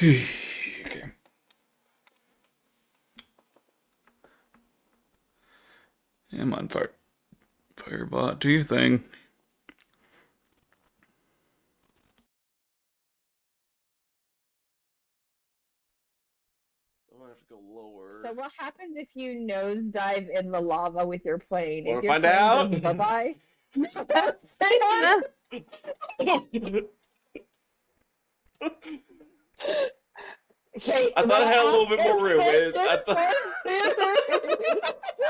Okay. I'm on fire. Firebot, do your thing. So I'm gonna have to go lower. So what happens if you nosedive in the lava with your plane? Wanna If your find plane out? goes bye-bye? No. Okay, I thought I may had a I little ask bit a more room. I question thought. first?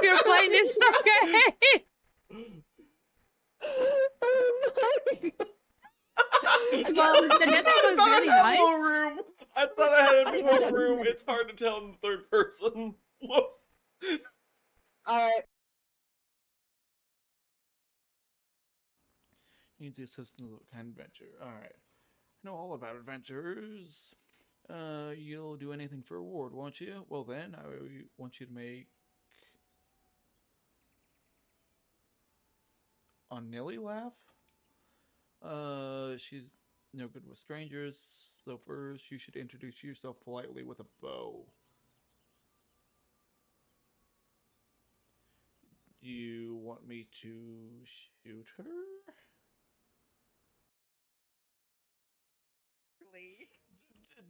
Your plane is okay. Oh my God. Well, the nether I was thought I really had a nice. little room. I thought I had a bit more room. All It's hard to tell in the third person. Whoops. right. Needs the assistance of a kind adventure. Alright. Know all about adventures. You'll do anything for reward, won't you? Well then, I want you to make Nilly laugh. She's no good with strangers, so first you should introduce yourself politely with a bow. You want me to shoot her?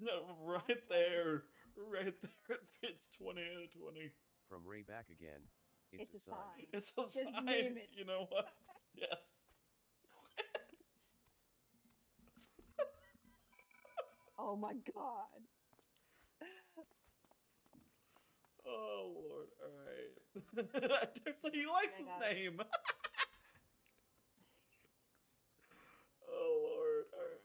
No, right there. Right there. It fits 20 out of 20. From Ray back again. It's a sign. It's a Just sign. name it. You know what? Yes. Oh my God. Oh lord. Alright. So he likes his name. Oh lord. Alright.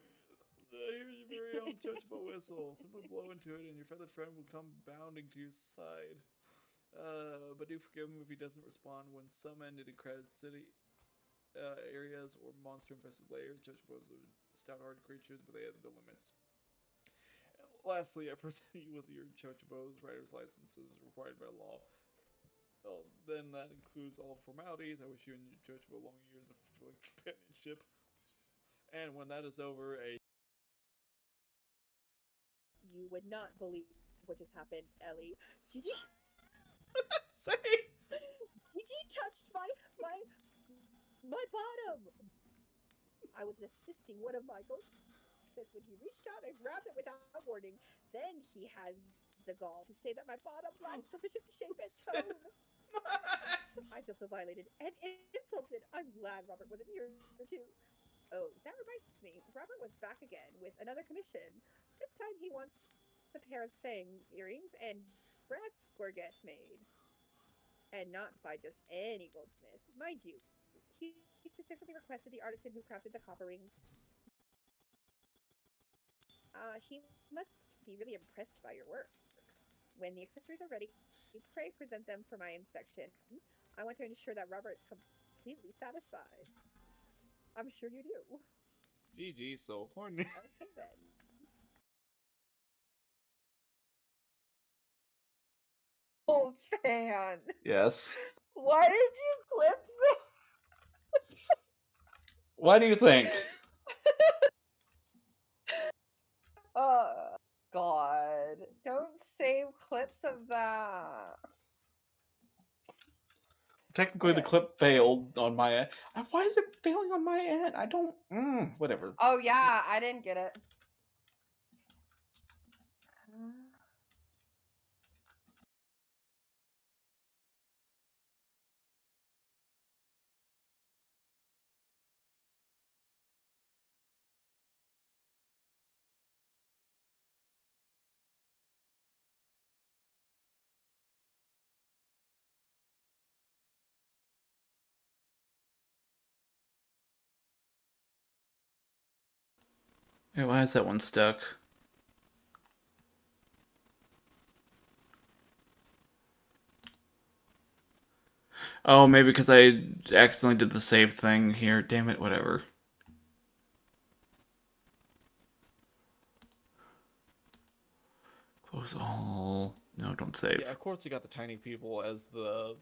Here's your very own Chochobo whistle. Simply blow into it and your feathered friend will come bounding to your side. But do forgive him if he doesn't respond when summoned in crowded city areas or monster-infested layers. Chocobos are stout-hearted creatures, but they have their limits. Lastly, I present you with your Chochobo's rider's licenses required by law. Well, then that includes all formalities. I wish you and your Chochobo long years of companionship. And when that is over, a You would not believe what just happened, Ellie. Gigi, say Gigi touched my bottom. I was assisting one of my goldsmiths when he reached out and grabbed it without warning. Then he has the gall to say that my bottom lacked sufficient shape and tone. I feel so violated and insulted. I'm glad Robert wasn't here too. Oh, that reminds me. Robert was back again with another commission. This time he wants the pair of fangs earrings and brass gorget made. And not by just any goldsmith. Mind you, he specifically requested the artisan who crafted the copper rings. He must be really impressed by your work. When the accessories are ready, pray present them for my inspection. I want to ensure that Robert's completely satisfied. I'm sure you do. GG so horny. Okay then. Oh, fan. Yes. Why did you clip this? Why do you think? Oh, God. Don't save clips of that. Technically, the Okay. clip failed on my end. Why is it failing on my end? I don't. Whatever. Oh, yeah, I didn't get it. Hey, why is that one stuck? Oh, maybe because I accidentally did the save thing here. Damn it, whatever. Close all. No, don't save. Yeah, of course you got the tiny people as the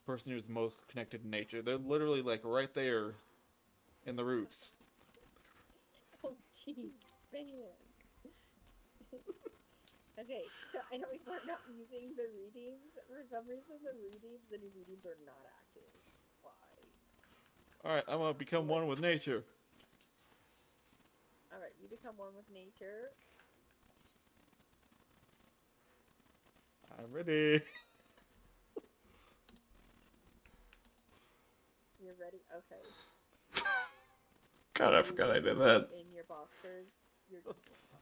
person who's most connected to nature. They're literally like right there in the roots. Oh, jeez, man. Okay, so I know we're not using the redeems. For some reason, the new redeems are not active. Why? Alright, I'm gonna become one with nature. Alright, you become one with nature. I'm ready. You're ready? Okay. God, I You forgot I just did put that. in your boxers. You're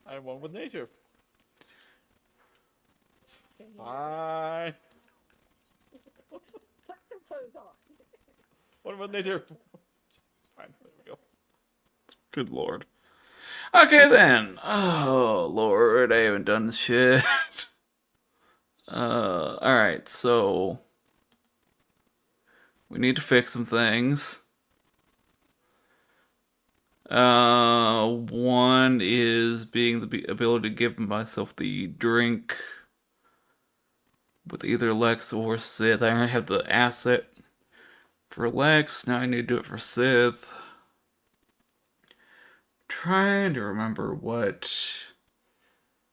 I'm one with nature. okay. Bye. Put some clothes on. One with nature. Fine, there we go. Good lord. Okay then. Oh lord, I haven't done this shit. Alright, so we need to fix some things. One is being the ability to give myself the drink with either Lex or Sith. I already have the asset for Lex, now I need to do it for Sith. Trying to remember what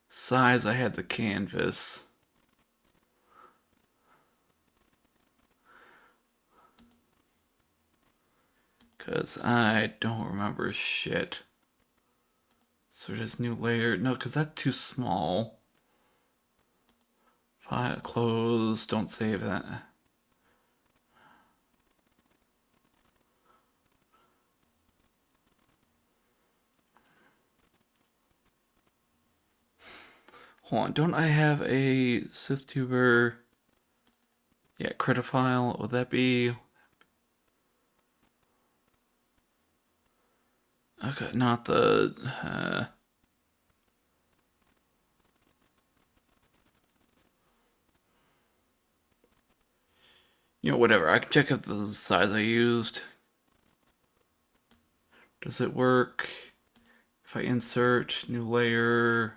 size I had the canvas. Cause I don't remember shit. So this new layer, no, cause that's too small. File, close, don't save that. Hold on, don't I have a Sith tuber? Yeah, Critophile, would that be? Okay, not the, you know, whatever. I can check if the size I used. Does it work? If I insert new layer.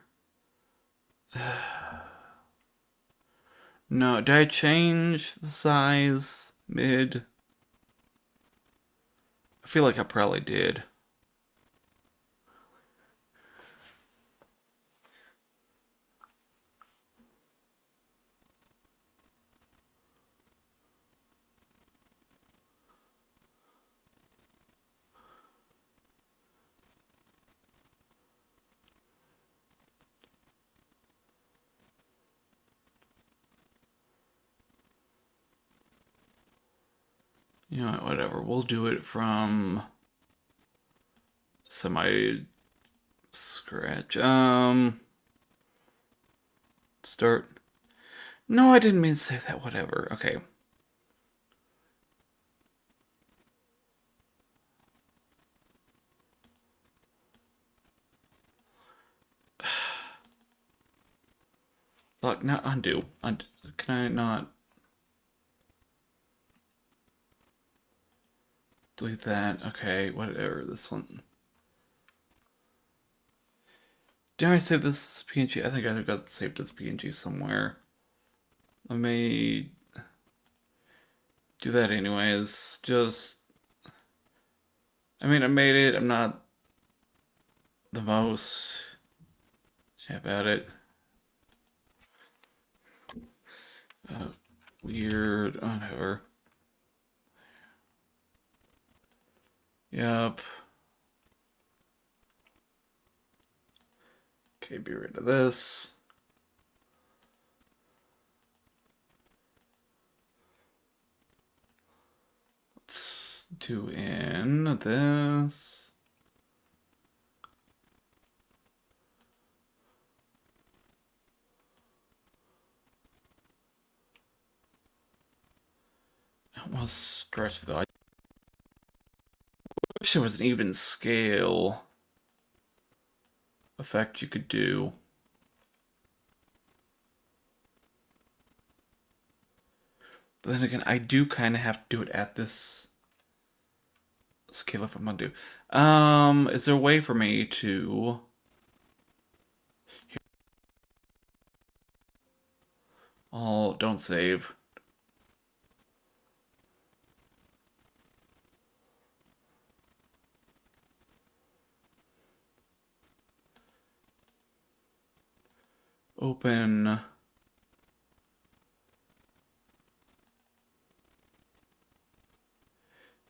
No, did I change the size mid? I feel like I probably did. You know, whatever. We'll do it from semi scratch. Start. No, I didn't mean to say that. Whatever. Okay. Fuck, now undo. Undo. Can I not delete that? Okay, whatever. This one. Did I save this PNG? I think I got saved as PNG somewhere. Let me do that anyways. Just, I mean, I made it. I'm not the most about it. Weird. Whatever. Yep. Okay, be rid of this. Let's do in this. I want to stretch the. I wish there was an even scale effect you could do. But then again, I do kind of have to do it at this scale if I'm gonna do. Is there a way for me to? Oh, don't save. open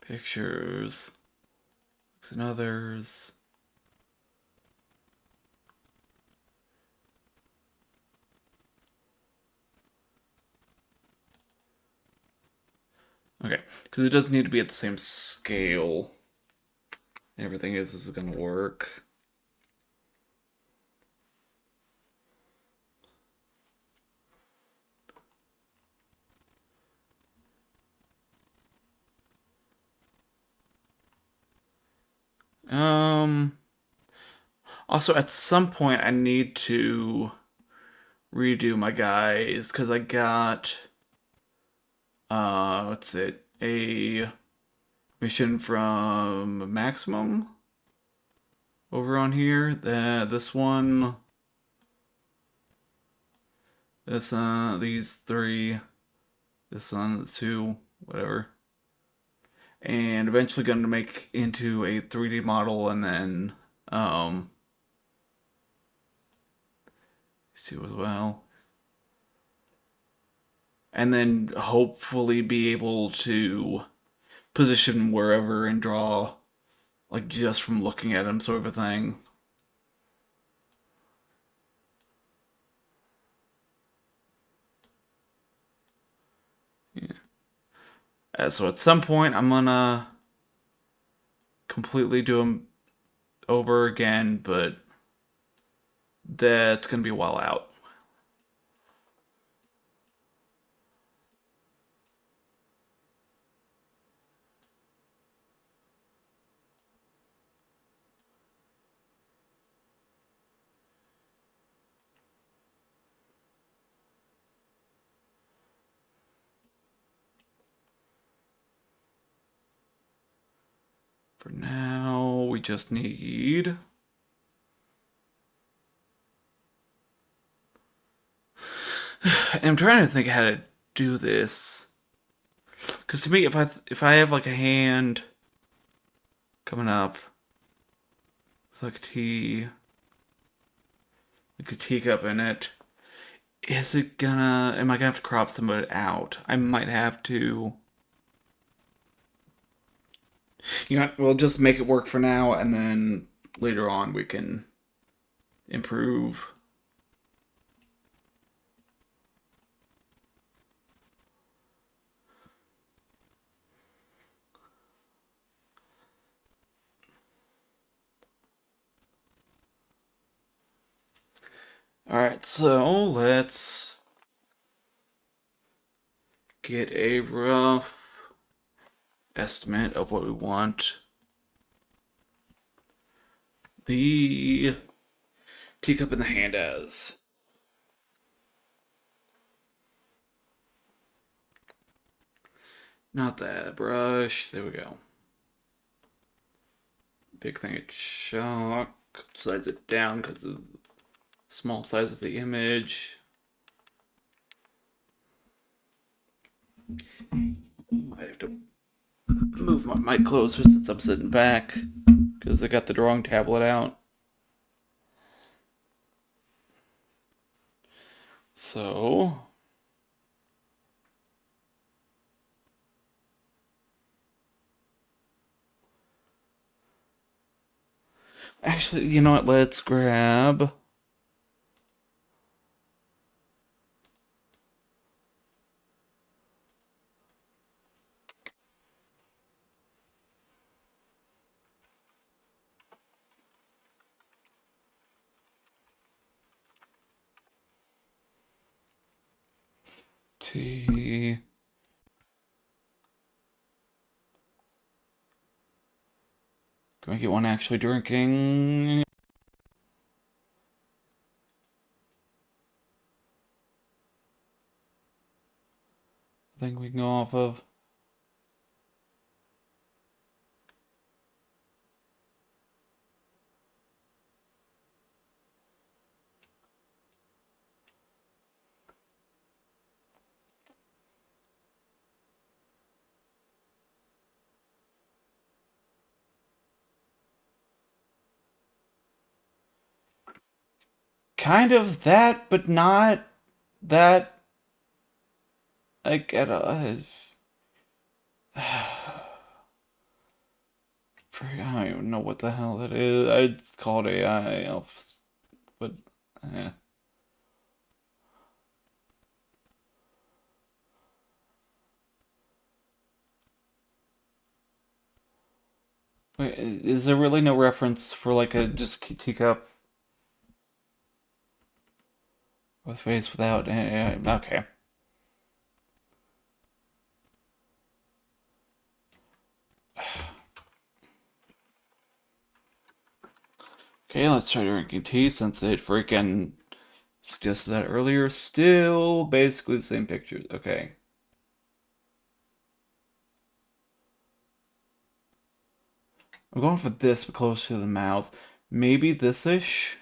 pictures, looks and others. Okay, because it does need to be at the same scale. Everything is going to work. Also, at some point, I need to redo my guys because I got what's it? A mission from Maximum over on here. This one, these three, this one, two, whatever. And eventually going to make into a 3D model, and then these two as well. And then hopefully be able to position wherever and draw, like, just from looking at them, sort of a thing. Yeah. So at some point, I'm gonna completely do them over again, but that's gonna be a while out. For now, we just need I'm trying to think how to do this. Because to me, if I have like a hand coming up with like a teacup in it, am I gonna have to crop some of it out? I might have to. You know, we'll just make it work for now, and then later on we can improve. Alright, so let's get a rough estimate of what we want the teacup in the hand as. Not that brush. There we go. Big thing of chalk. Slides it down because of the small size of the image. Might have to move my mic closer since I'm sitting back because I got the drawing tablet out. So actually, you know what? Let's grab tea. Can I get one actually drinking? I think we can go off of. kind of that, but not that. I get I don't even know what the hell that is. I called AI, but eh. Wait, is there really no reference for like a just teacup with face without? Okay. Okay, let's try drinking tea since it freaking suggested that earlier. Still basically the same pictures. Okay. I'm going for this, but close to the mouth. Maybe this-ish?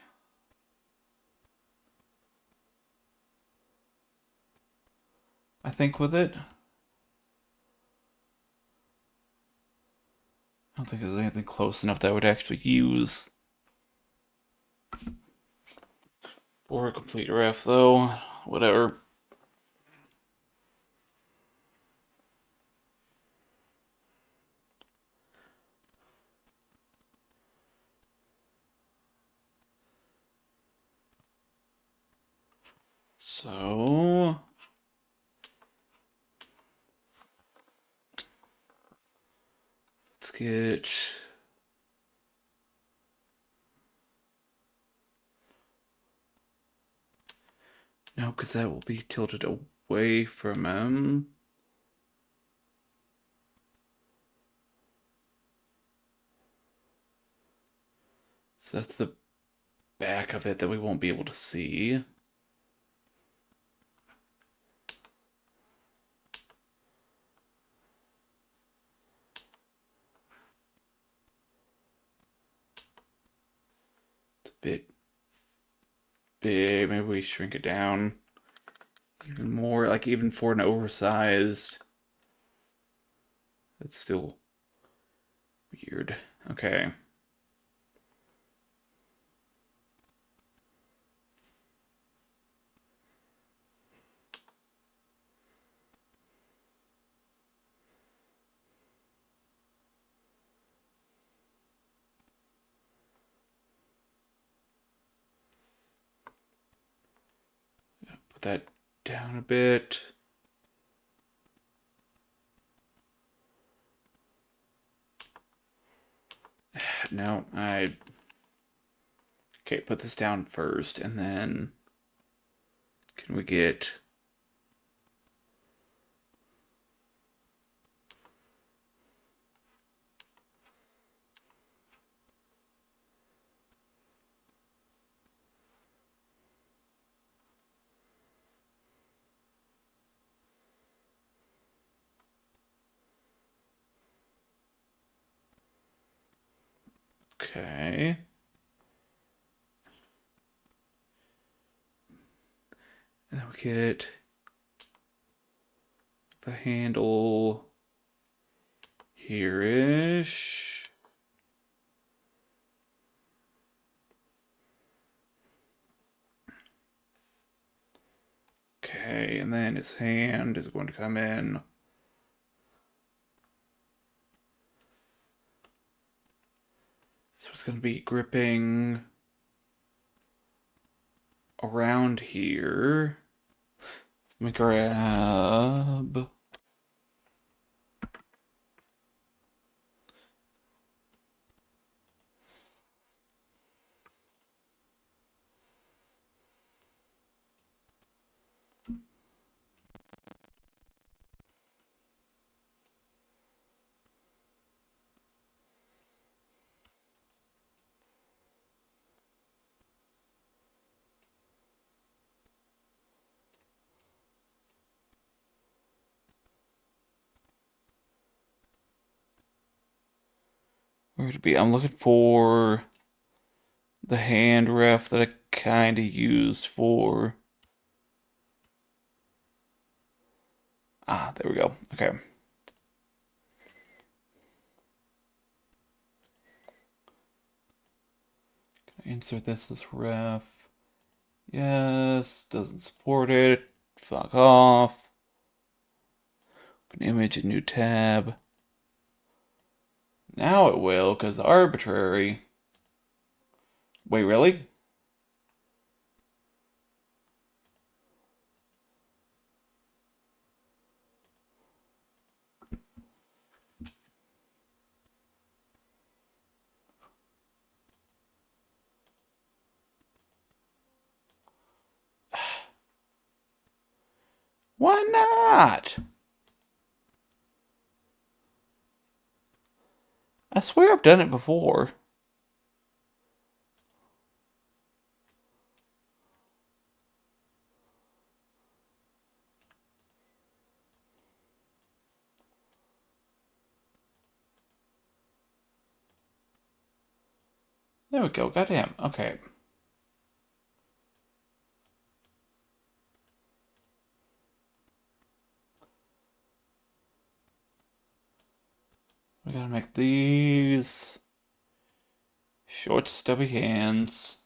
I think with it. I don't think there's anything close enough that I would actually use. For a complete ref, though. Whatever. So... let's get... no, because that will be tilted away from him. So that's the back of it that we won't be able to see. It's a bit big. Maybe we shrink it down even more, like even for an oversized. It's still weird. Okay. Put that down a bit. No, okay, put this down first, and then can we get... okay. And then we get the handle here-ish. Okay, and then his hand is going to come in. So it's going to be gripping around here. Let me grab... where would it be? I'm looking for the hand ref that I kind of used for... ah, there we go. Okay. Can I insert this as ref? Yes, doesn't support it. Fuck off. Open image, a new tab. Now it will, because arbitrary. Wait, really? Why not? I swear I've done it before. There we go. Goddamn. Okay. We gotta make these short, stubby hands.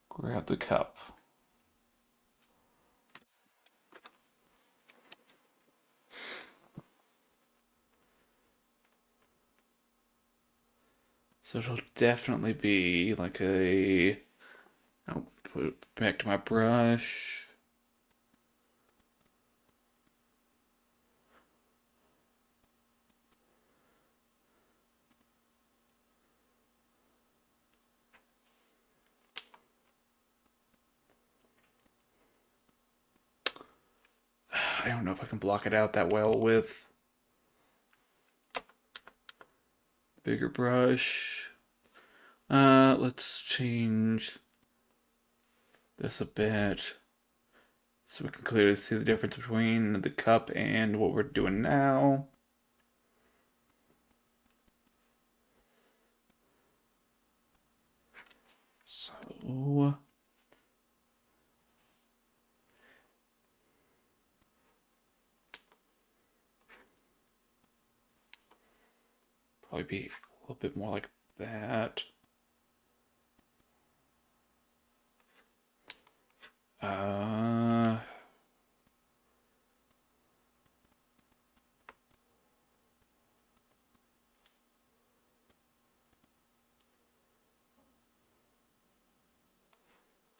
Grab the cup. So it'll definitely be like a... I'll put it back to my brush. I don't know if I can block it out that well with bigger brush. Let's change this a bit so we can clearly see the difference between the cup and what we're doing now. So probably be a little bit more like that.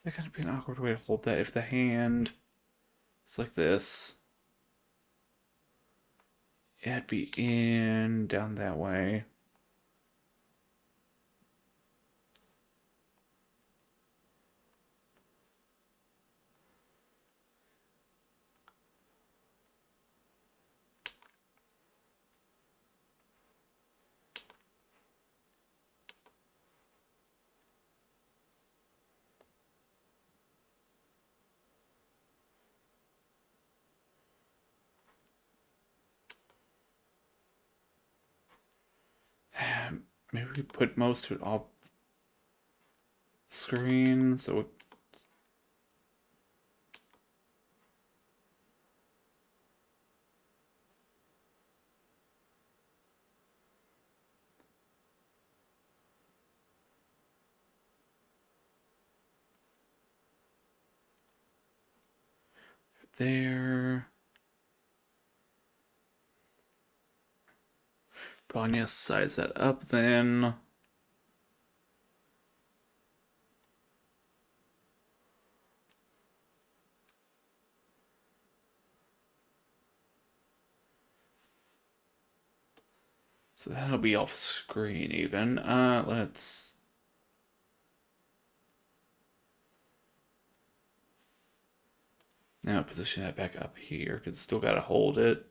That kind of be an awkward way to hold that if the hand is like this. It'd be in down that way. Maybe we put most of it off screen so it... there. Probably need to size that up then. So that'll be off screen even. Let's... Now position that back up here because still gotta hold it.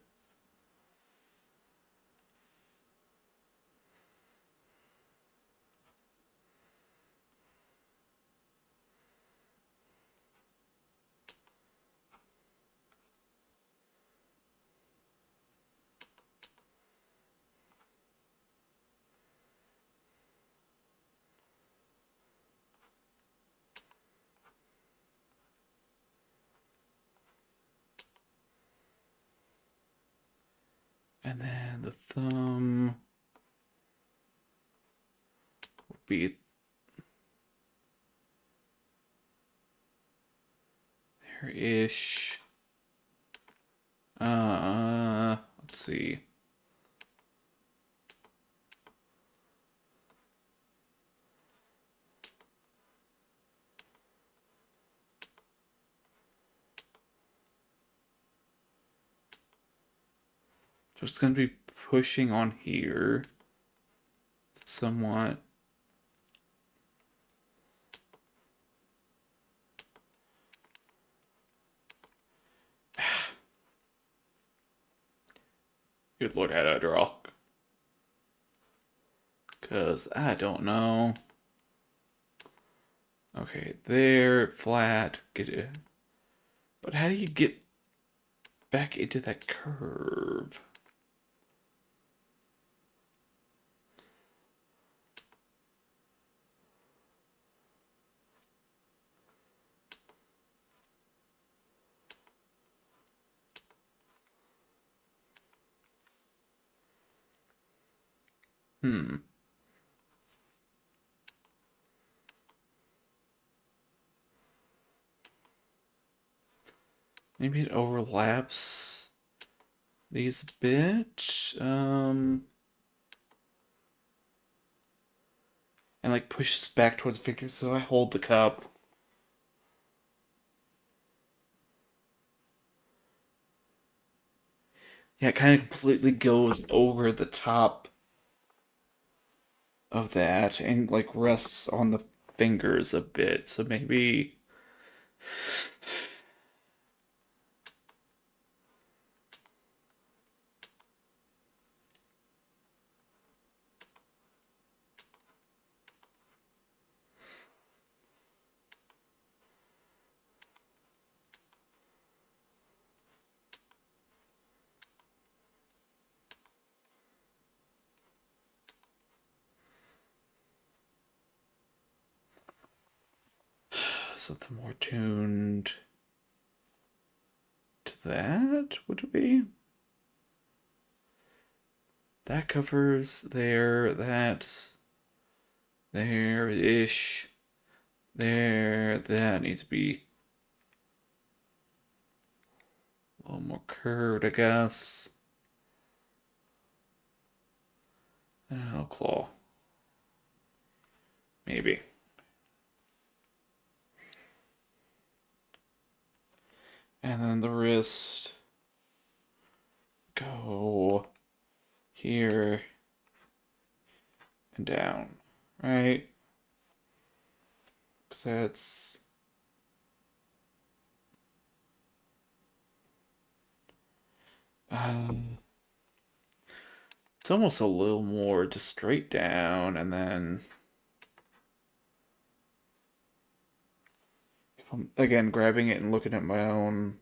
And then the thumb. be there-ish. Let's see. So it's going to be pushing on here somewhat. Good lord, how do I draw? Because I don't know. Okay, there, flat, get it. But how do you get back into that curve? Hmm. Maybe it overlaps these a bit. And like pushes back towards the figure, so I hold the cup. Yeah, it kind of completely goes over the top of that and like rests on the fingers a bit. So maybe something more tuned to that, would it be? That covers there, that's there-ish. There, that needs to be a little more curved, I guess. And a little claw. Maybe. And then the wrist. Go here and down, right? Because that's it's almost a little more just straight down, and then if I'm again grabbing it and looking at my own,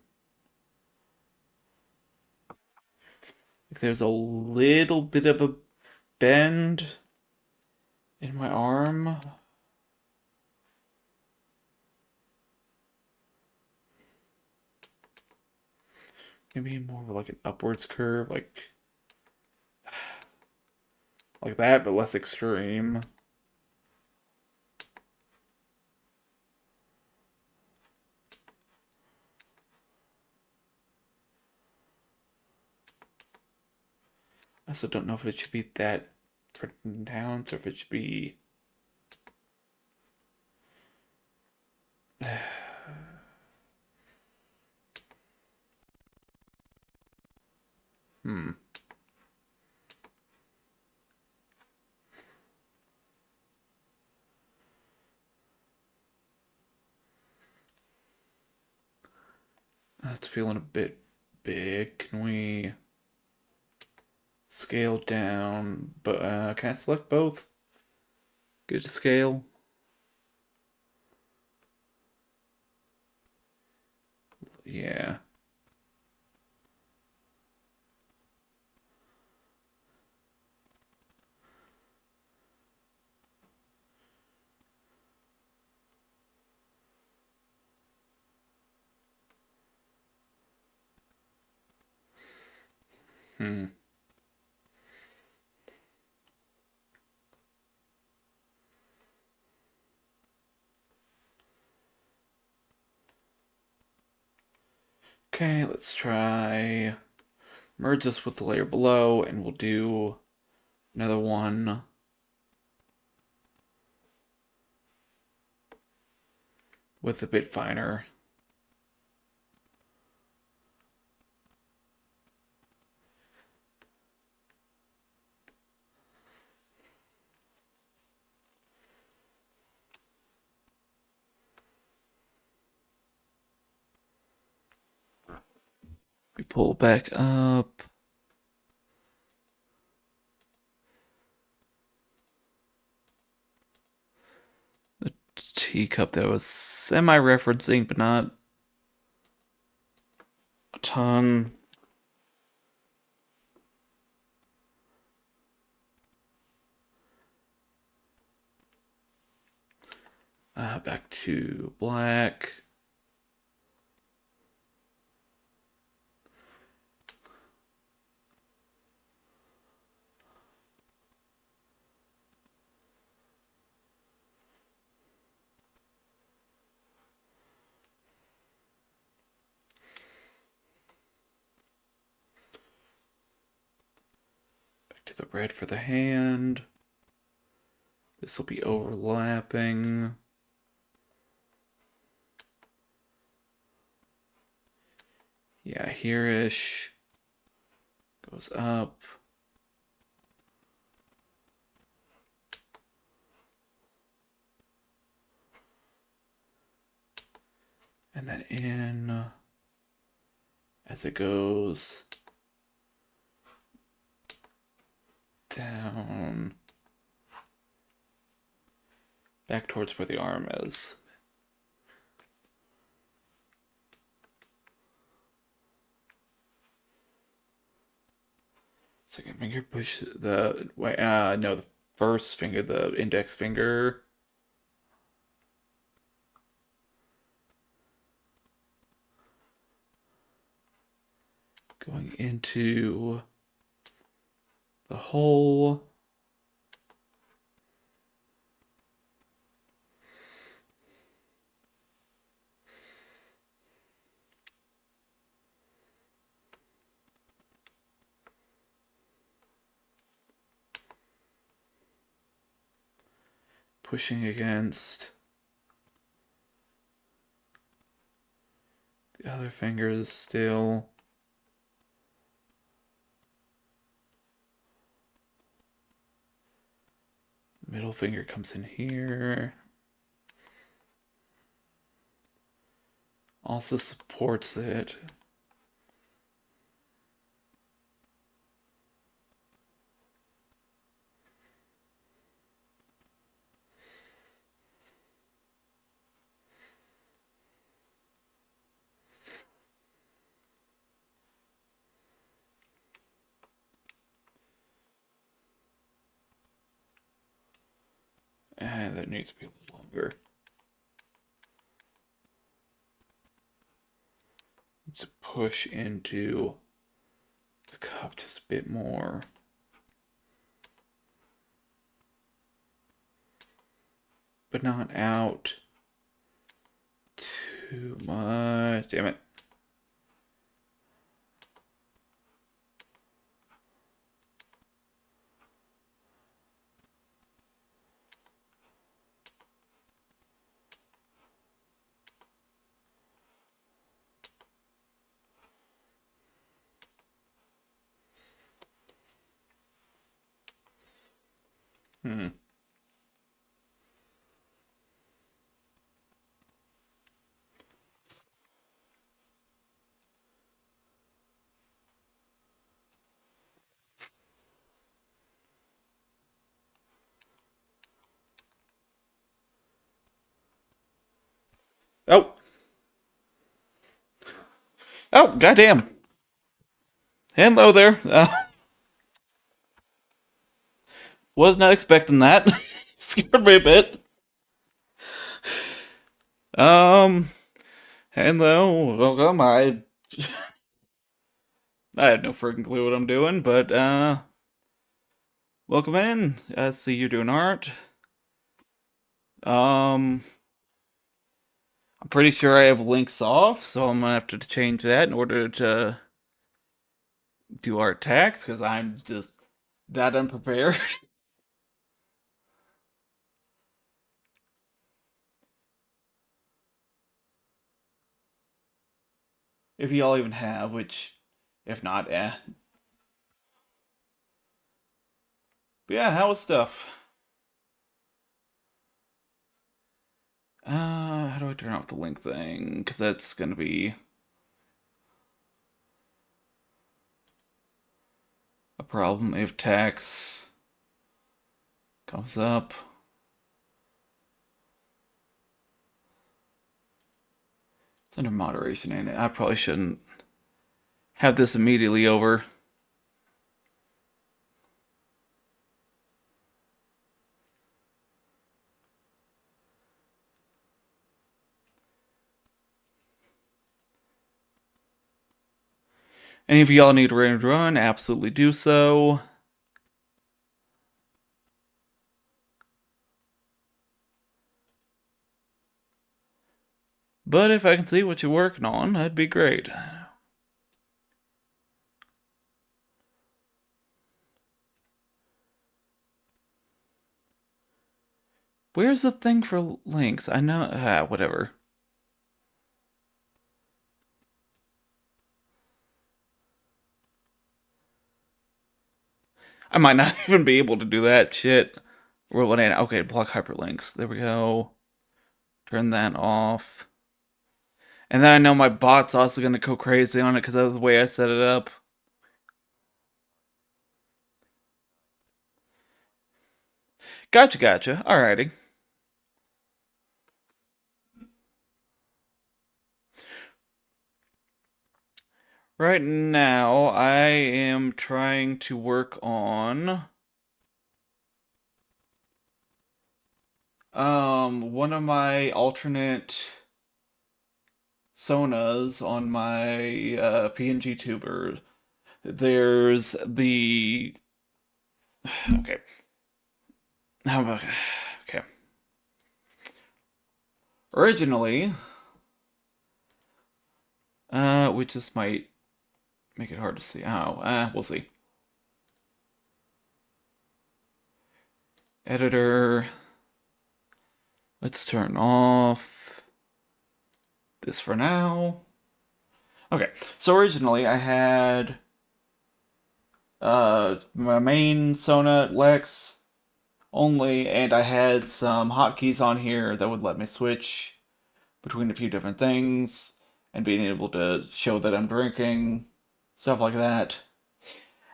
like there's a little bit of a bend in my arm. Maybe more of like an upwards curve, like that, but less extreme. I also don't know if it should be that pronounced or if it should be hmm. That's feeling a bit big. Can we scale down? But can I select both? Get to scale. Yeah. Hmm. Okay, let's try merge this with the layer below, and we'll do another one with a bit finer. We pull back up. The teacup that was semi-referencing, but not a ton. Back to black. Back to the red for the hand. This will be overlapping. Yeah, here-ish. Goes up. And then in as it goes down back towards where the arm is. Second finger, push the no, the first finger, the index finger. Going into the hole. Pushing against the other fingers still. Middle finger comes in here. Also supports it. And that needs to be a little longer. To push into the cup just a bit more. But not out too much. Damn it. Oh. Oh, goddamn. Hello there. Was not expecting that. Scared me a bit. Hello, welcome. I have no freaking clue what I'm doing, but welcome in. I see you're doing art. I'm I'm pretty sure I have links off, so I'm gonna have to change that in order to do our attacks, because I'm just that unprepared. If y'all even have, which, if not, eh. But yeah, how was stuff? How do I turn off the link thing? Because that's gonna be a problem if tax comes up. It's under moderation, ain't it? I probably shouldn't have this immediately over. Any of y'all need to run, absolutely do so. But if I can see what you're working on, that'd be great. Where's the thing for links? I know, whatever. I might not even be able to do that shit. Okay, block hyperlinks. There we go. Turn that off. And then I know my bot's also going to go crazy on it because that's the way I set it up. Gotcha. Alrighty. Right now, I am trying to work on one of my alternate sonas on my PNG tuber. There's the okay. How about okay? Originally, we just might make it hard to see. Oh, we'll see. Editor. Let's turn off this for now. Okay, so originally I had my main Sona Lex only, and I had some hotkeys on here that would let me switch between a few different things and being able to show that I'm drinking, stuff like that.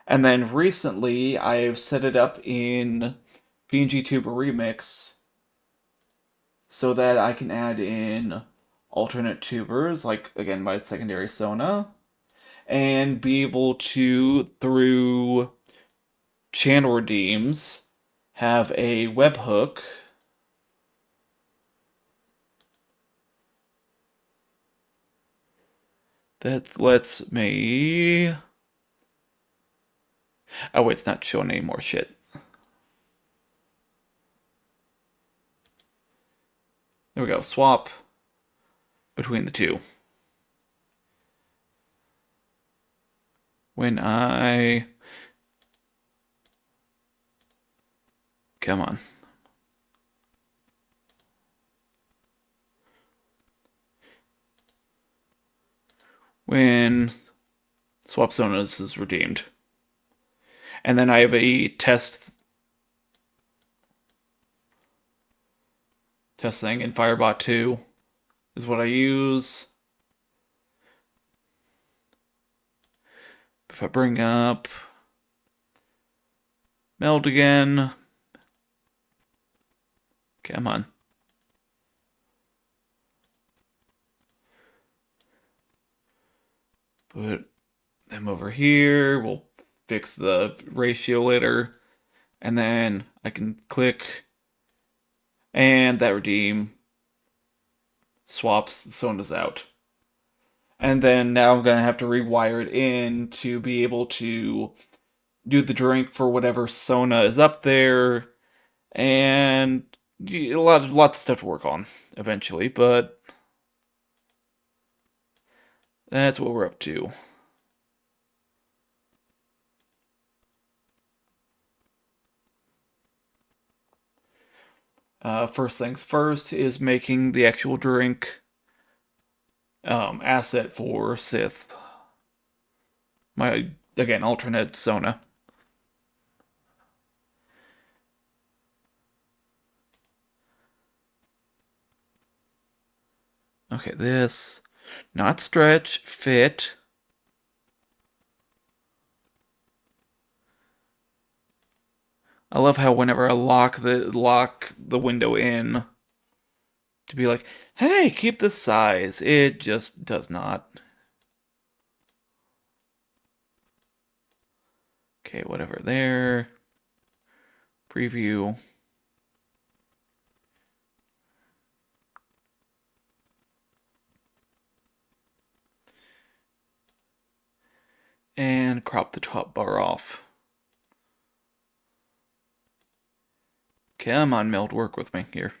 And then recently I've set it up in PNG Tuber Remix so that I can add in alternate tubers, like, again, my secondary Sona, and be able to, through channel redeems, have a webhook that lets me... Oh wait, it's not showing any more shit. There we go, swap between the two. When I... Come on. When Swap Sonas is redeemed. And then I have a test thing in Firebot 2 is what I use. If I bring up Meld again, come on. Put them over here. We'll fix the ratio later. And then I can click, and that redeem swaps the Sonas out. And then now I'm going to have to rewire it in to be able to do the drink for whatever Sona is up there. And lots of stuff to work on eventually, but That's what we're up to. First things first is making the actual drink asset for Sith. My, again, alternate Sona. Okay, this. Not stretch, fit. I love how whenever I lock the window in, to be like, hey, keep the size. It just does not. Okay, whatever there. Preview. And crop the top bar off. Come on, Meld, work with me here.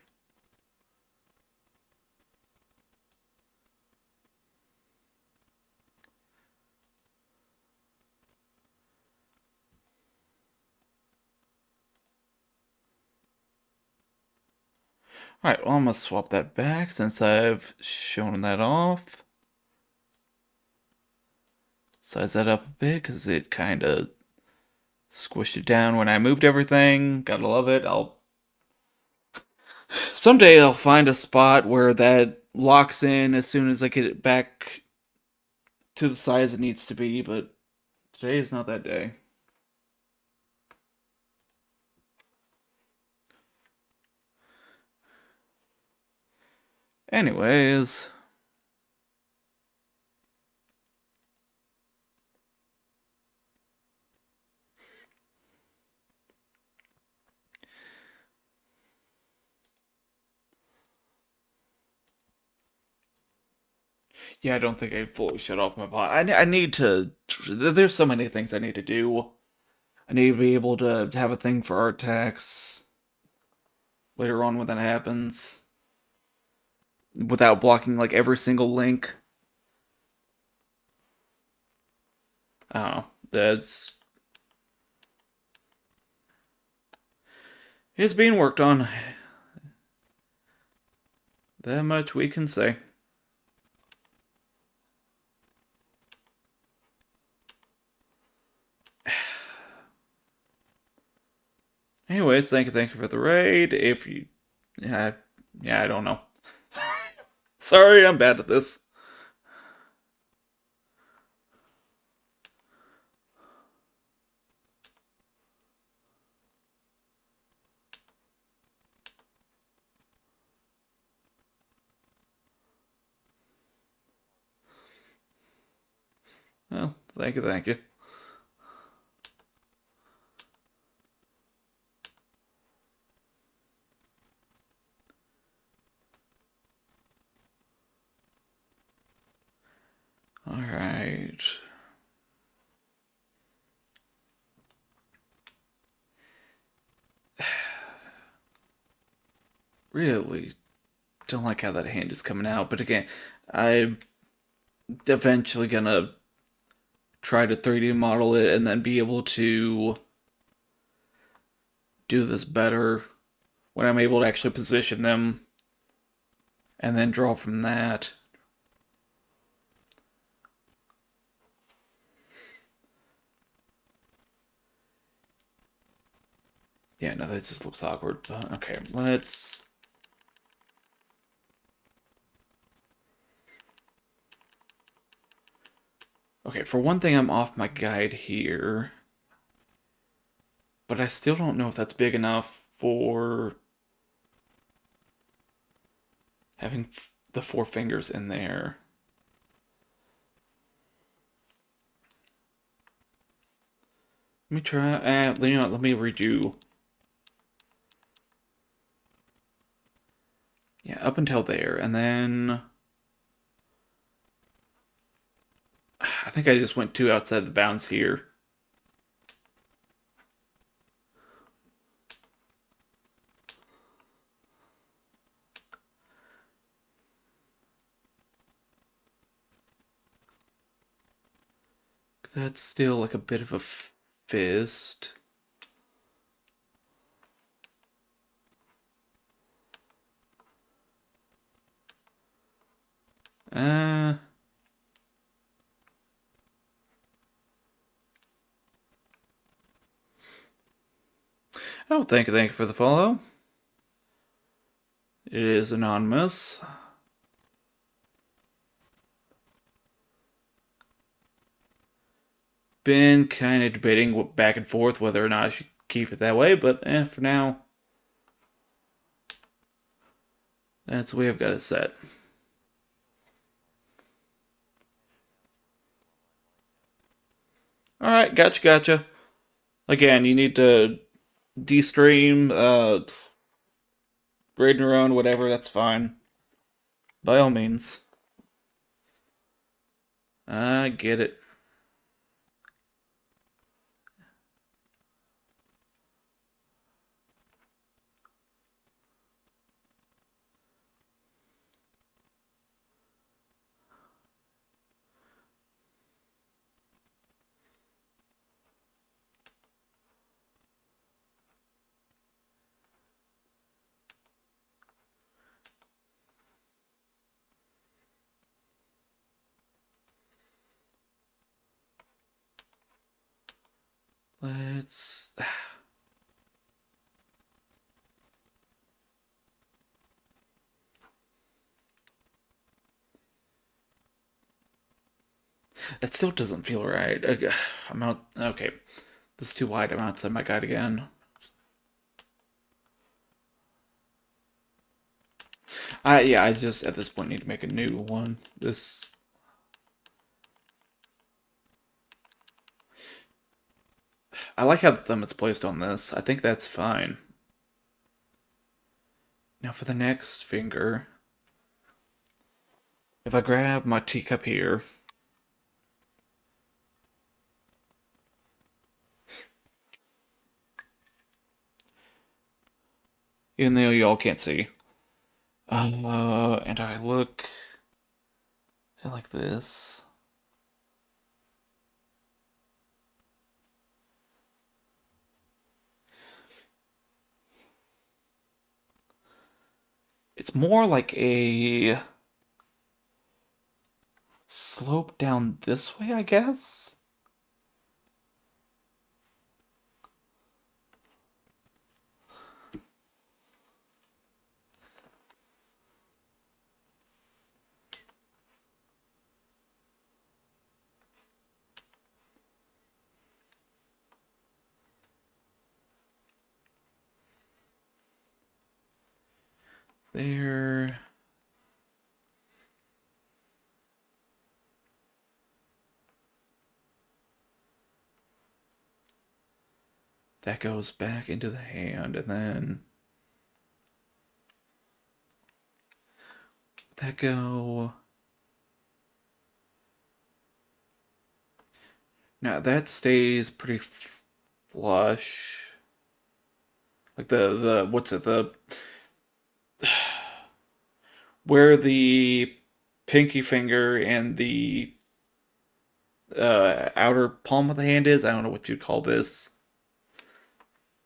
Alright, well, I'm going to swap that back since I've shown that off. Size that up a bit because it kind of squished it down when I moved everything. Gotta love it. Someday I'll find a spot where that locks in as soon as I get it back to the size it needs to be, but today is not that day. Anyways. Yeah, I don't think I fully shut off my pot. I need to. There's so many things I need to do. I need to be able to have a thing for art tax later on when that happens, without blocking like every single link. I don't know. That's it's being worked on. That much we can say. Anyways, thank you for the raid. If you, yeah, I don't know. Sorry, I'm bad at this. Well, thank you. All right. Really don't like how that hand is coming out, but again, I'm eventually gonna try to 3D model it and then be able to do this better when I'm able to actually position them and then draw from that. Yeah, no, that just looks awkward. Okay, let's... Okay, for one thing, I'm off my guide here. But I still don't know if that's big enough for having the 4 fingers in there. Let me try, let me redo. Yeah, up until there, and then... I think I just went too outside the bounds here. That's still like a bit of a fist. Oh, thank you for the follow. It is anonymous. Been kind of debating back and forth whether or not I should keep it that way, but for now, that's the way I've got it set. Alright, gotcha. Again, you need to de-stream, raid your own, whatever, that's fine. By all means. I get it. Let's... That still doesn't feel right. I'm out... Okay. This is too wide. I'm outside my guide again. Yeah, I just, at this point, need to make a new one. This... I like how the thumb is placed on this. I think that's fine. Now for the next finger. If I grab my teacup here... Even though y'all can't see. And I look like this. It's more like a slope down this way, I guess? There. That goes back into the hand, and then that go. Now that stays pretty flush. Like the what's it, the where the pinky finger and the outer palm of the hand is, I don't know what you'd call this.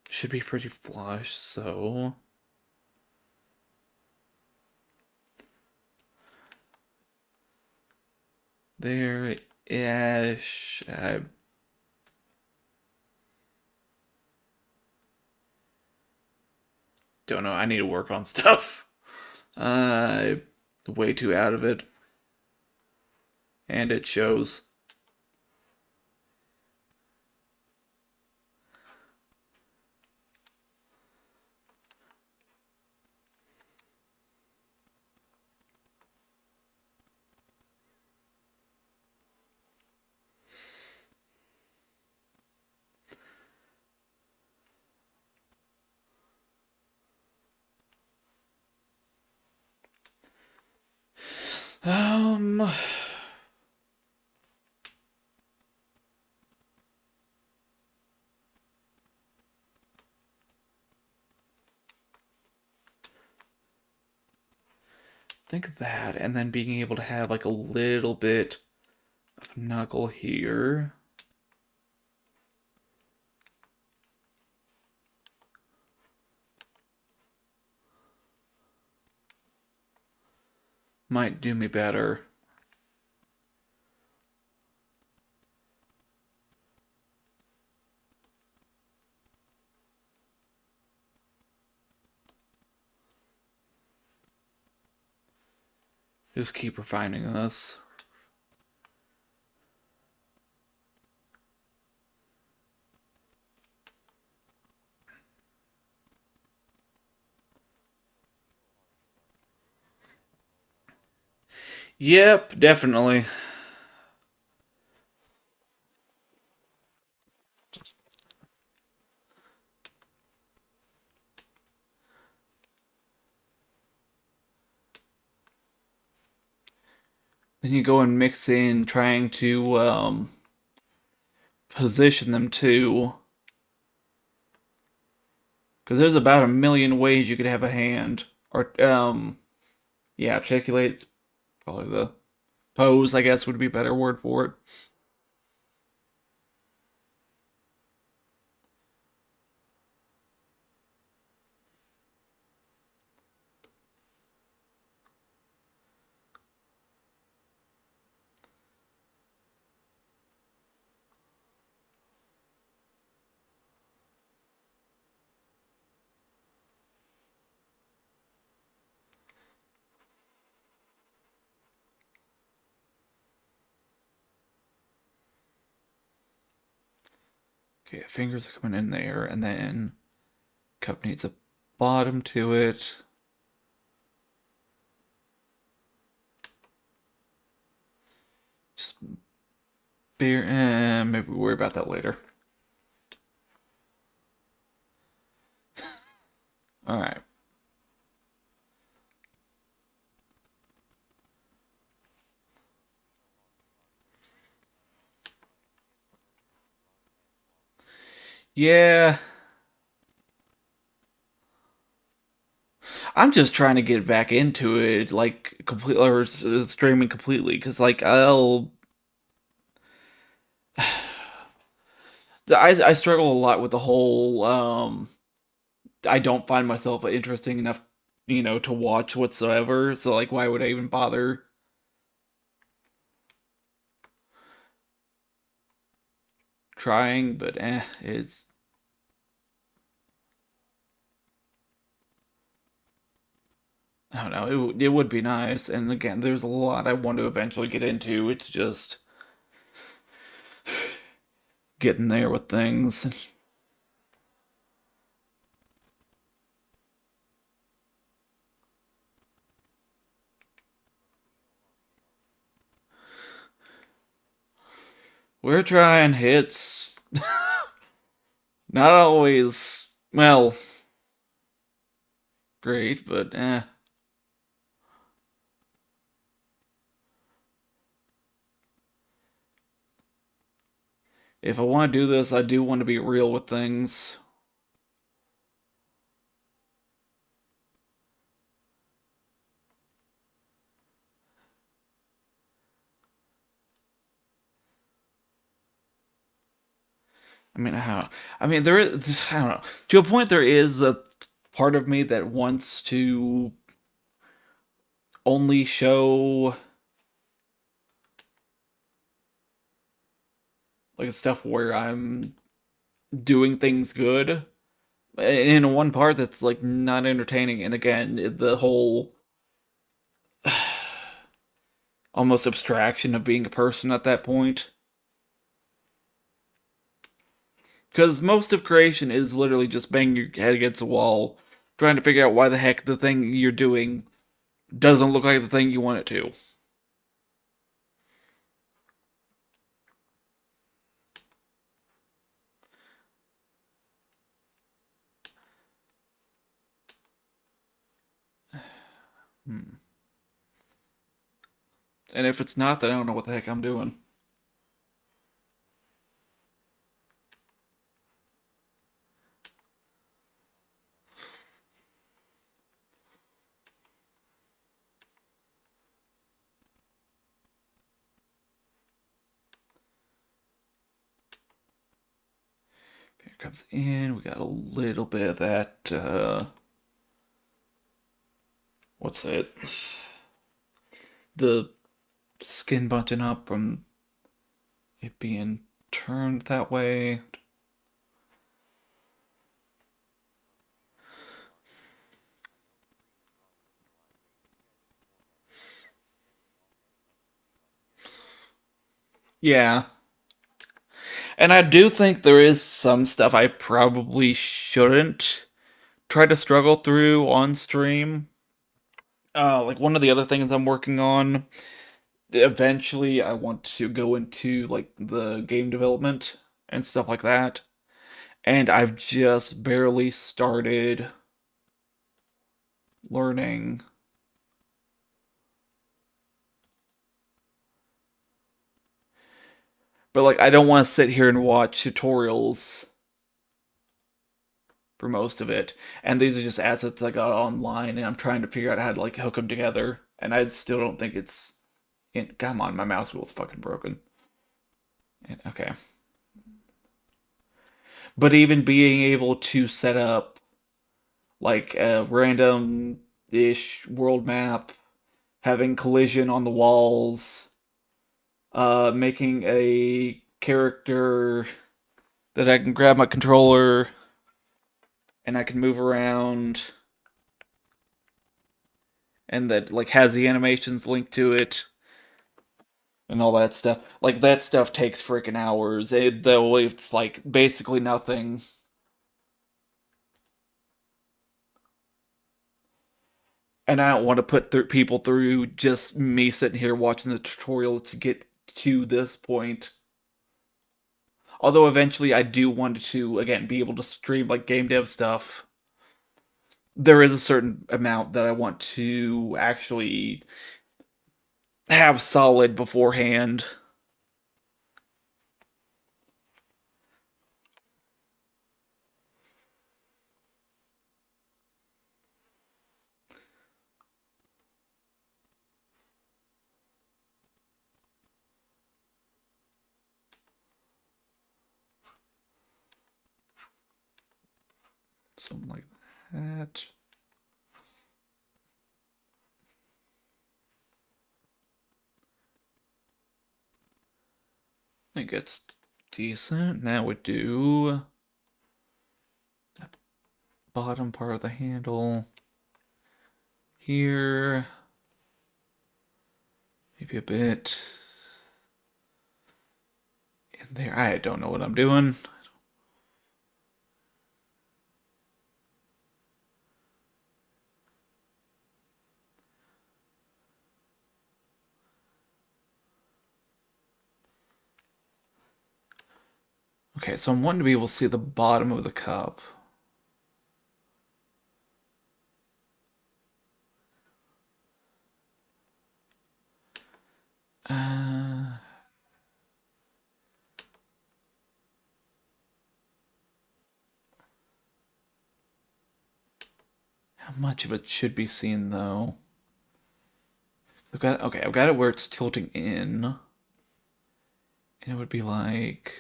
Should be pretty flush, so there-ish. I don't know. I need to work on stuff. Way too out of it. And it shows. Think that, and then being able to have like a little bit of knuckle here. might do me better. Just keep refining this. Yep, definitely. Then you go and mix in trying to position them too. Because there's about a million ways you could have a hand. Or, yeah, articulate's probably the pose, I guess, would be a better word for it. Okay, fingers are coming in there, and then cup needs a bottom to it. Just maybe we'll worry about that later. All right. Yeah. I'm just trying to get back into it, like completely, or streaming completely, because like I struggle a lot with the whole I don't find myself interesting enough, to watch whatsoever. So like, why would I even bother trying? But it's. I don't know. It would be nice, and again, there's a lot I want to eventually get into. It's just getting there with things. We're trying. It's not always, well, great, but if I want to do this, I do want to be real with things. I mean, how? I mean, there is. I don't know. To a point, there is a part of me that wants to only show like stuff where I'm doing things good. In one part that's like not entertaining, and again, the whole almost abstraction of being a person at that point. Because most of creation is literally just banging your head against a wall, trying to figure out why the heck the thing you're doing doesn't look like the thing you want it to. Hmm. And if it's not, then I don't know what the heck I'm doing. Here comes in. We got a little bit of that. What's it? the skin bunching up from it being turned that way. Yeah. And I do think there is some stuff I probably shouldn't try to struggle through on stream. Like one of the other things I'm working on, eventually I want to go into like the game development and stuff like that. And I've just barely started learning. But like I don't want to sit here and watch tutorials for most of it. And these are just assets I got online and I'm trying to figure out how to like hook them together. And I still don't think it's come on, my mouse wheel's fucking broken. Okay. But even being able to set up like a random-ish world map, having collision on the walls, making a character that I can grab my controller and I can move around and that like has the animations linked to it and all that stuff. Like that stuff takes freaking hours, though it's like basically nothing. And I don't want to put people through just me sitting here watching the tutorial to get to this point. Although eventually I do want to, again, be able to stream like game dev stuff. There is a certain amount that I want to actually have solid beforehand. Something like that. I think it's decent. Now we do that bottom part of the handle here. Maybe a bit in there. I don't know what I'm doing. Okay, so I'm wanting to be able to see the bottom of the cup. How much of it should be seen though? I've got it where it's tilting in. And it would be like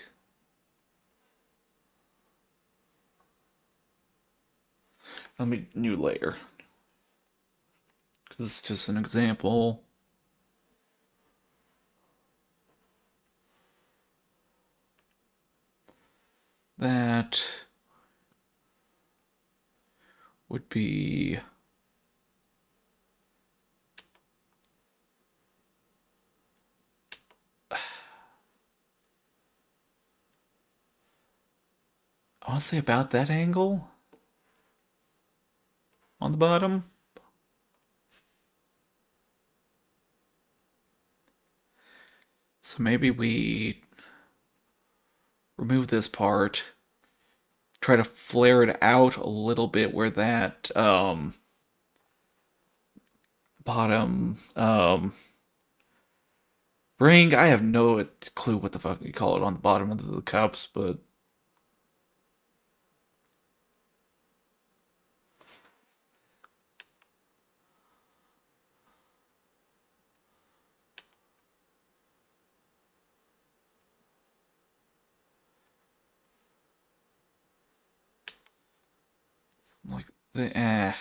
let me new layer. Because it's just an example. That would be I want to say about that angle on the bottom. So maybe we remove this part, try to flare it out a little bit where that bottom ring, I have no clue what the fuck you call it on the bottom of the cups, but like the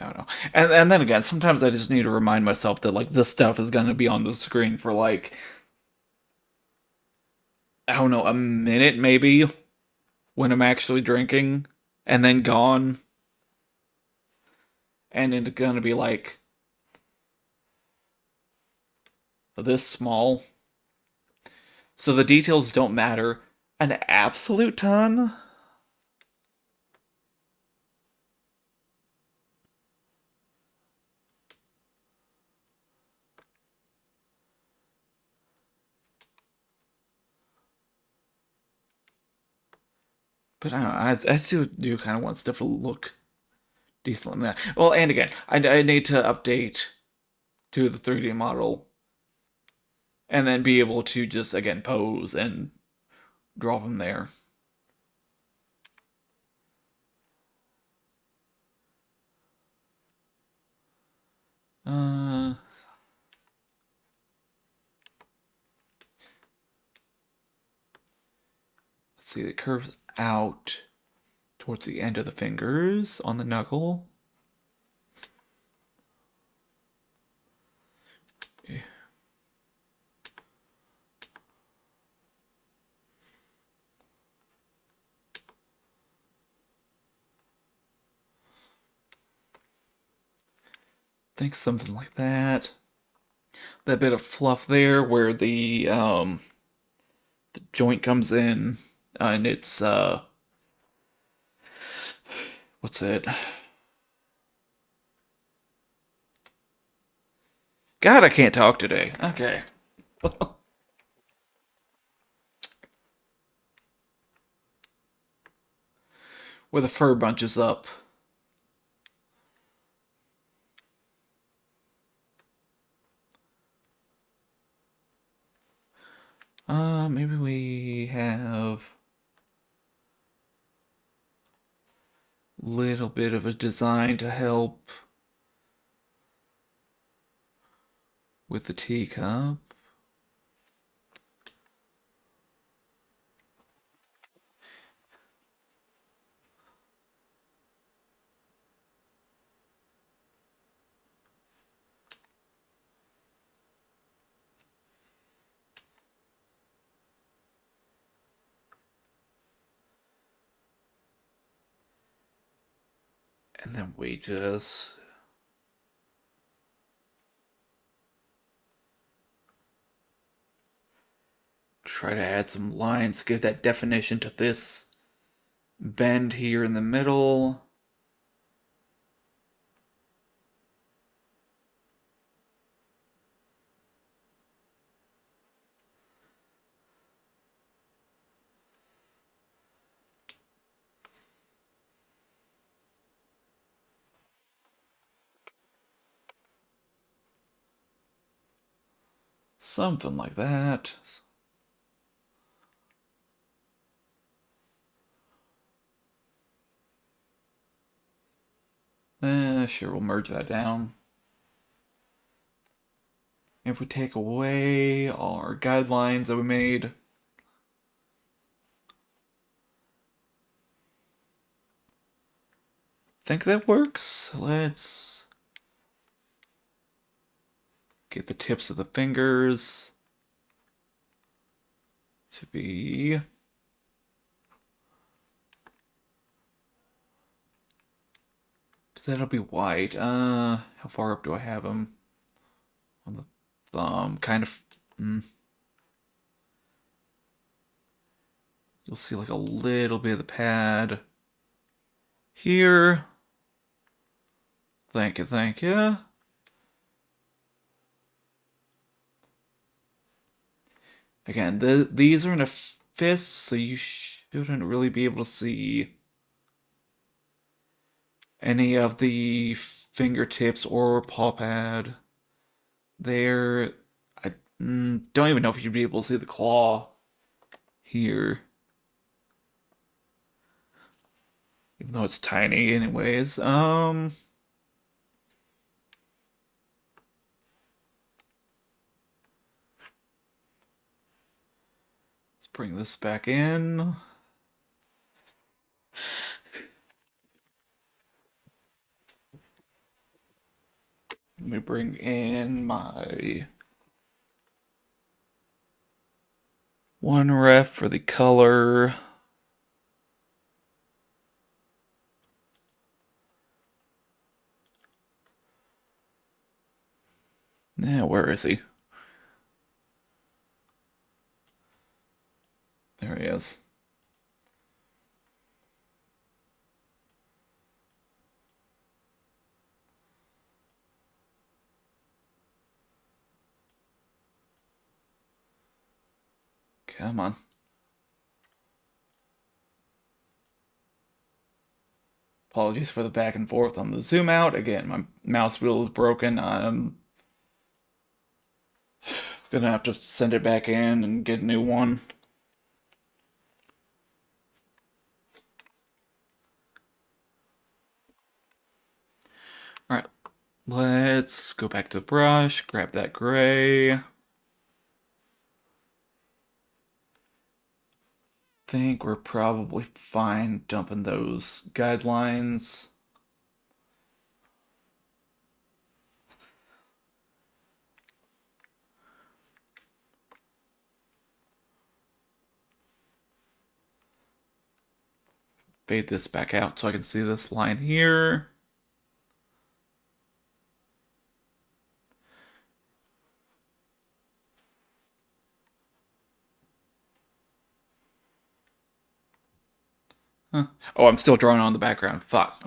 I don't know. And then again, sometimes I just need to remind myself that like this stuff is gonna be on the screen for like I don't know, a minute maybe when I'm actually drinking, and then gone. And it's gonna be like this small. So the details don't matter an absolute ton. But I don't know, I still do kind of want stuff to look decent. Well, and again, I need to update to the 3D model and then be able to just, again, pose and draw them there. Let's see, it curves out towards the end of the fingers on the knuckle. Yeah. Think something like that. That bit of fluff there where the joint comes in, and it's what's it? God, I can't talk today. Okay. Where the fur bunches up. Maybe we have a little bit of a design to help with the teacup. And then we just try to add some lines, give that definition to this bend here in the middle. Something like that. Sure, we'll merge that down. If we take away our guidelines that we made, think that works. Let's get the tips of the fingers to be because that'll be white. How far up do I have them? On the thumb, kind of. You'll see like a little bit of the pad here. Thank you, thank you. Again, these are in a fist, so you shouldn't really be able to see any of the fingertips or paw pad there. I don't even know if you'd be able to see the claw here. Even though it's tiny anyways. Let's bring this back in. Let me bring in my one ref for the color. Yeah, where is he? There he is. Come on. Apologies for the back and forth on the zoom out. Again, my mouse wheel is broken. I'm gonna have to send it back in and get a new one. Alright, let's go back to the brush, grab that gray. Think we're probably fine dumping those guidelines. Fade this back out so I can see this line here. Huh. Oh, I'm still drawing on the background. Fuck.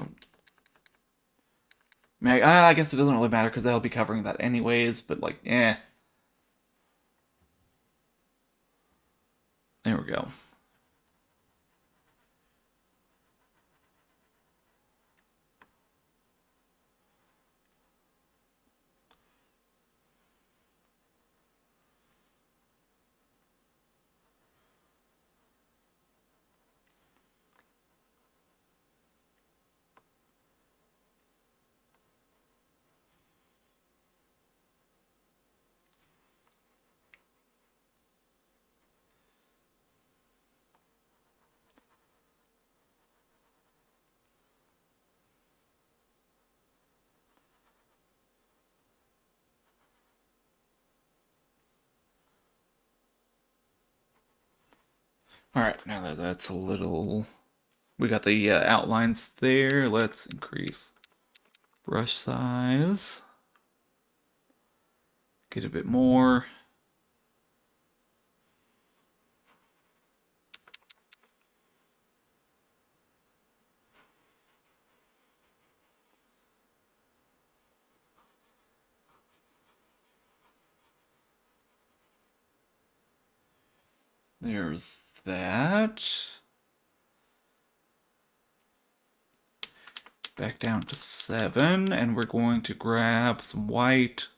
I guess it doesn't really matter because I'll be covering that anyways, but like, eh. There we go. Alright, now that that's a little... We got the outlines there. Let's increase brush size. Get a bit more. There's that. Back down to 7, and we're going to grab some white.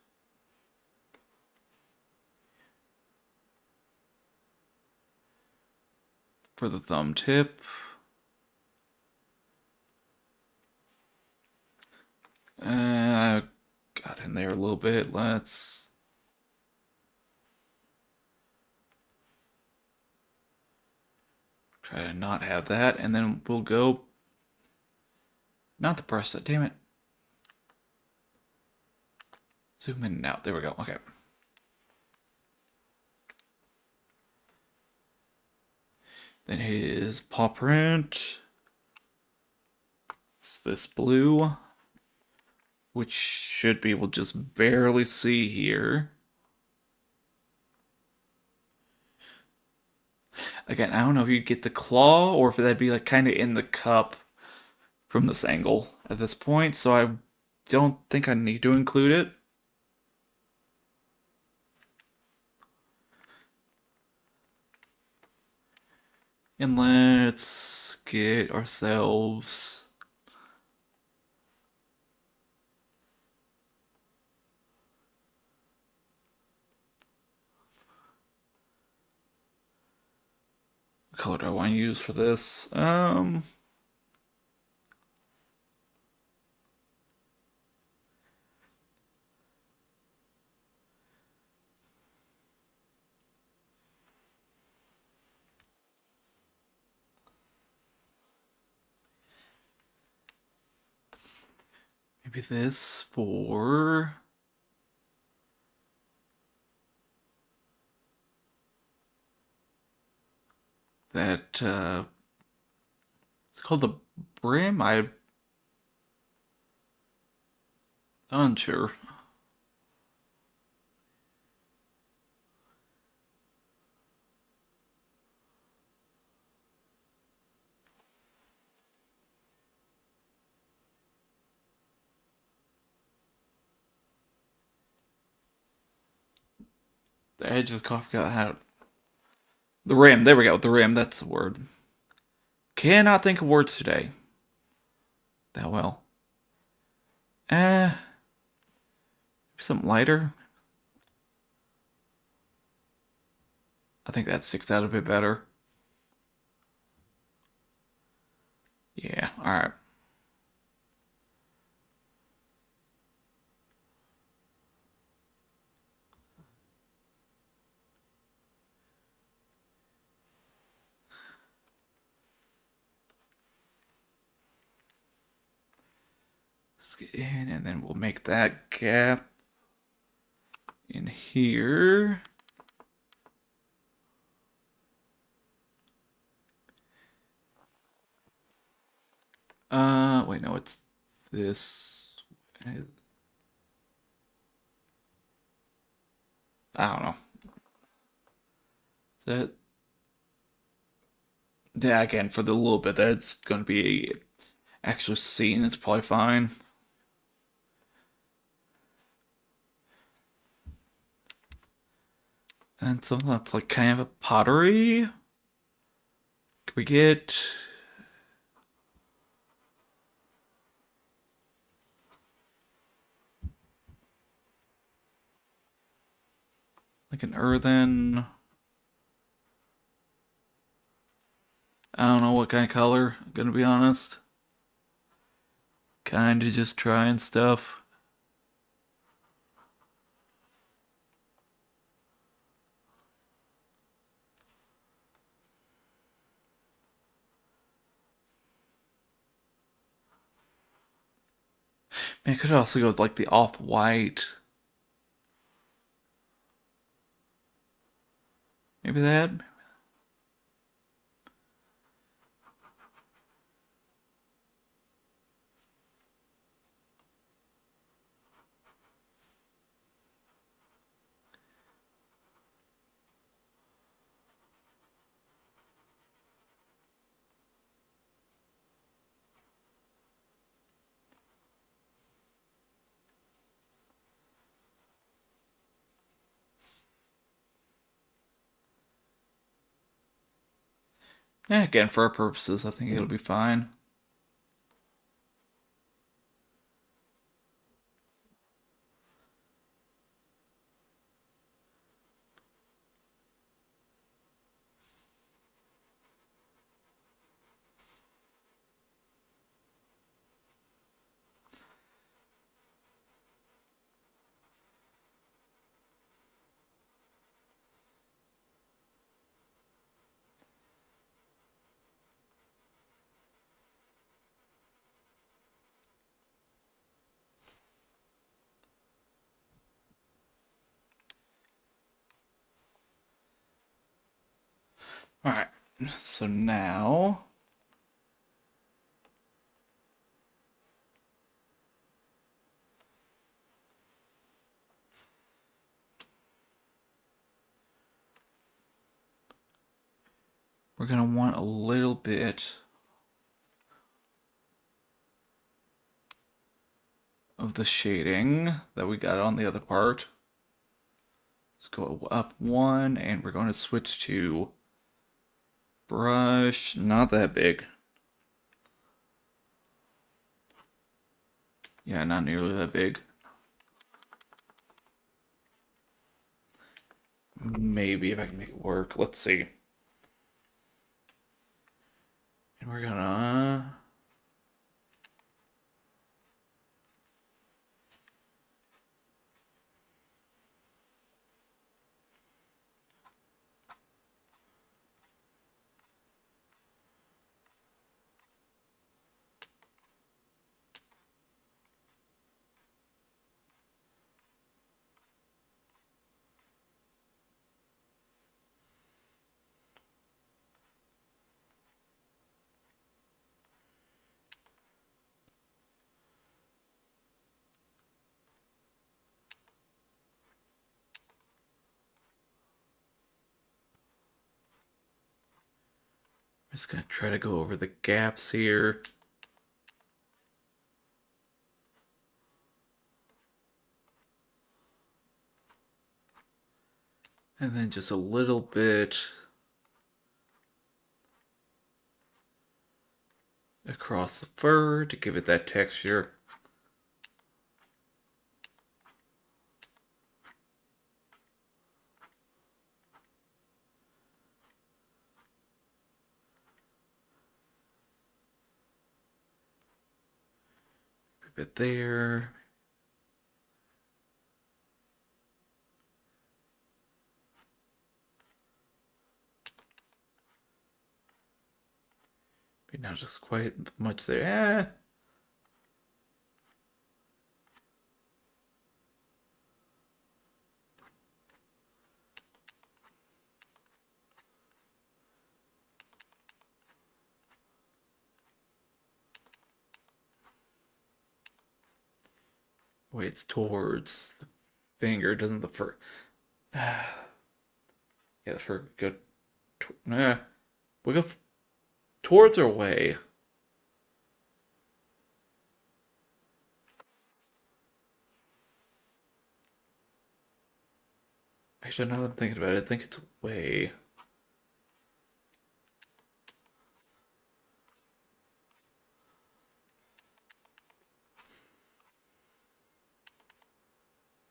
For the thumb tip. Got in there a little bit. Let's... try to not have that, and then we'll go... Not the brush set, damn it. Zoom in and out. There we go. Okay. Then his paw print. It's this blue, which should be able to just barely see here. Again, I don't know if you get the claw or if that'd be like kind of in the cup from this angle at this point, so I don't think I need to include it. And let's get ourselves what color do I want to use for this? Maybe this for it's called the Brim. I'm unsure. The edge of the coffee got how. The rim. There we go. The rim. That's the word. Cannot think of words today. That well. Something lighter. I think that sticks out a bit better. Yeah, alright. Let's get in, and then we'll make that gap in here. Wait, no, it's this. I don't know. That. Yeah, again, for the little bit that's going to be a actual scene, it's probably fine. And so that's like kind of a pottery. Can we get... like an earthen... I don't know what kind of color, I'm gonna be honest. Kinda just trying stuff. Man, I could also go with like the off-white. Maybe that? Yeah, again, for our purposes, I think it'll be fine. Alright, so now... we're gonna want a little bit of the shading that we got on the other part. Let's go up one, and we're going to switch to brush, not that big. Yeah, not nearly that big. Maybe if I can make it work. Let's see. And we're gonna... just gonna try to go over the gaps here. And then just a little bit across the fur to give it that texture. A bit there. Maybe not just quite much there. Wait, it's towards the finger, doesn't the fur? Yeah, the fur go. We go towards or away. Actually, now that I'm thinking about it, I think it's away.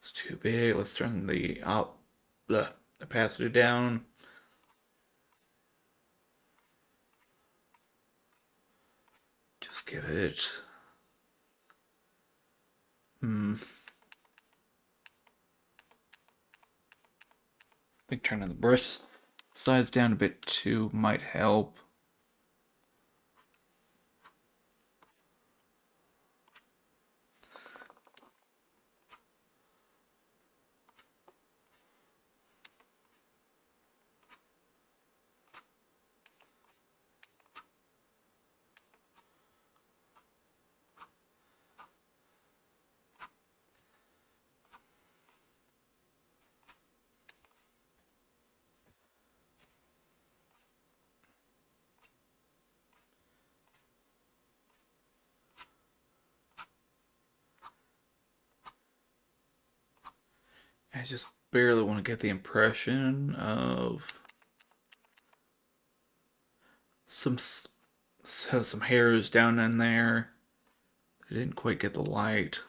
It's too big. Let's turn the opacity down. Just give it. I think turning the brush size down a bit too might help. I just barely want to get the impression of some hairs down in there. I didn't quite get the light.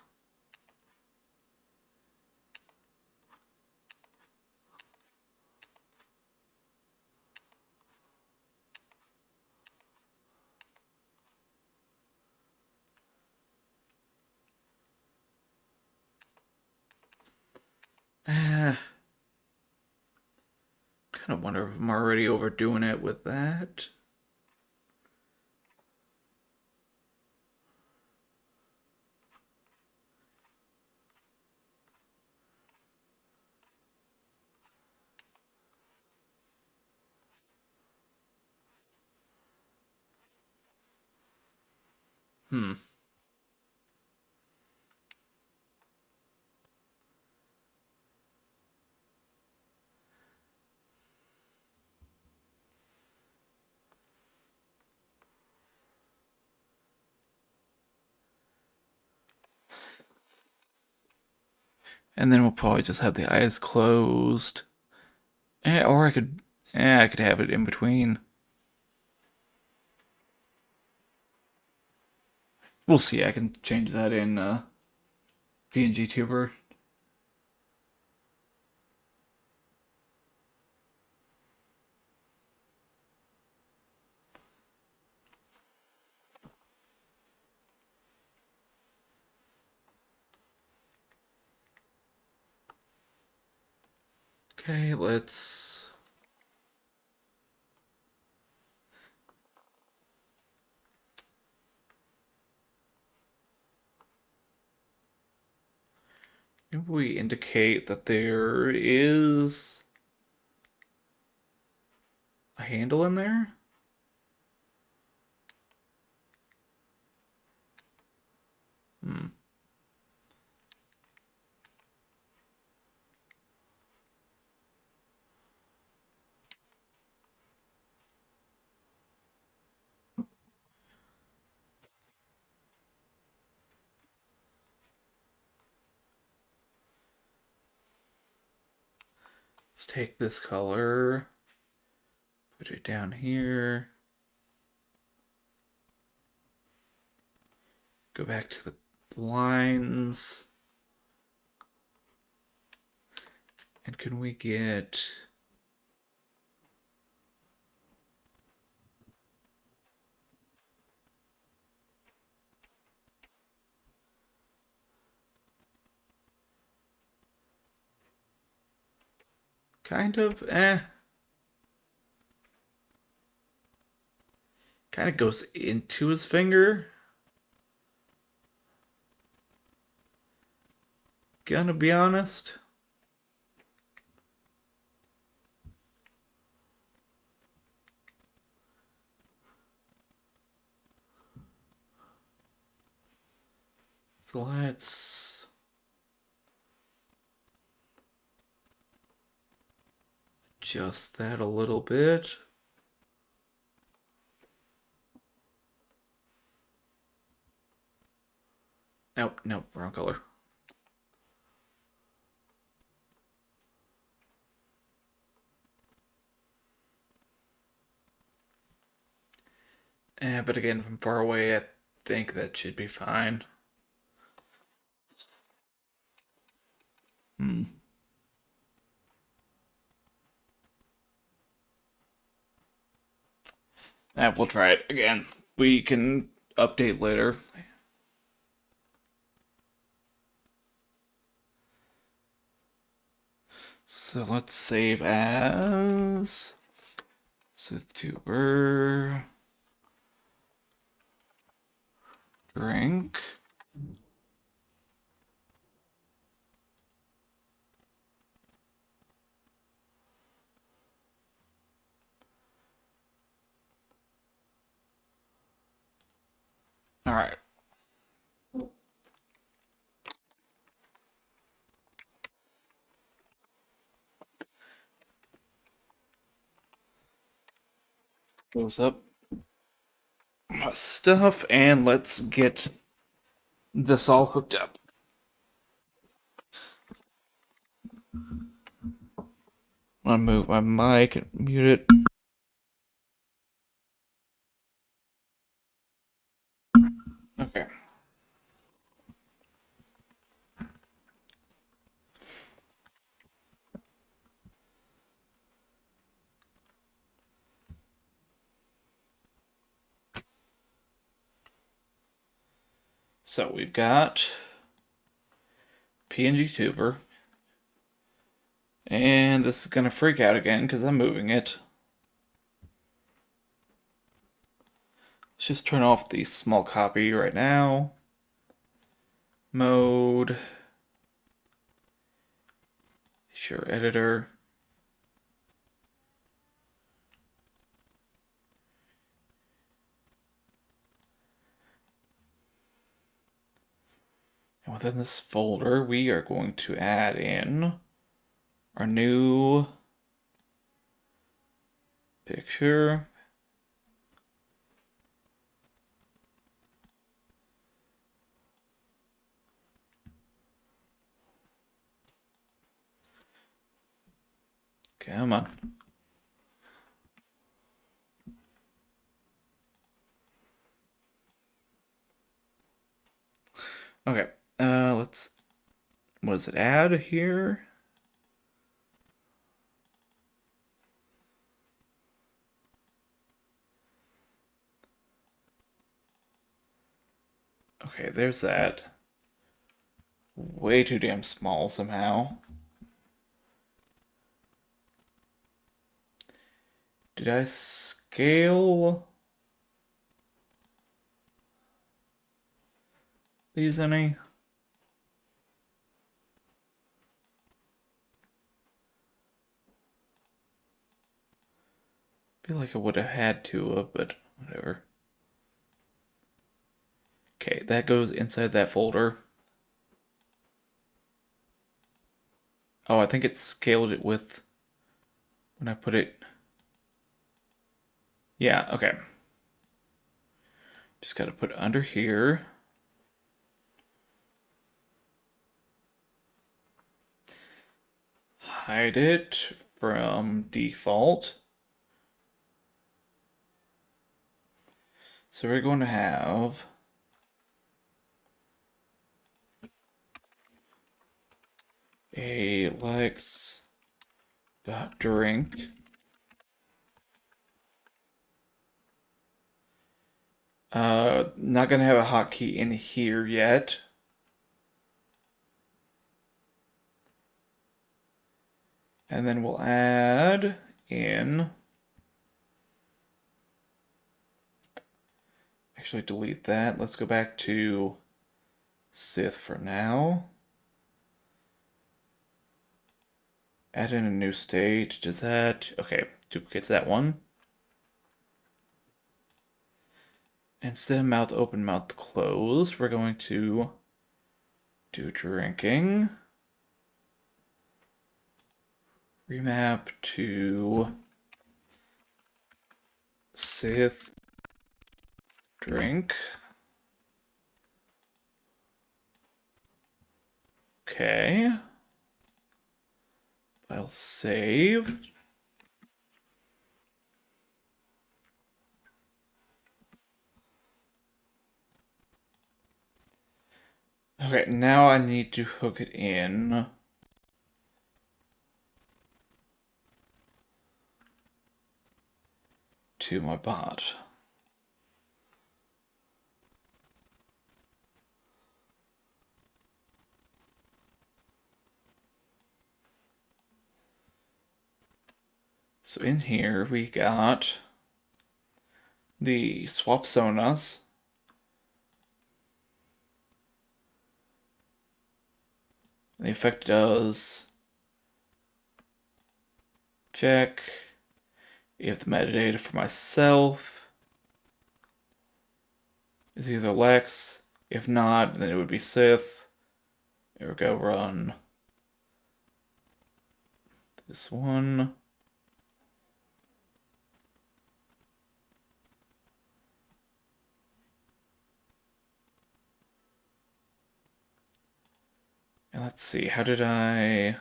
Kind of wonder if I'm already overdoing it with that. And then we'll probably just have the eyes closed. Or I could have it in between. We'll see. I can change that in PNG Tuber. Okay, let's. Maybe we indicate that there is a handle in there. Let's take this color, put it down here. Go back to the lines. And can we get... kind of, kind of goes into his finger. Gonna be honest. So let's adjust that a little bit. Nope, nope, wrong color. But again, from far away, I think that should be fine. We'll try it again. We can update later. So let's save as SithTuber drink. All right. Close up my stuff and let's get this all hooked up. I'm gonna move my mic and mute it. Okay. So we've got PNG Tuber. And this is gonna freak out again because I'm moving it. Let's just turn off the small copy right now. Mode. Sure, editor. And within this folder, we are going to add in our new picture. Come on. Okay, let's, what does it add here? Okay, there's that. Way too damn small somehow. Did I scale these any? I feel like I would have had to, but whatever. Okay, that goes inside that folder. Oh, I think it scaled it with when I put it. Yeah, okay. Just got to put it under here. Hide it from default. So we're going to have a Lex.drink. Not gonna have a hotkey in here yet. And then we'll add in. Actually, delete that. Let's go back to Sith for now. Add in a new state. Does that... Okay, duplicates that one. Instead of mouth open, mouth closed, we're going to do drinking. Remap to Sith drink. Okay. File saved. Okay, now I need to hook it in. To my bot. So in here we got the swap sonas. The effect does check if the metadata for myself is either Lex. If not, then it would be Sith. There we go, run this one. And let's see, how did I...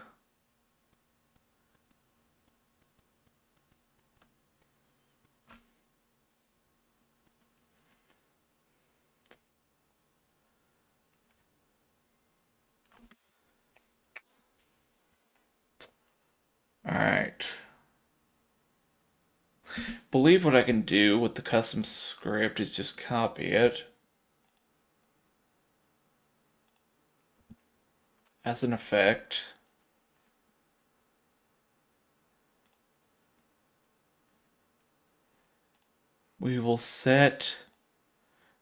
Alright. Believe what I can do with the custom script is just copy it as an effect. We will set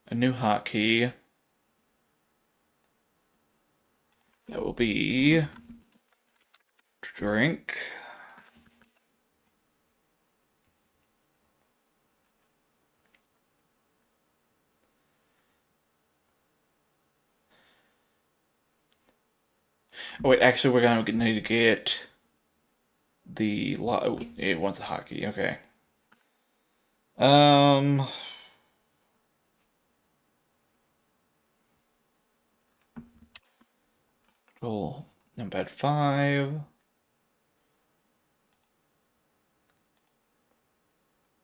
a new hotkey. That will be drink. Oh wait, actually we're gonna need to get the it wants a hotkey, okay. Control numpad 5.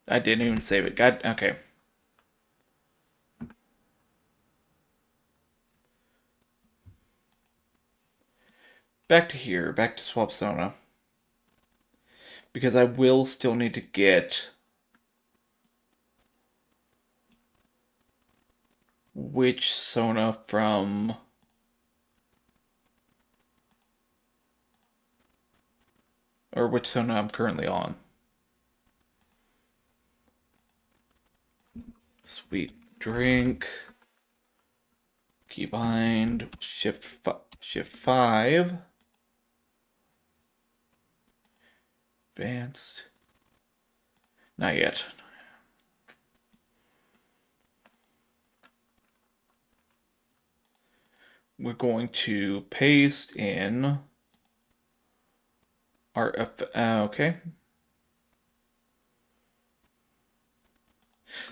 I didn't even save it. God, okay. Back to here, back to swap sona. Because I will still need to get which sona from or which sona I'm currently on. Sweet drink. Keybind. Shift 5. Advanced. Not yet. We're going to paste in our okay.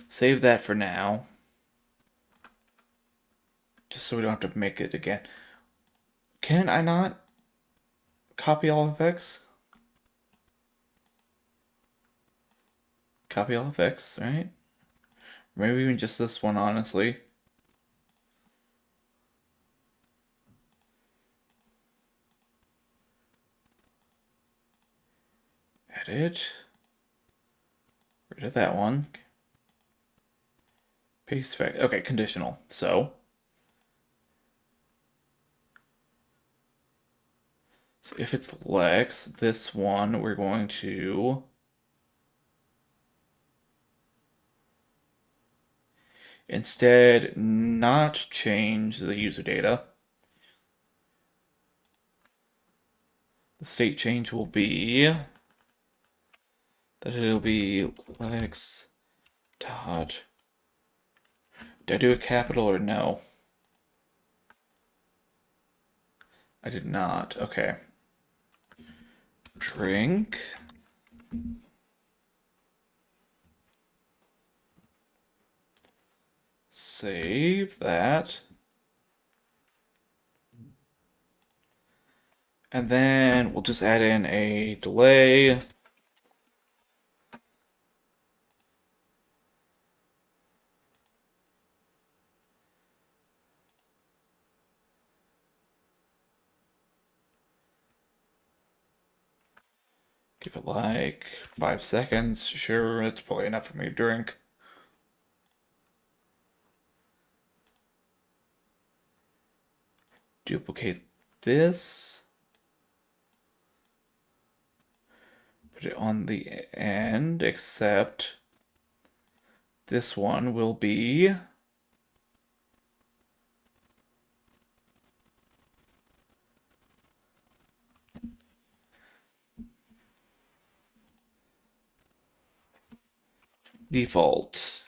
Save that for now. Just so we don't have to make it again. Can I not copy all effects? Copy all effects, right? Maybe even just this one, honestly. Edit. Rid of that one. Paste effect. Okay, conditional. So if it's Lex, this one we're going to instead not change the user data. The state change will be that it'll be Lex dot. Did I do a capital or no? I did not. Okay. Drink. Save that. And then we'll just add in a delay. Give it like 5 seconds. Sure, it's probably enough for me to drink. Duplicate this. Put it on the end, except this one will be default.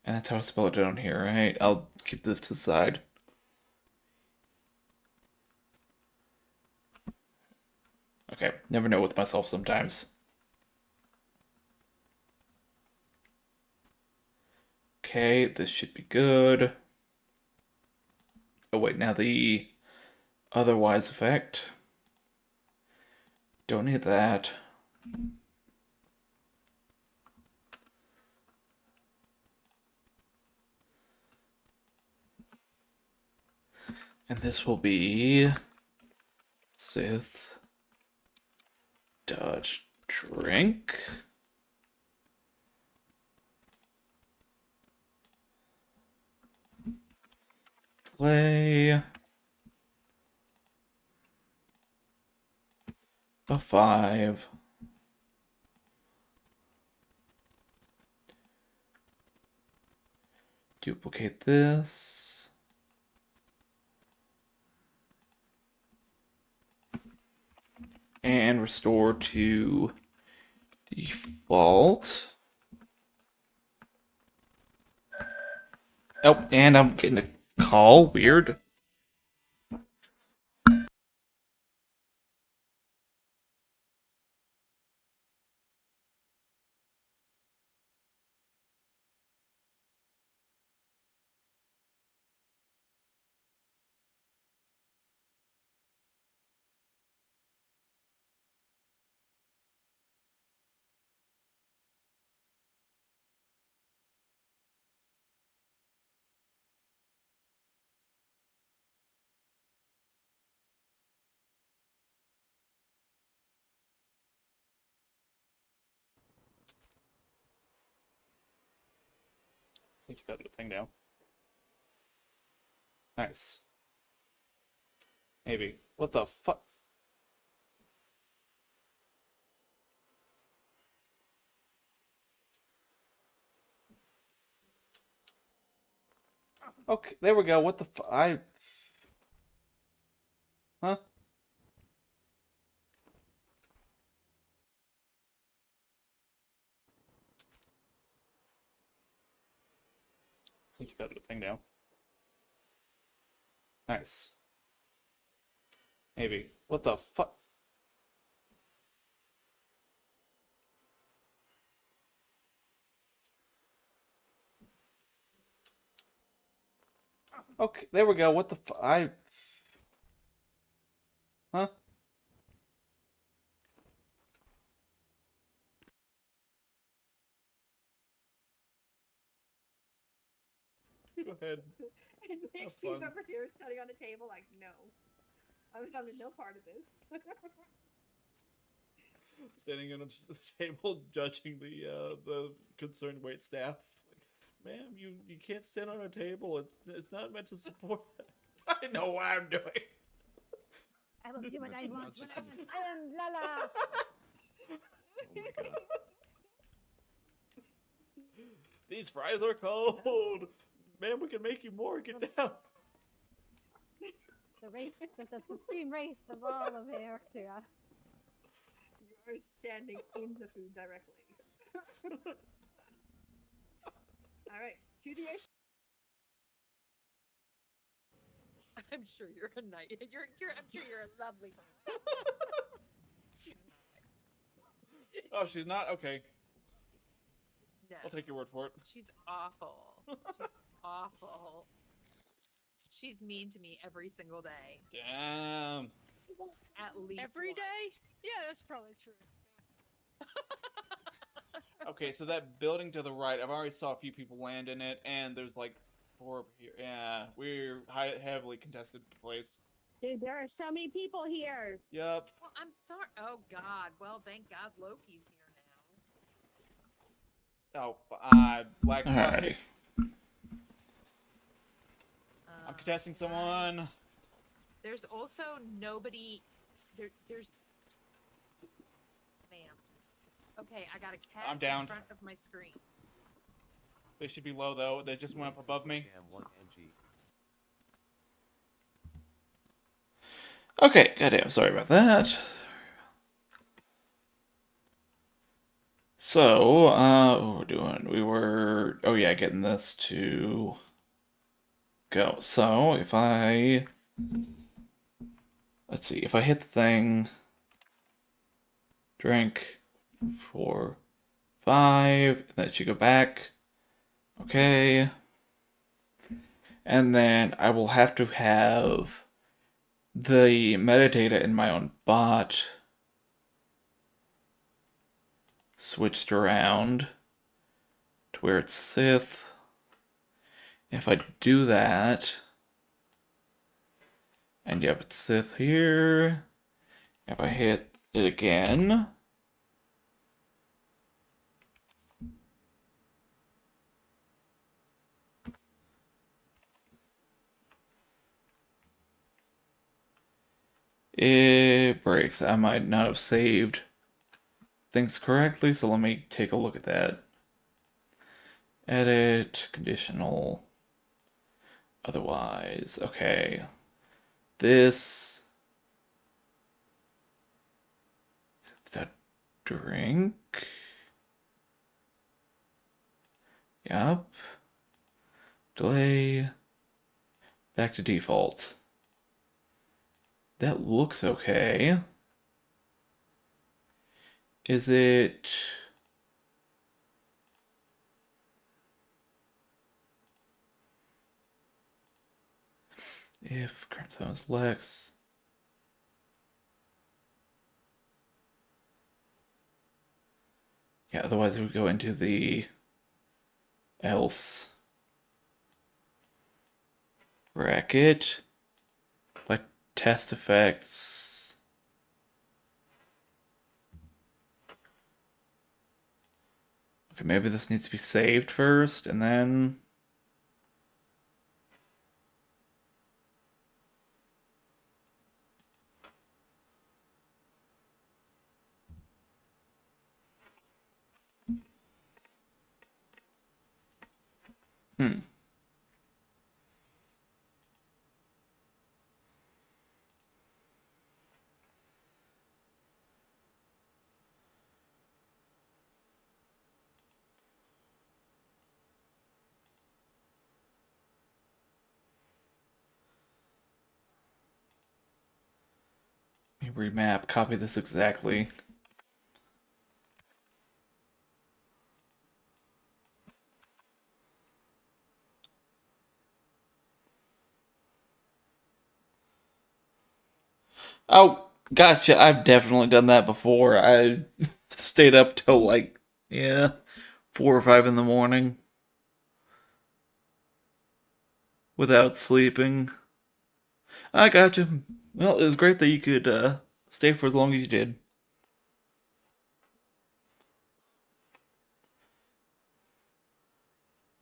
And that's how I spell it down here, right? I'll keep this to the side. Okay, never know with myself sometimes. Okay, this should be good. Oh wait, now the otherwise effect. Don't need that. And this will be Sith dot drink. Play a 5. Duplicate this. And restore to default. Oh, and I'm getting a call. Weird. I think you got the thing down. Nice. Maybe. What the fuck? Okay, there we go. What the fuck? Huh? I think you got the thing down. Nice. Maybe. What the fuck? Okay, there we go. What the fuck? Huh? Go ahead. And Nixie's fun. over here sitting on a table like, no. I'm having no part of this. Standing on the table, judging the concerned wait staff. Like, ma'am, you can't stand on a table. It's not meant to support that. I know what I'm doing. I will do what I Mr. want. Munchkin. I am Lala. Oh my god. These fries are cold. Ma'am, we can make you more. Get down. The supreme race of all of Earthia. You are standing in the food directly. Alright, to the issue. I'm sure you're a knight. I'm sure you're a lovely. She's Oh, she's not? Okay. no. I'll take your word for it. She's awful. She's awful. She's mean to me every single day. Damn. At least Every once. day? Yeah, that's probably true. Okay, so that building to the right, I've already saw a few people land in it, and there's like 4 over here. Yeah, we're heavily contested place. Dude, there are so many people here. Yup. Well, I'm sorry. Oh God. Well, thank God Loki's here now. Oh, black. Alrighty. I'm contesting someone. There's also nobody. There's. Ma'am. Okay, I got a cat I'm down. in front of my screen. They should be low though. They just went up above me. Cam 1NG. Okay, goddamn, sorry about that. So, what we're doing? Oh yeah, getting this to go. So, if I, let's see, if I hit the thing, drink, 4, 5, that should go back. Okay. And then I will have to have the metadata in my own bot switched around to where it's Sith. If I do that, and yep, it's Sith here. If I hit it again, it breaks. I might not have saved things correctly, so let me take a look at that. Edit, conditional, otherwise. Okay. This. That drink. Yup. Delay. Back to default. That looks okay. Is it... If current zone is Lex... Yeah, otherwise it would go into the else bracket. But test effects. Okay, maybe this needs to be saved first and then. Let me remap, copy this exactly. Oh, gotcha. I've definitely done that before. I stayed up till like, 4 or 5 in the morning. without sleeping. I gotcha. Well, it was great that you could stay for as long as you did.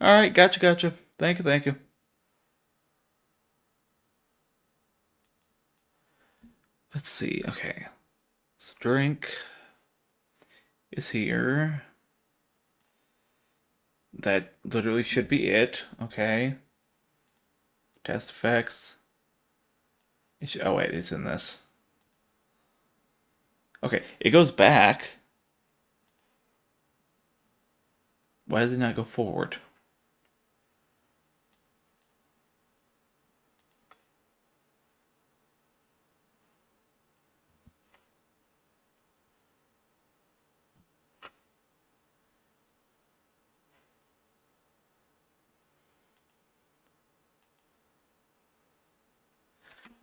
Alright, gotcha. Thank you. Let's see, okay. So drink is here. That literally should be it. Okay. Test effects. Oh wait, it's in this. Okay, it goes back. Why does it not go forward?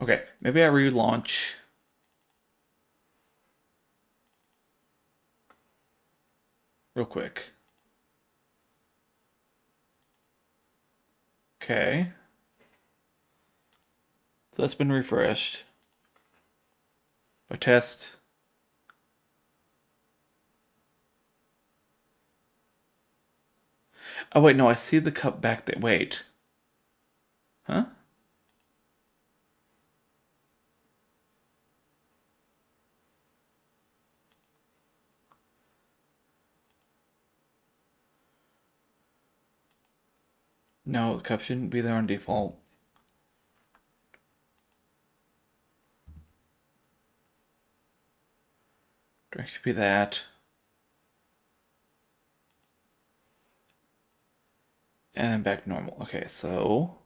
Okay, maybe I relaunch. Real quick. Okay. So that's been refreshed. By test. Oh wait, no, I see the cup back there. Wait. Huh? No, the cup shouldn't be there on default. Drink should be that. And then back normal. Okay, so...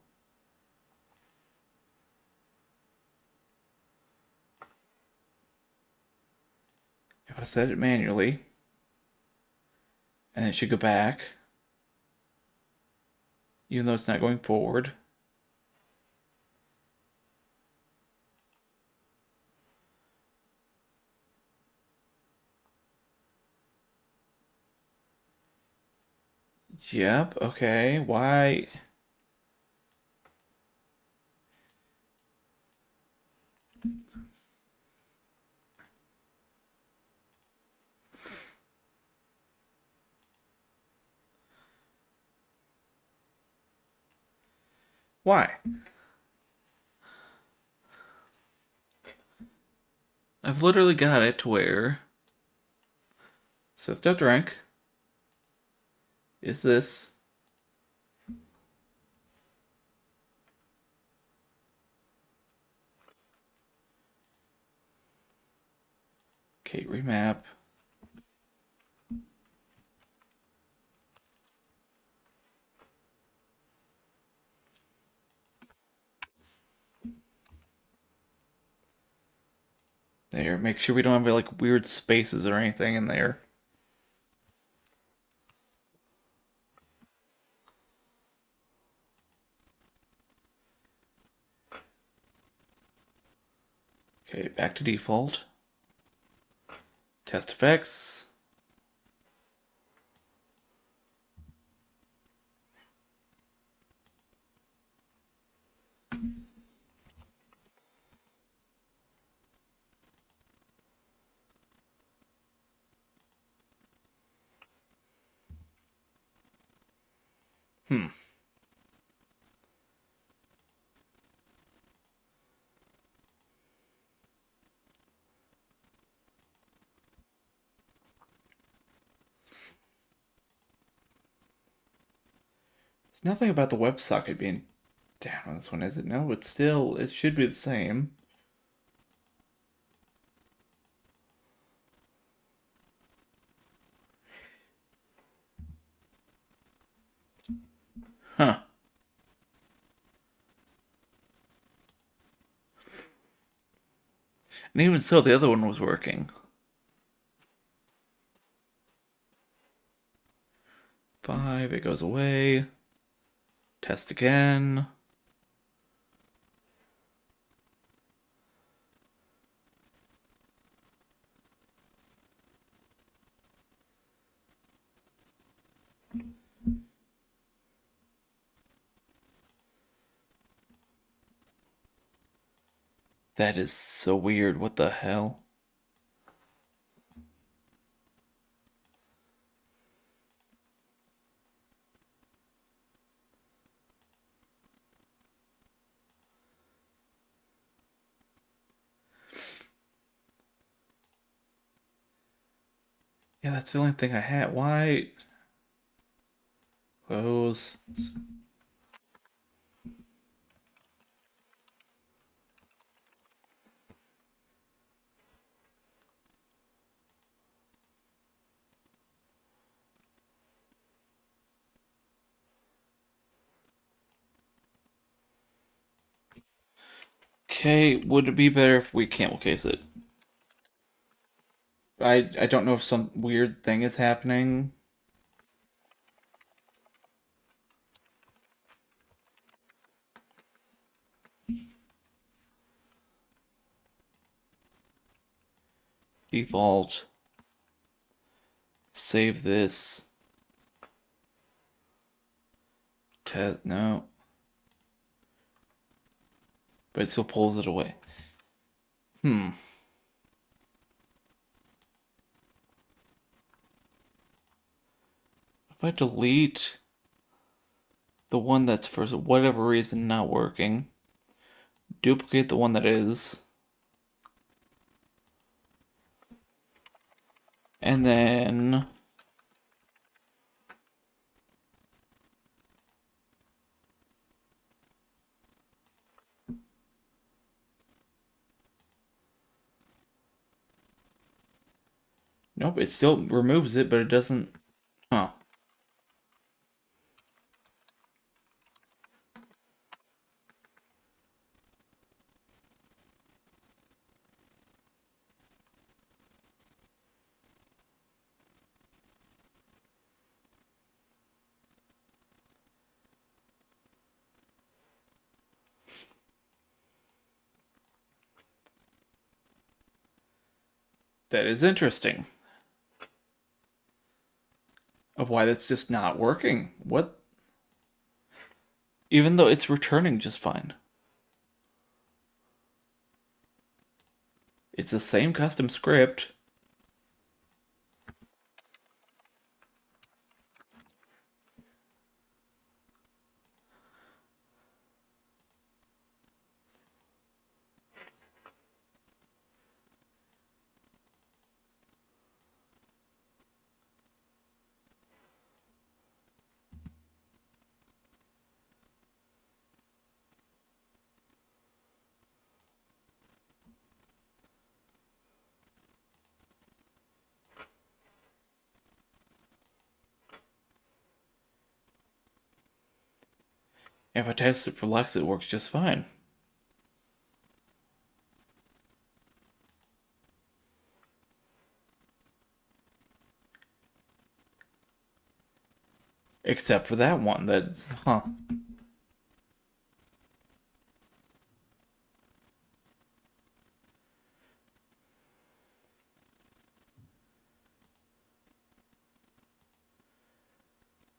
if I set it manually, and it should go back, even though it's not going forward. Yep, okay, why? Why? I've literally got it to where sift up drink is this. Okay, remap. There, make sure we don't have like weird spaces or anything in there. Okay, back to default. Test effects. Hmm. There's nothing about the WebSocket being down on this one, is it? No, it's still, it should be the same. Huh. And even so, the other one was working. 5, it goes away. Test again. That is so weird. What the hell? Yeah, that's the only thing I had. Why? Close. Okay, would it be better if we camel case it? I don't know if some weird thing is happening. Default. Save this. No. But it still pulls it away. If I delete the one that's for whatever reason not working, duplicate the one that is, and then nope, it still removes it, but it doesn't. Huh. That is interesting. Of why that's just not working. What? Even though it's returning just fine. It's the same custom script. If I test it for Lex, it works just fine. Except for that one. That's, huh.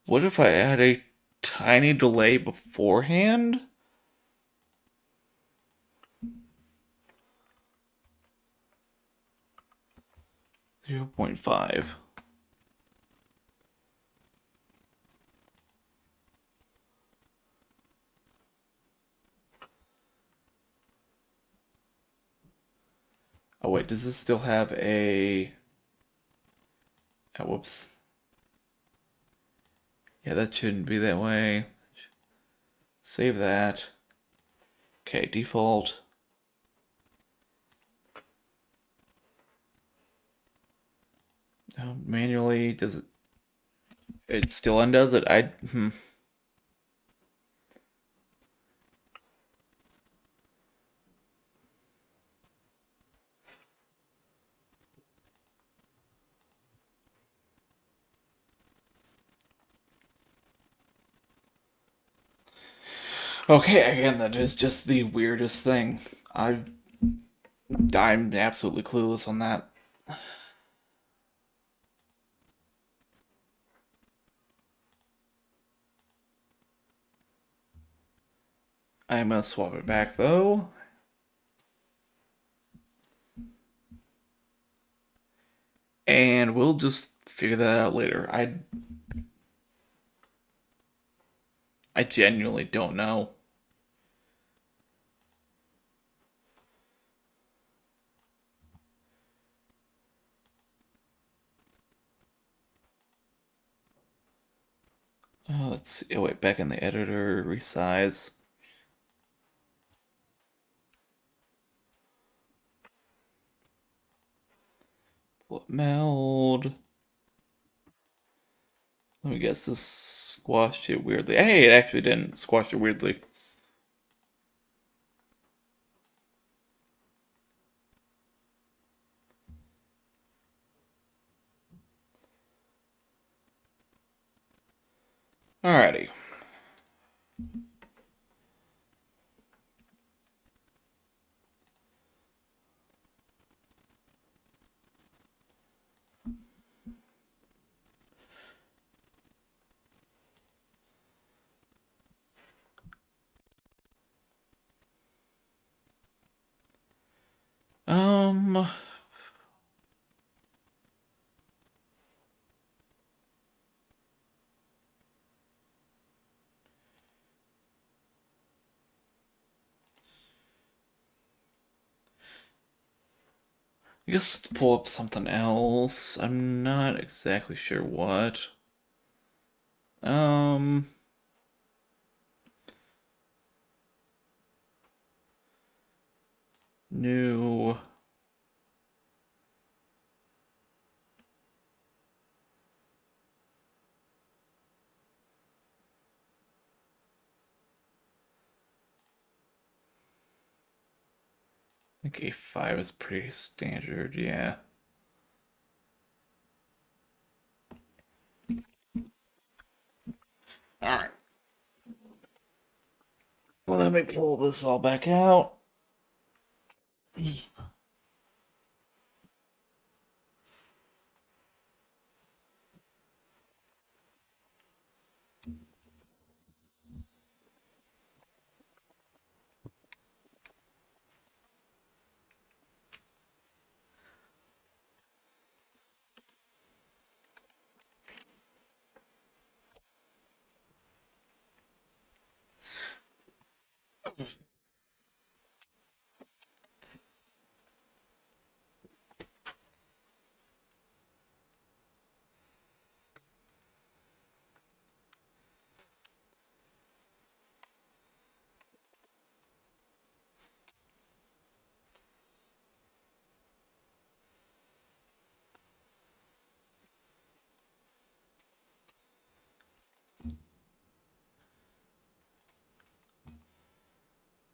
What if I add a tiny delay beforehand? .5. Oh wait, does this still have a... Oh, whoops. Yeah, that shouldn't be that way. Save that. Okay, default. Manually, does it... It still undoes it. Okay, again, that is just the weirdest thing. I'm absolutely clueless on that. I'm gonna swap it back though. will just figure that out later. I genuinely don't know. Let's see. Oh wait, back in the editor, resize. Meld. Let me guess, this squashed it weirdly. Hey, it actually didn't squash it weirdly. Alrighty. I guess let's pull up something else. I'm not exactly sure what. New. I think A5 is pretty standard, yeah. Alright. Let me pull this all back out.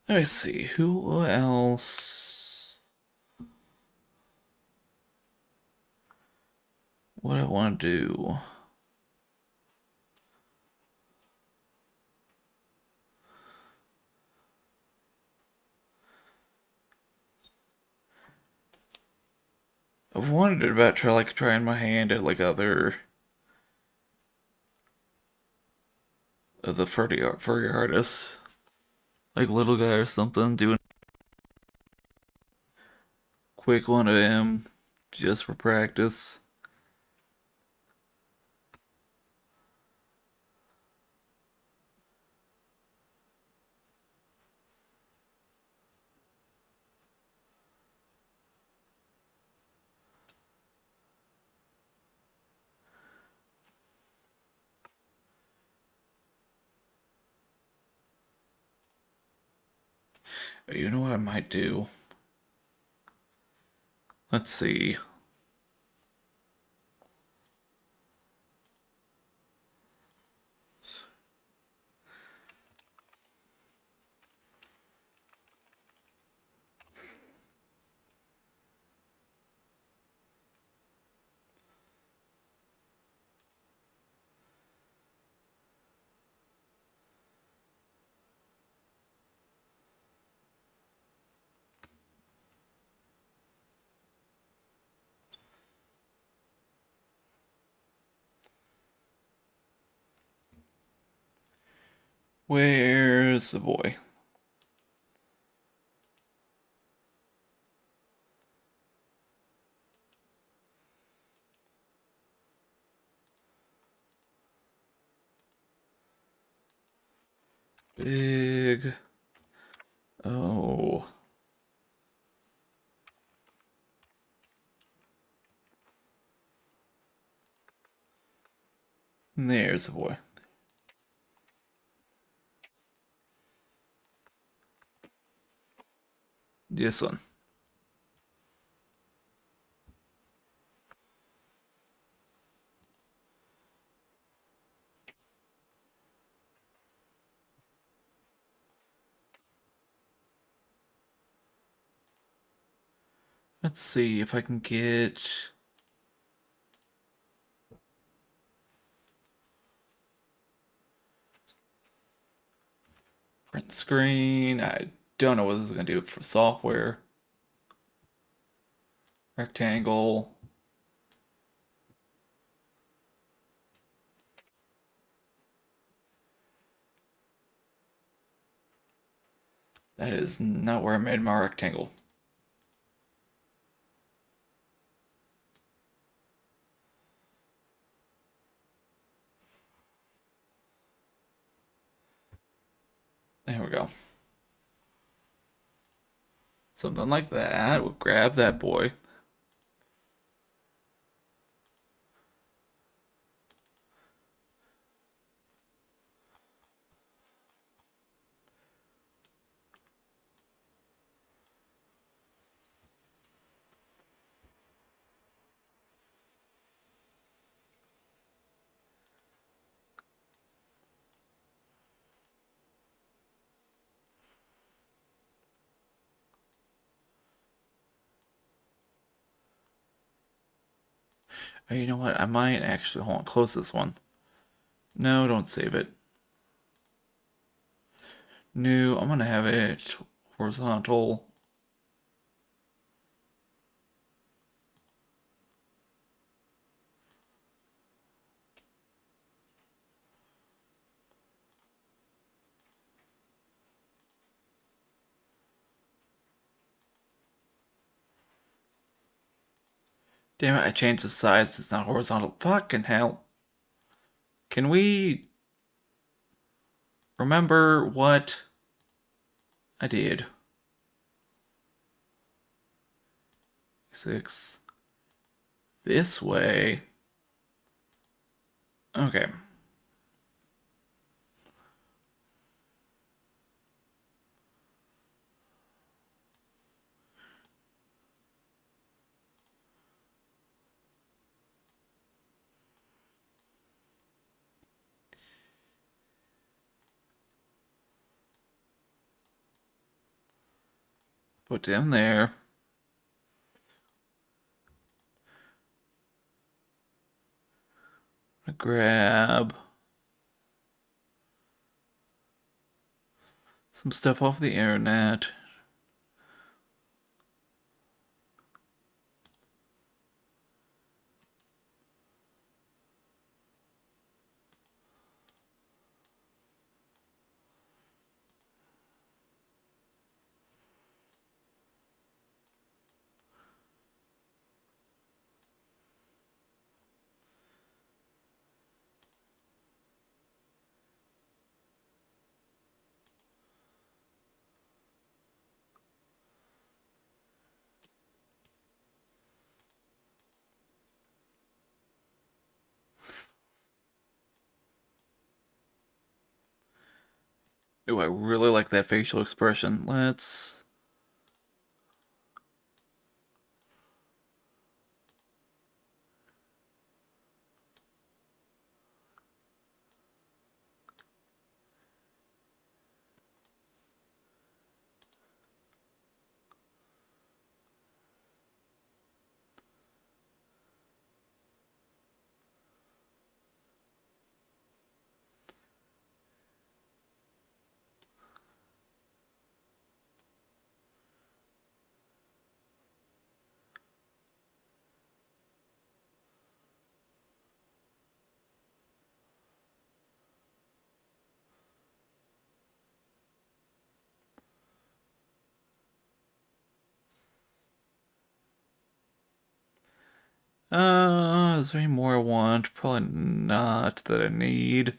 Let me see, who else? What I want to do? I've wondered about trying my hand at like other of the furry artists, like Little Guy or something, doing quick one of him just for practice. You know what I might do? Let's see. Where's the boy? Big O. There's the boy. This one. Let's see if I can get print screen. I don't know what this is gonna do for software. Rectangle. That is not where I made my rectangle. There we go. Something like that. We'll grab that boy. Oh, you know what? I might actually hold on, close this one. No, don't save it. New, I'm gonna have it horizontal. Damn it, I changed the size, it's not horizontal. Fucking hell. Can we remember what I did? 6. This way. Okay. Put them there. Grab some stuff off the internet. Ooh, I really like that facial expression. Let's... is there any more I want? Probably not that I need.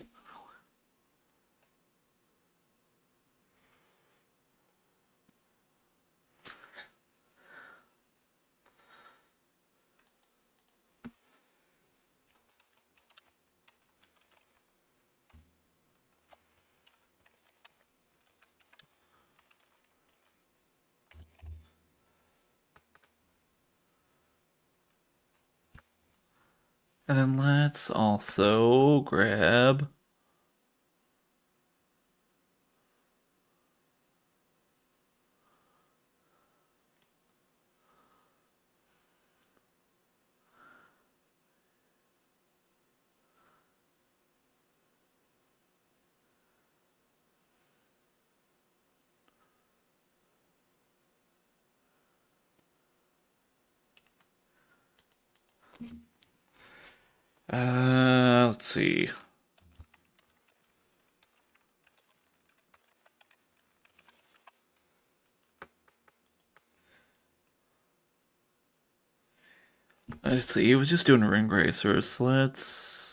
And then let's also grab. Let's see. Let's see. He was just doing ring racers. Let's.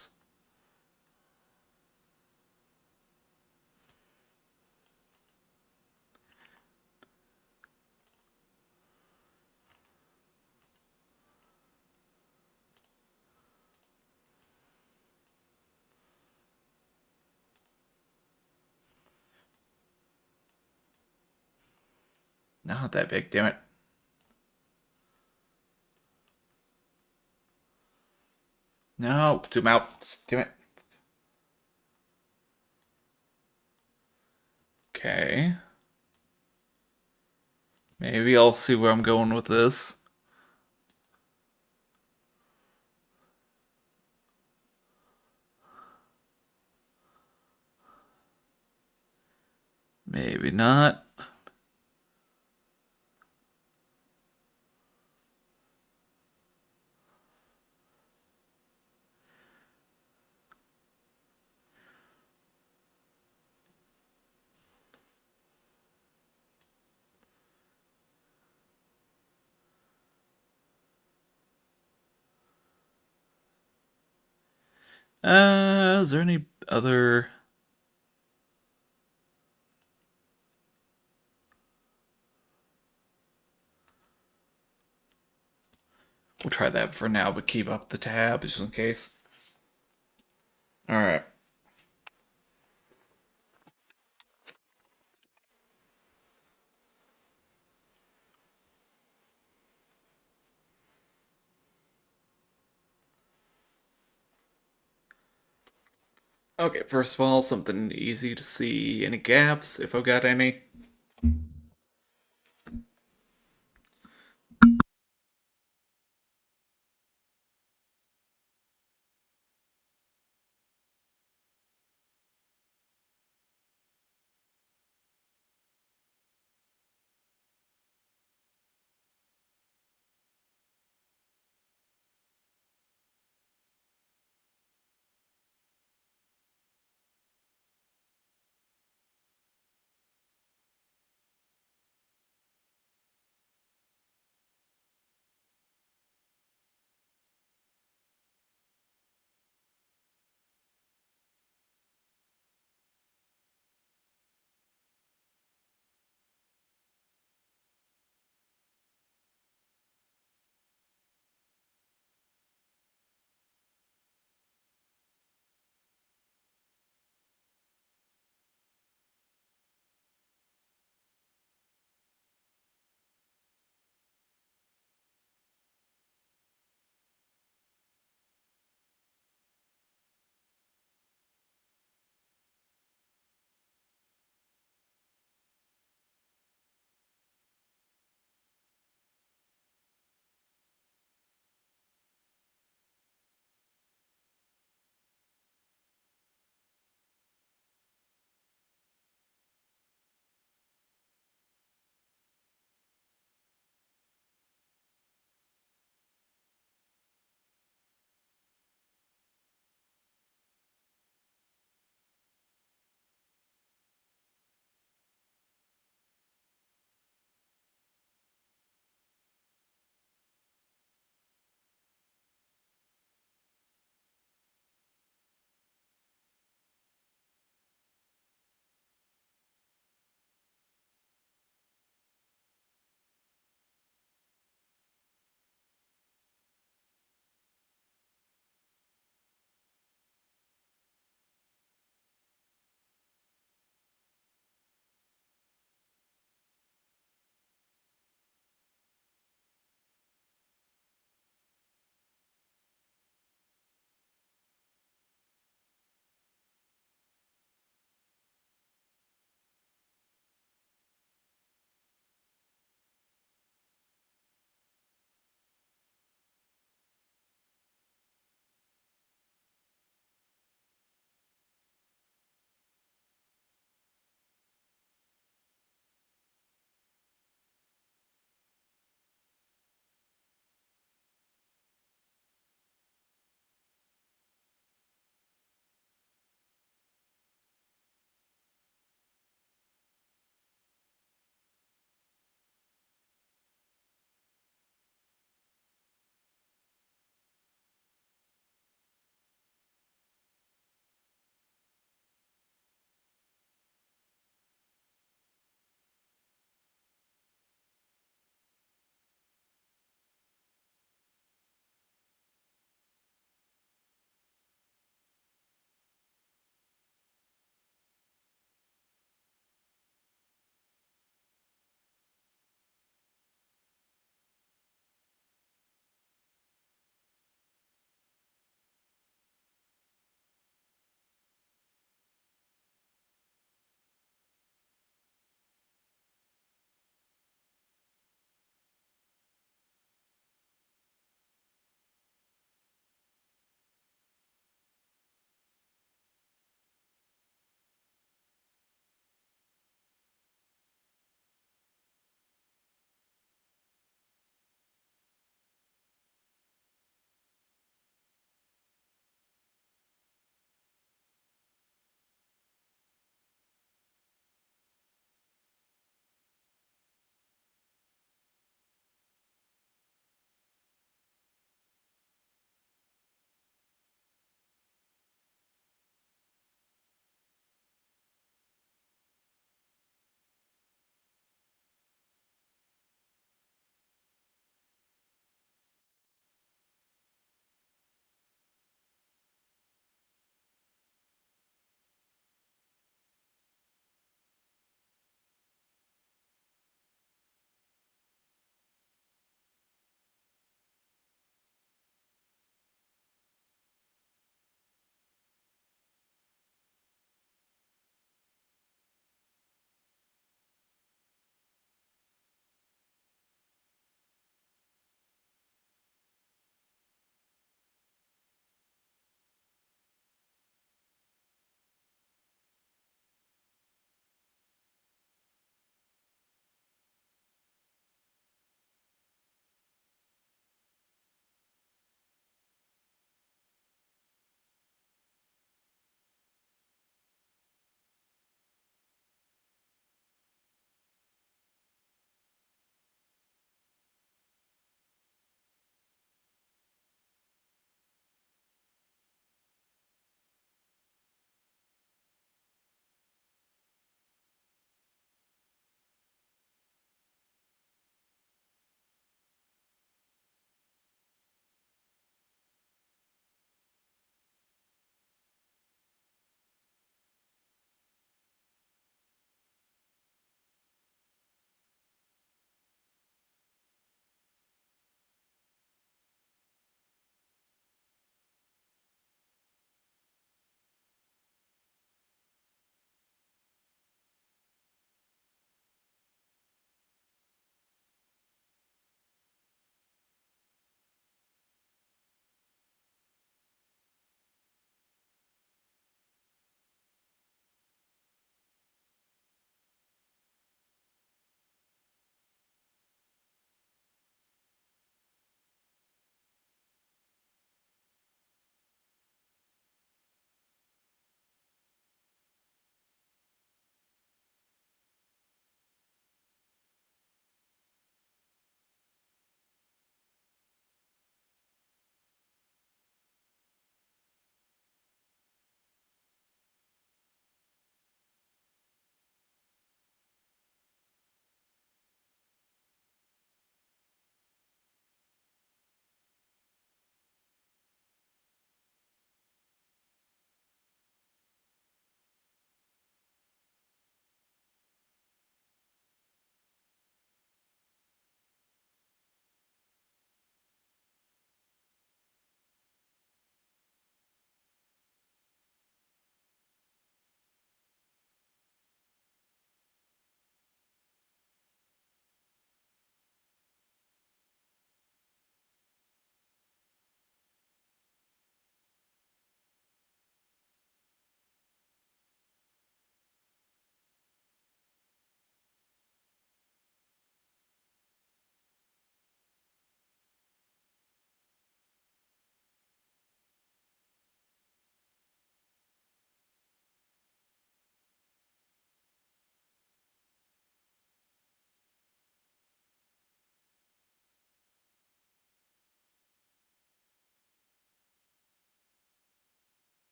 Not that big, damn it. No, zoom out. Damn it. Okay. Maybe I'll see where I'm going with this. Maybe not. Is there any other... We'll try that for now, but keep up the tab just in case. Alright. Okay, first of all, something easy to see. Any gaps, if I've got any.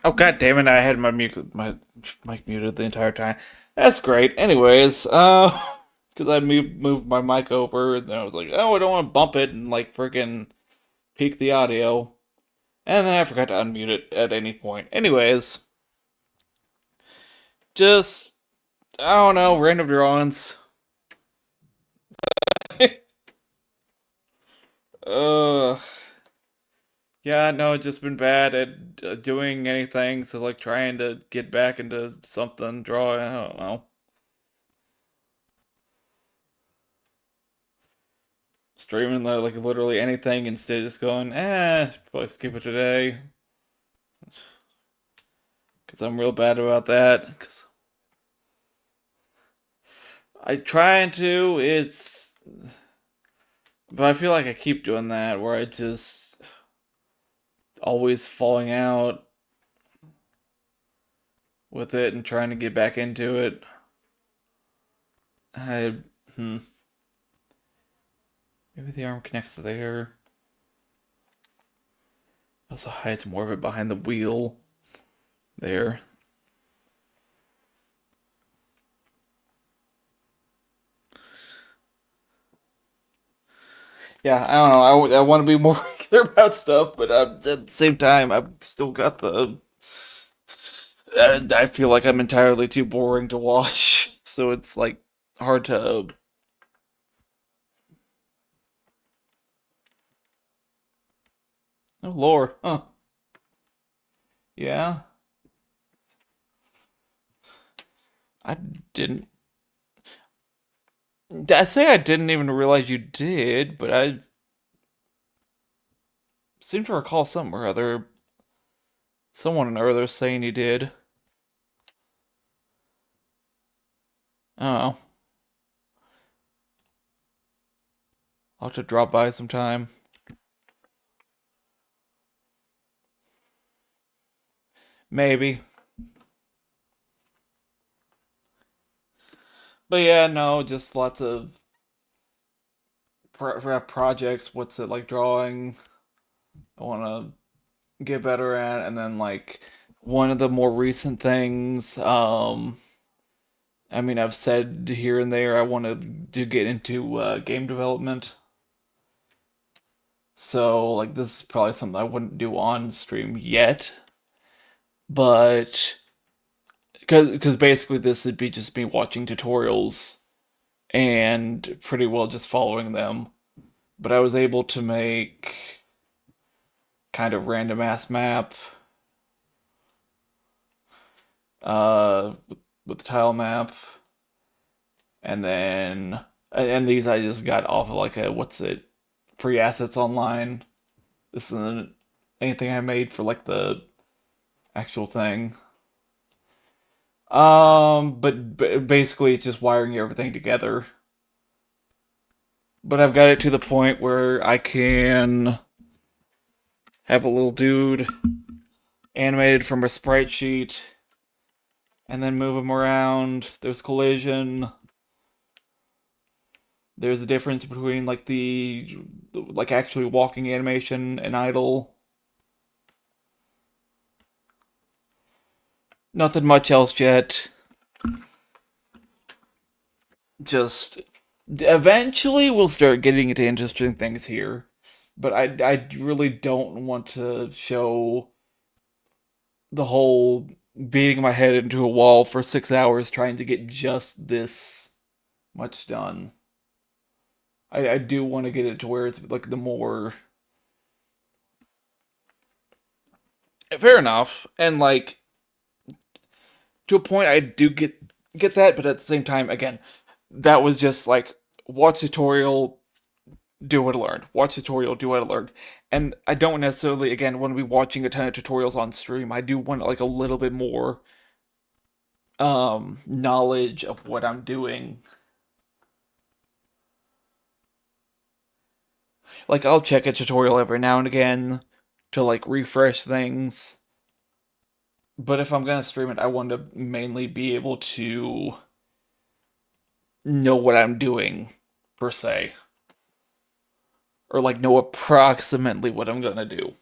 Oh god damn it! I had my mic muted the entire time. That's great. Anyways, because I moved my mic over, and then I was like, oh, I don't want to bump it and like freaking peak the audio, and then I forgot to unmute it at any point. Anyways, just I don't know, random drawings. Yeah, no, just been bad at doing anything, so like trying to get back into something, drawing, I don't know. Streaming like literally anything instead of just going, probably skip it today. Because I'm real bad about that. Cause I trying to, but I feel like I keep doing that, where I just always falling out with it and trying to get back into it. Maybe the arm connects there. Also hides more of it behind the wheel. There. Yeah, I don't know. I want to be more regular about stuff, but at the same time, I've still got the. I feel like I'm entirely too boring to watch, so it's like hard to. Oh, lore, huh? Yeah. I didn't. I say I didn't even realize you did, but I seem to recall something or other. Someone or other saying you did. Oh. I'll have to drop by sometime. Maybe. But yeah, no, just lots of projects. What's it like drawing? I want to get better at, and then like one of the more recent things. I mean, I've said here and there I want to get into game development. So like this is probably something I wouldn't do on stream yet, but because basically this would be just me watching tutorials and pretty well just following them. But I was able to make kind of random ass map with the tile map, and then and these I just got off of like a free assets online. This isn't anything I made for like the actual thing. But basically it's just wiring everything together. But I've got it to the point where I can have a little dude animated from a sprite sheet and then move him around. There's collision. There's a difference between like the actually walking animation and idle. Nothing much else yet. Just eventually we'll start getting into interesting things here. But I really don't want to show the whole beating my head into a wall for 6 hours trying to get just this much done. I do want to get it to where it's like the more fair enough, and like to a point I do get that, but at the same time, again, that was just like watch tutorial, do what I learned. Watch tutorial, do what I learned. And I don't necessarily, again, want to be watching a ton of tutorials on stream. I do want like a little bit more knowledge of what I'm doing. Like I'll check a tutorial every now and again to like refresh things. But if I'm gonna stream it, I want to mainly be able to know what I'm doing, per se. Or like know approximately what I'm gonna do.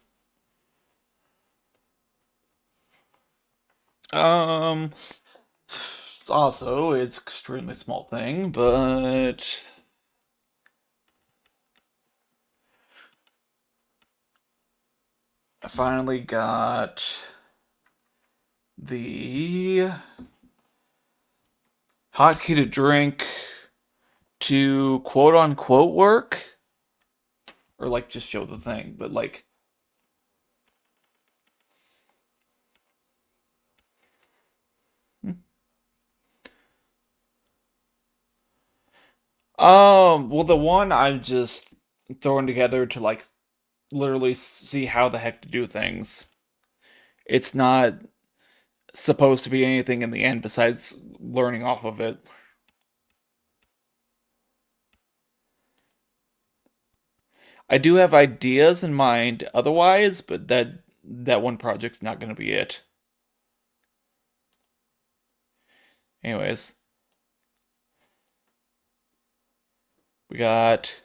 Um, also, it's extremely small thing, but I finally got the hotkey to drink to quote unquote work, or like just show the thing, but like. Well, the one I'm just throwing together to like literally see how the heck to do things. It's not supposed to be anything in the end besides learning off of it. I do have ideas in mind otherwise, but that one project's not going to be it. Anyways, we got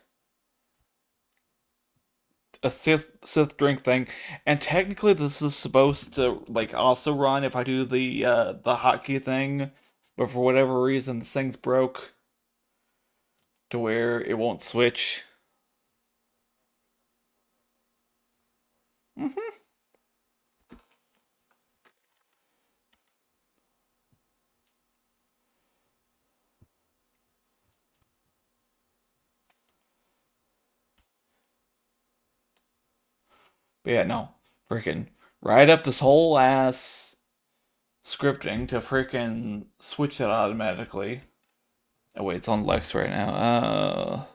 a Sith drink thing, and technically this is supposed to like also run if I do the hotkey thing, but for whatever reason this thing's broke to where it won't switch. But yeah, no, freaking write up this whole ass scripting to freaking switch it automatically. Oh wait, it's on Lex right now.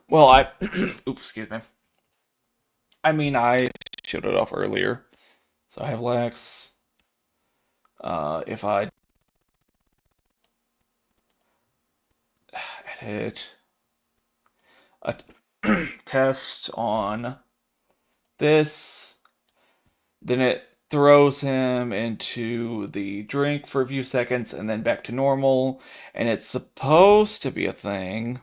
Well, oops, excuse me. I mean, I showed it off earlier. So I have Lex. If I edit a test on this, then it throws him into the drink for a few seconds and then back to normal, and it's supposed to be a thing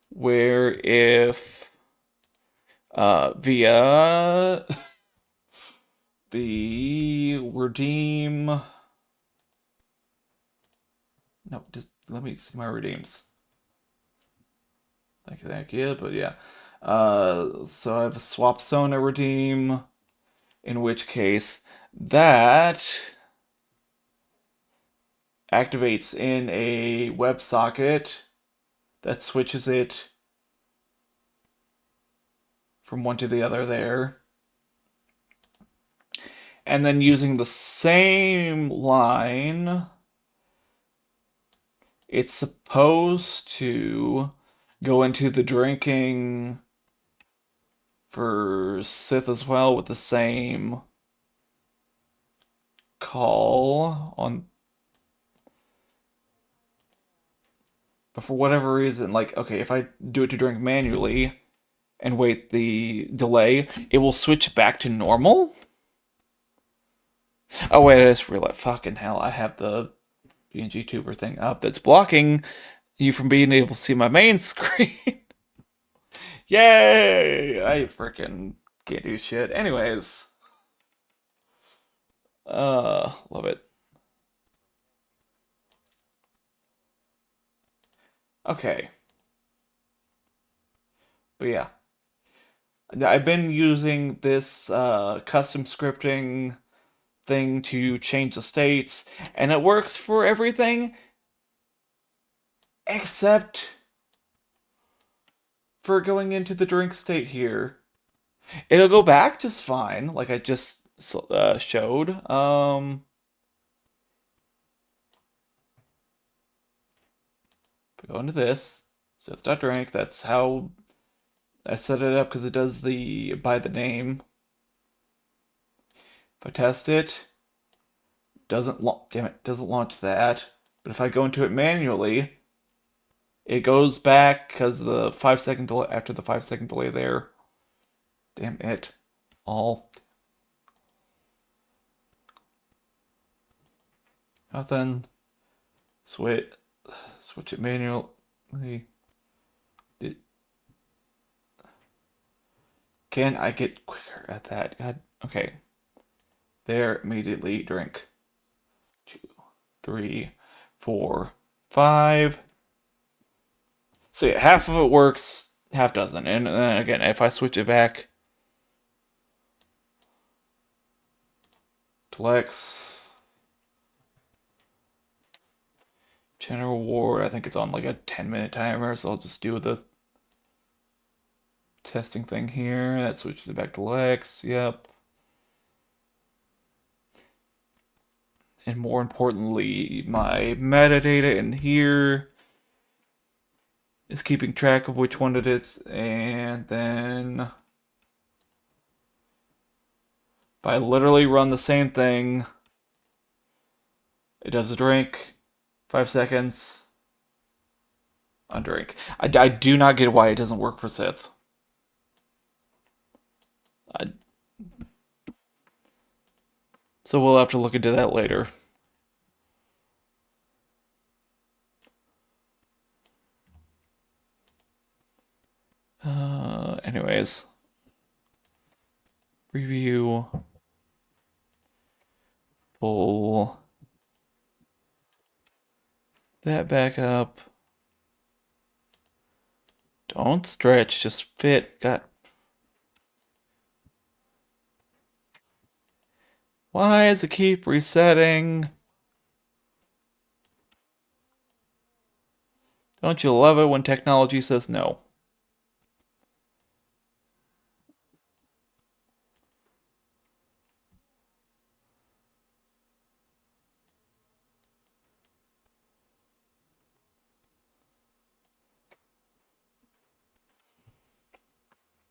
where if via the redeem, no, just let me see my redeems. Thank you, but yeah. So I have a swap Sona redeem, in which case that activates in a WebSocket that switches it from one to the other there. And then using the same line, it's supposed to go into the drinking for Sith as well with the same call on. But for whatever reason, like, okay, if I do it to drink manually and wait the delay, it will switch back to normal? Oh wait, I just realized, fucking hell, I have the PNG tuber thing up that's blocking you from being able to see my main screen. Yay! I freaking can't do shit. Anyways. Love it. Okay. But yeah. I've been using this custom scripting thing to change the states, and it works for everything except for going into the drink state here. It'll go back just fine, like I just showed. Go into this, so it's .drink. That's how I set it up because it does the by the name. If I test it, doesn't launch that. But if I go into it manually, it goes back because the 5-second delay after the 5-second delay there. Damn it. All. Nothing. Switch it manually. Can I get quicker at that? God, okay. There, immediately drink. 2, 3, 4, 5. So yeah, half of it works, half doesn't. And then again, if I switch it back to Lex, General Ward, I think it's on like a 10-minute timer, so I'll just do the testing thing here. That switches it back to Lex. Yep. And more importantly, my metadata in here is keeping track of which one it is, and then if I literally run the same thing, it does a drink, 5 seconds, undrink. I do not get why it doesn't work for Sith. So we'll have to look into that later. Anyways. Review. Pull that back up. Don't stretch, just fit. God. Why does it keep resetting? Don't you love it when technology says no?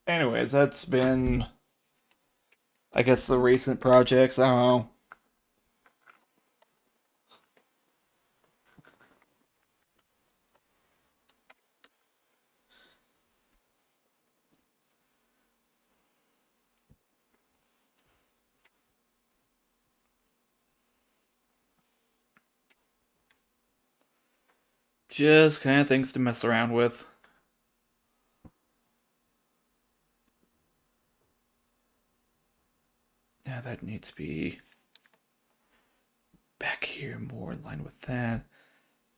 Anyways, that's been, I guess, the recent projects. I don't know. Just kind of things to mess around with. Yeah, that needs to be back here, more in line with that.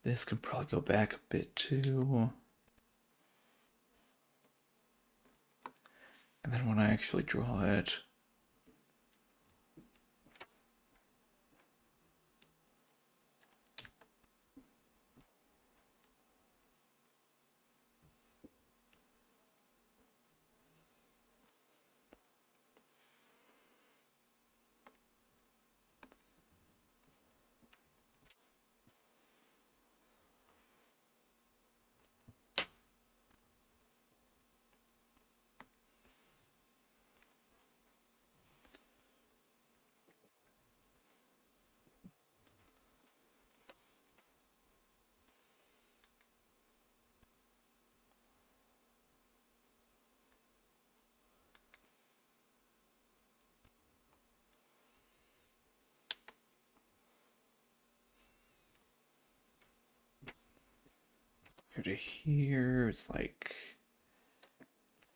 This can probably go back a bit too. And then when I actually draw it, here to here, it's like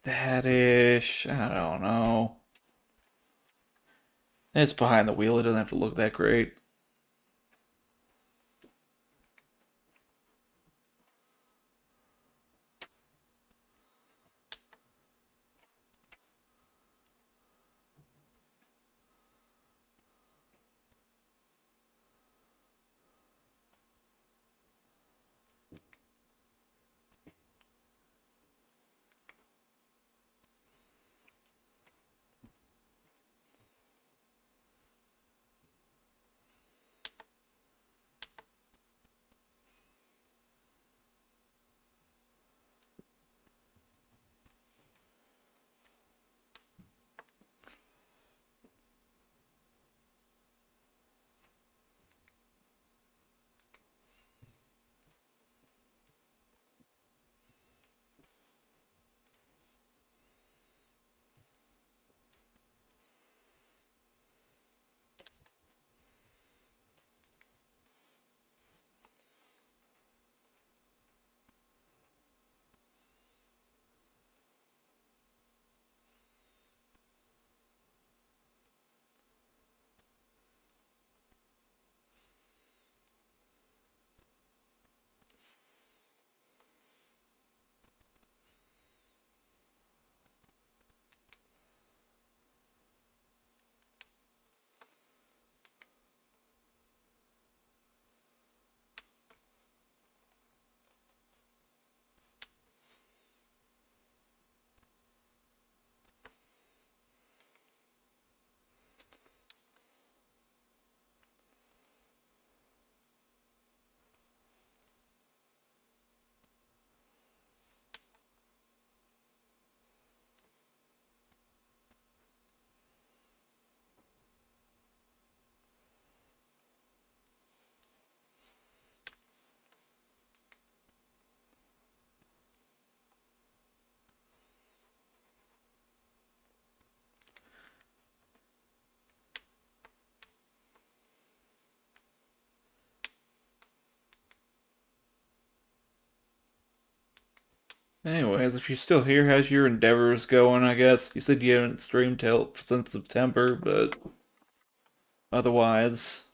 that-ish. I don't know. It's behind the wheel, it doesn't have to look that great. Anyways, if you're still here, how's your endeavors going, I guess? You said you haven't streamed till since September, but otherwise.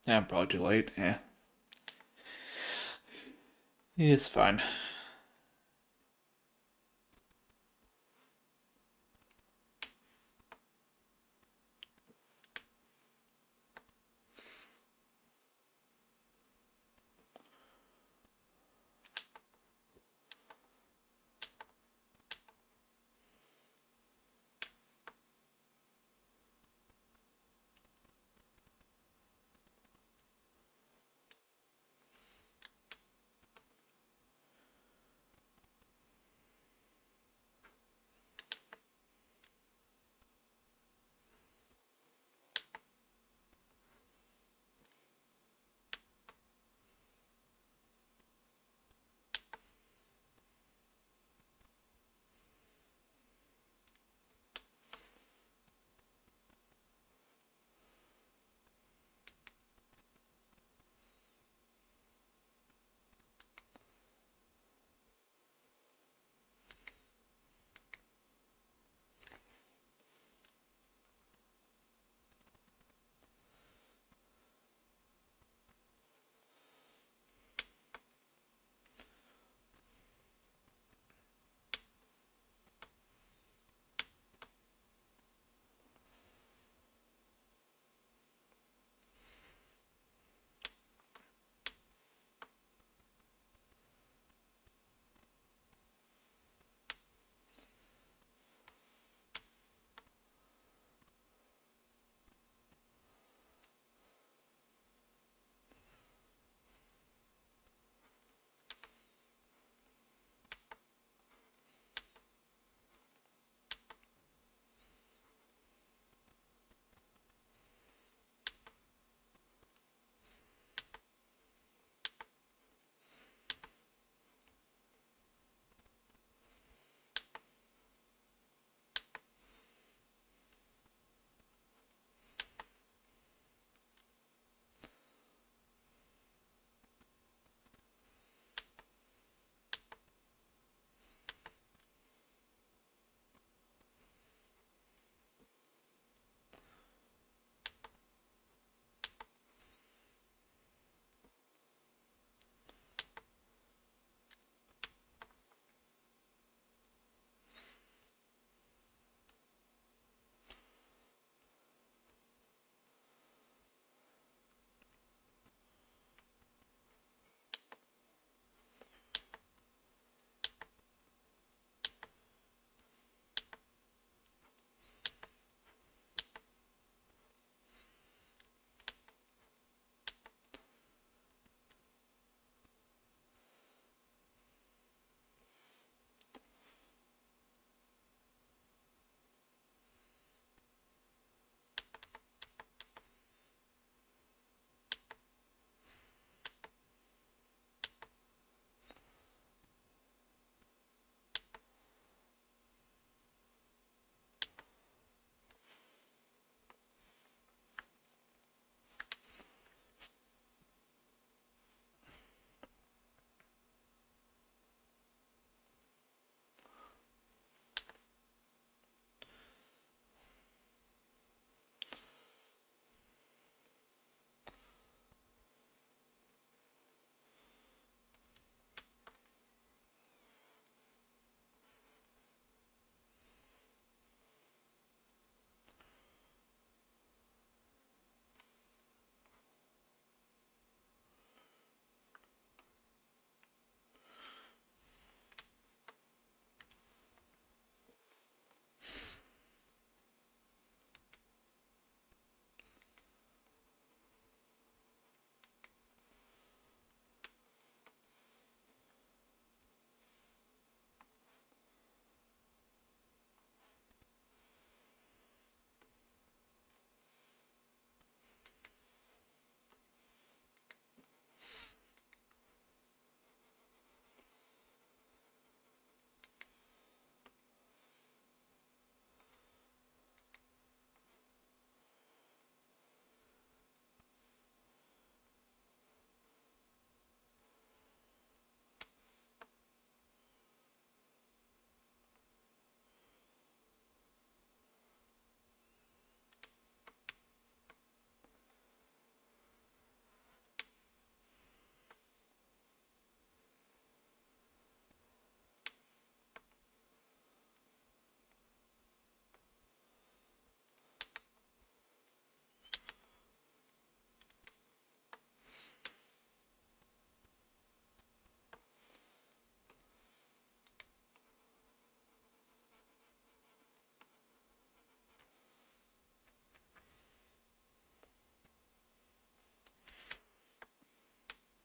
Yeah, I'm probably too late. Yeah. It's fine.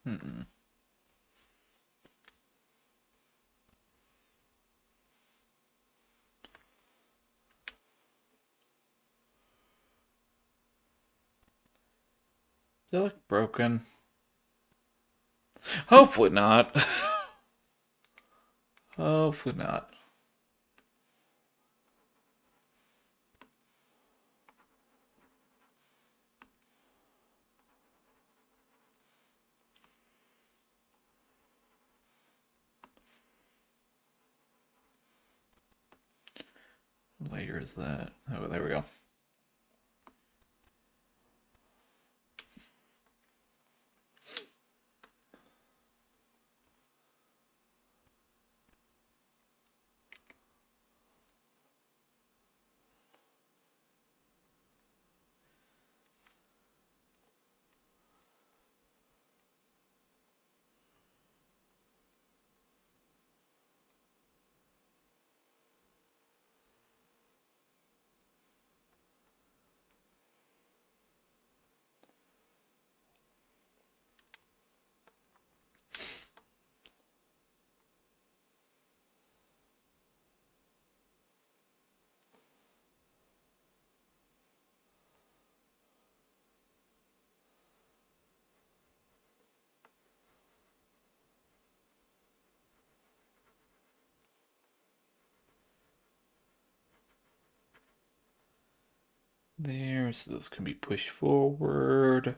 Hmm. They look broken. Hopefully not. Hopefully not. What layer is that? Oh, there we go. There, so those can be pushed forward.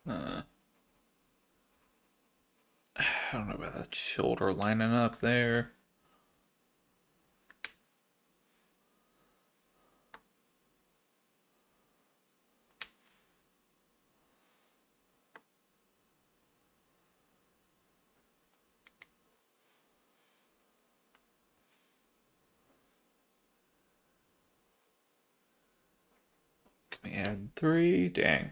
I don't know about that shoulder lining up there. Can we add 3? Dang.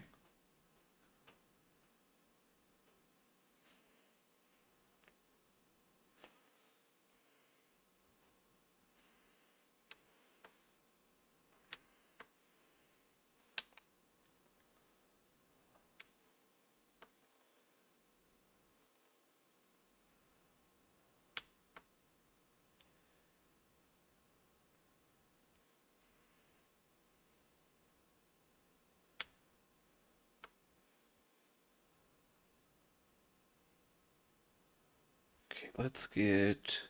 Okay, let's get...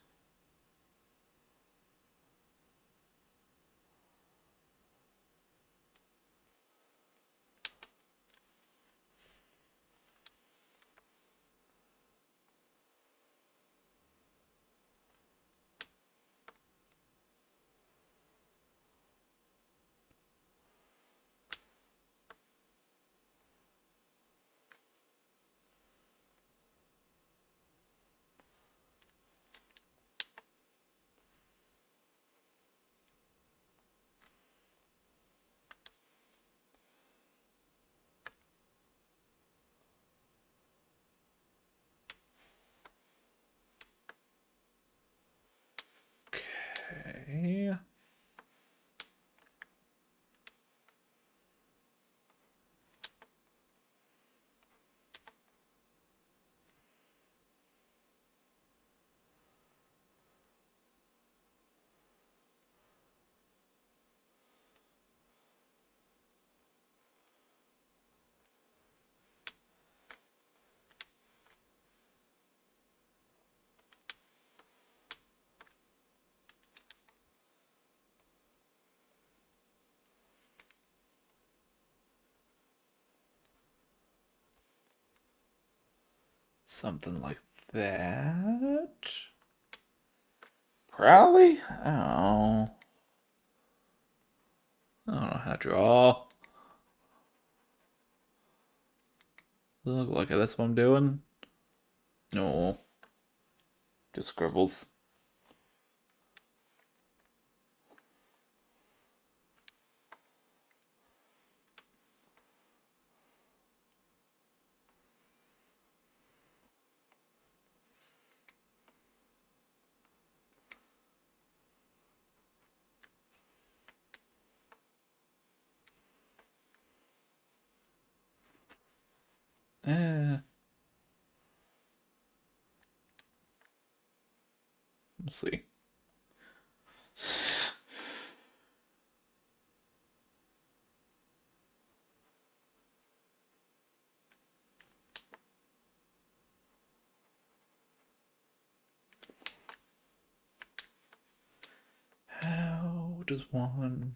Something like that. Probably? I don't know how to draw. Look like that's what I'm doing. No. Just scribbles. Eh. Let's see. How does one...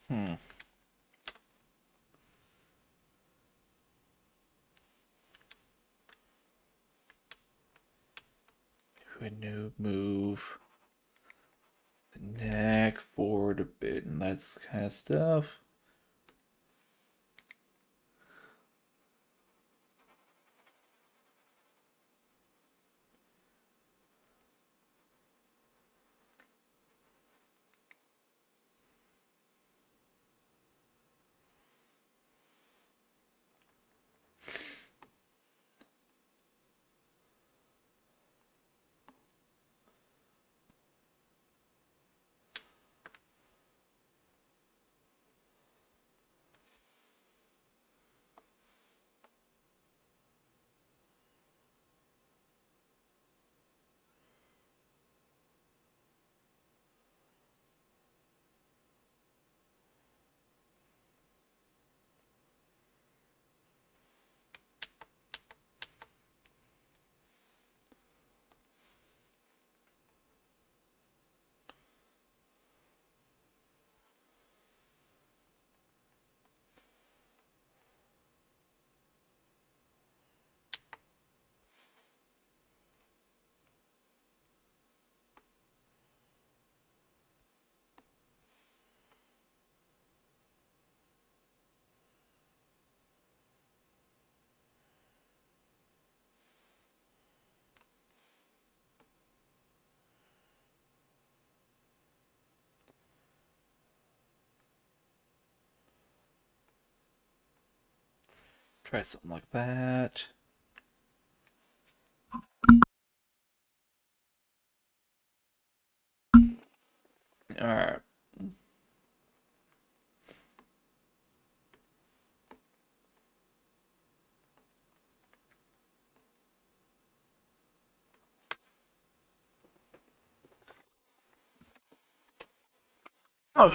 Hmm. Renew, move the neck forward a bit and that kind of stuff. Try something like that. Alright. Oh,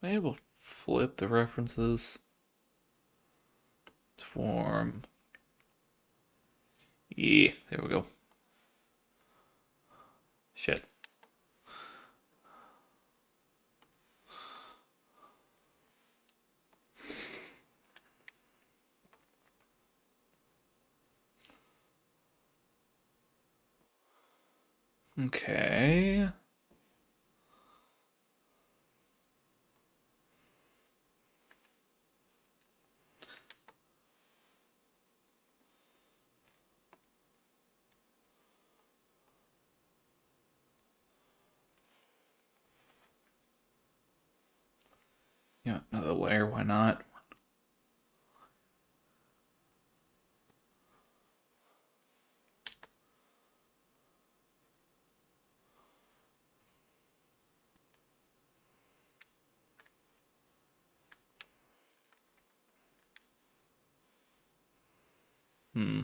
I able to flip the references to form? Yeah, there we go. Shit. Okay. Yeah, another layer, why not? Hmm.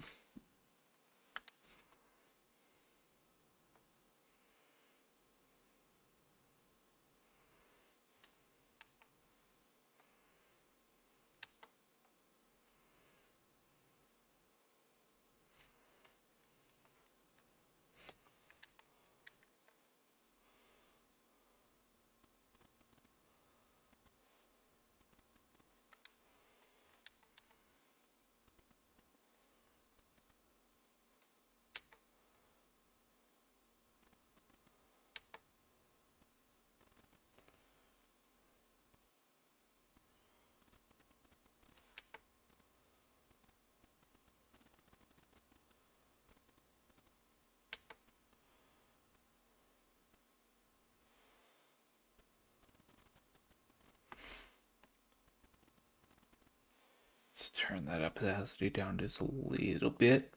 Let's turn that opacity down just a little bit.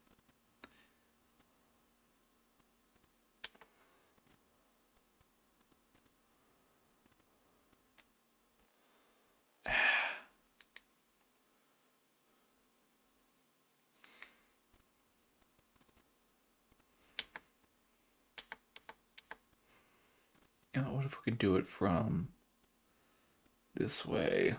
You know, what if we could do it from this way?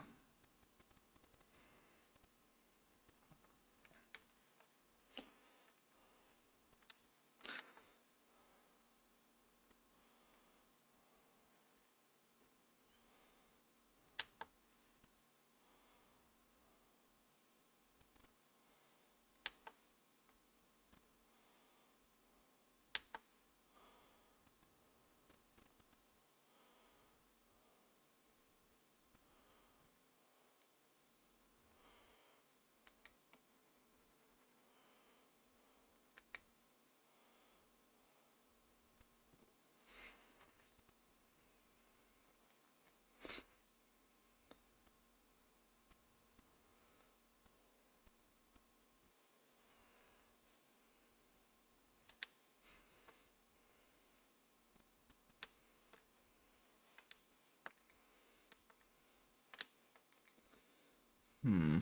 Hmm.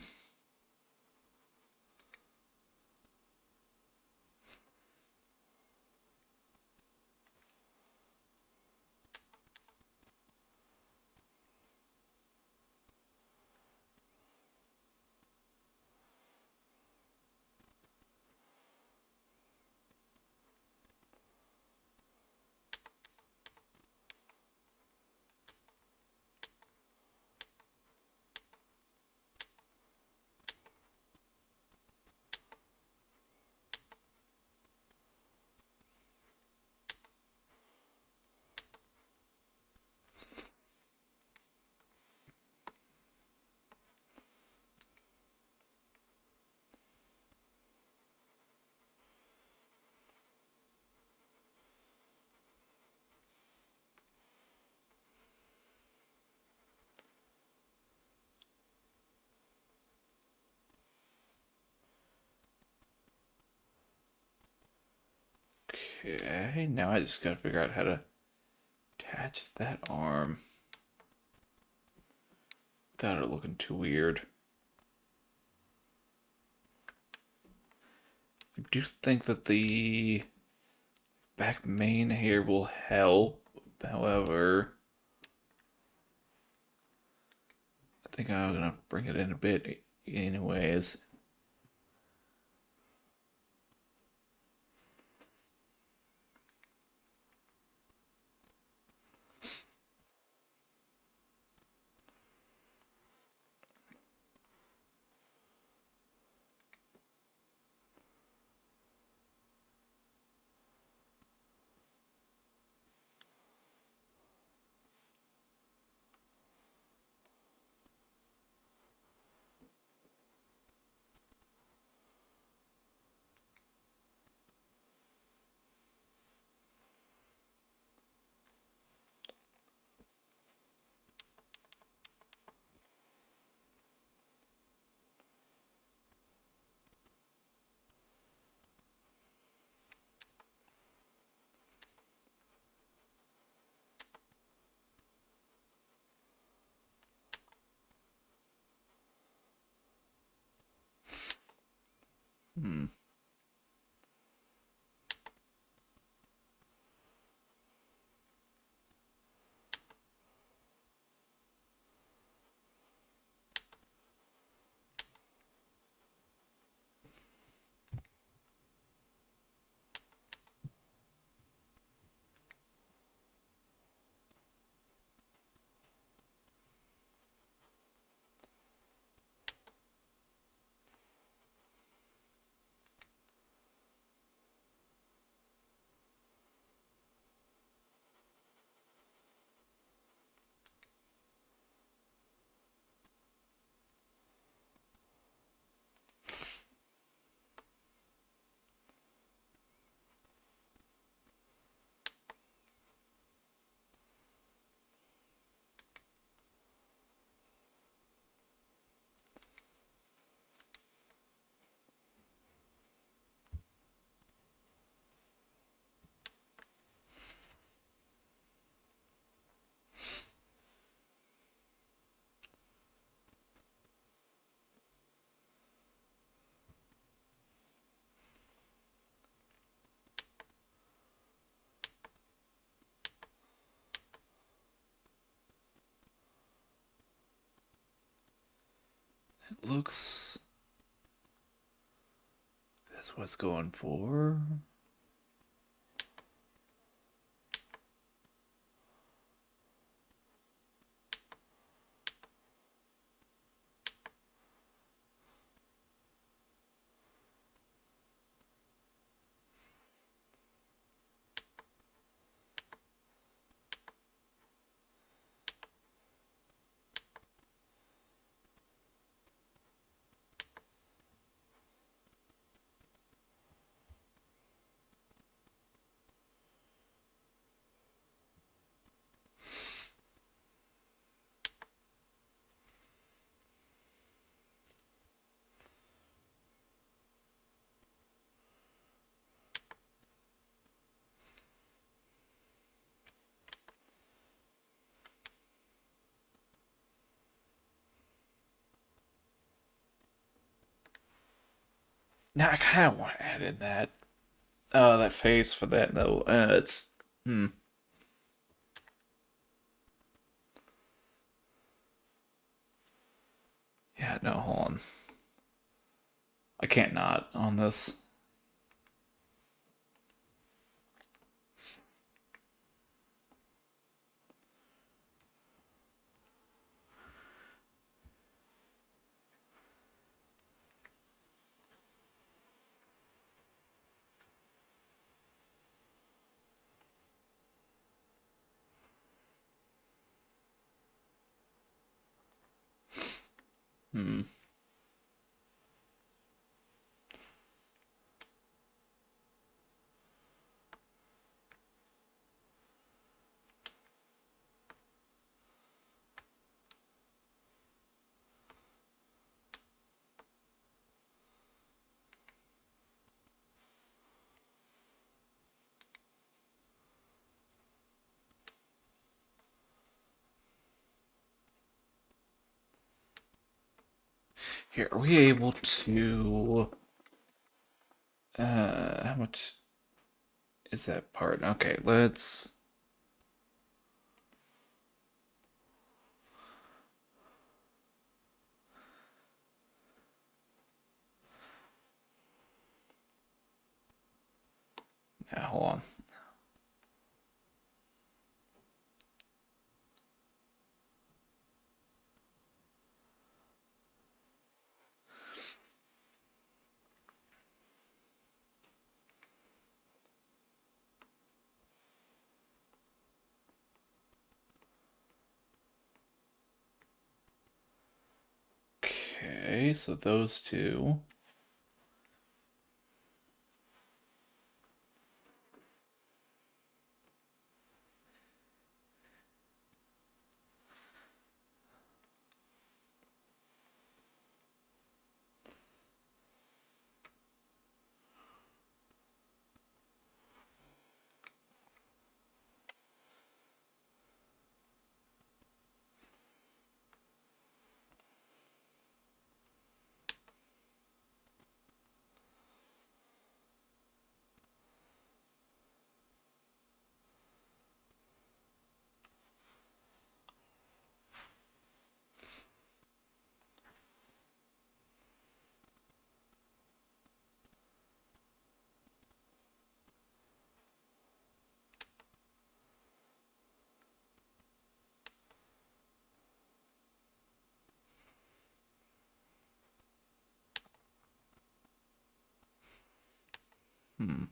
Okay, now I just gotta figure out how to attach that arm without it looking too weird. I do think that the back mane here will help, however, think I'm gonna bring it in a bit, anyways. Hmm. It looks that's what's going for. Now I kind of want to add in that face for that though. It's Yeah, no, hold on. I can't not on this. Hmm. Here, are we able to how much is that part? Okay, let's Yeah, hold on. Okay, so those two. Hmm.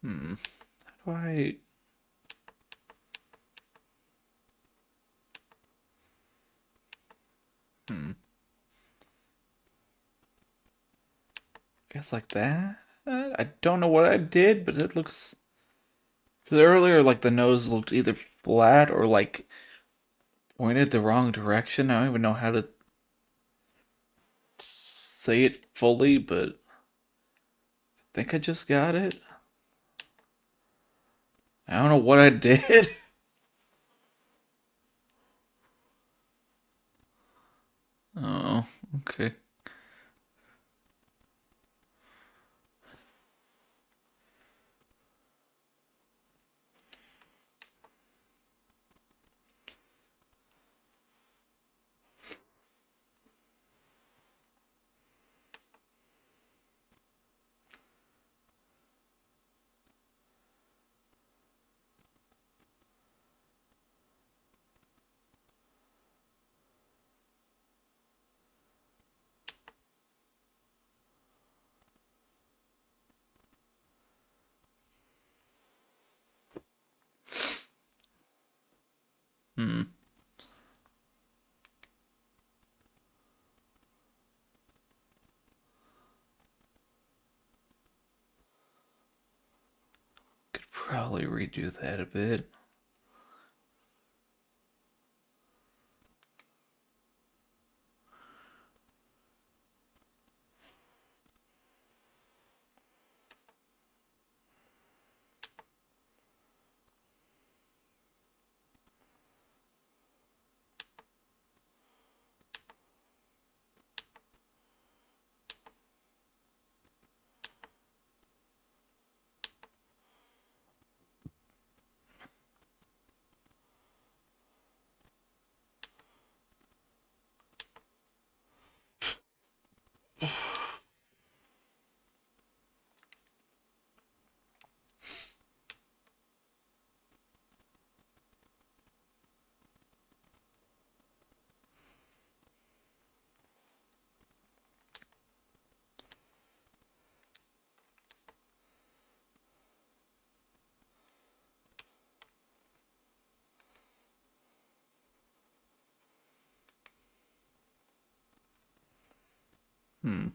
Hmm. How do I... Hmm. I guess like that? I don't know what I did, but it looks... Because earlier, like, the nose looked either flat or, like, pointed the wrong direction. I don't even know how to say it fully, but I think I just got it. I don't know what I did. Oh, okay. Hmm. Could probably redo that a bit. Hmm.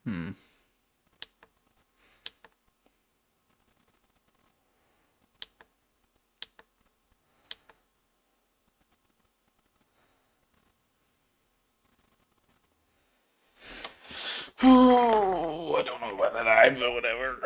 Hmm. Oh, I don't know about that eye, but whatever.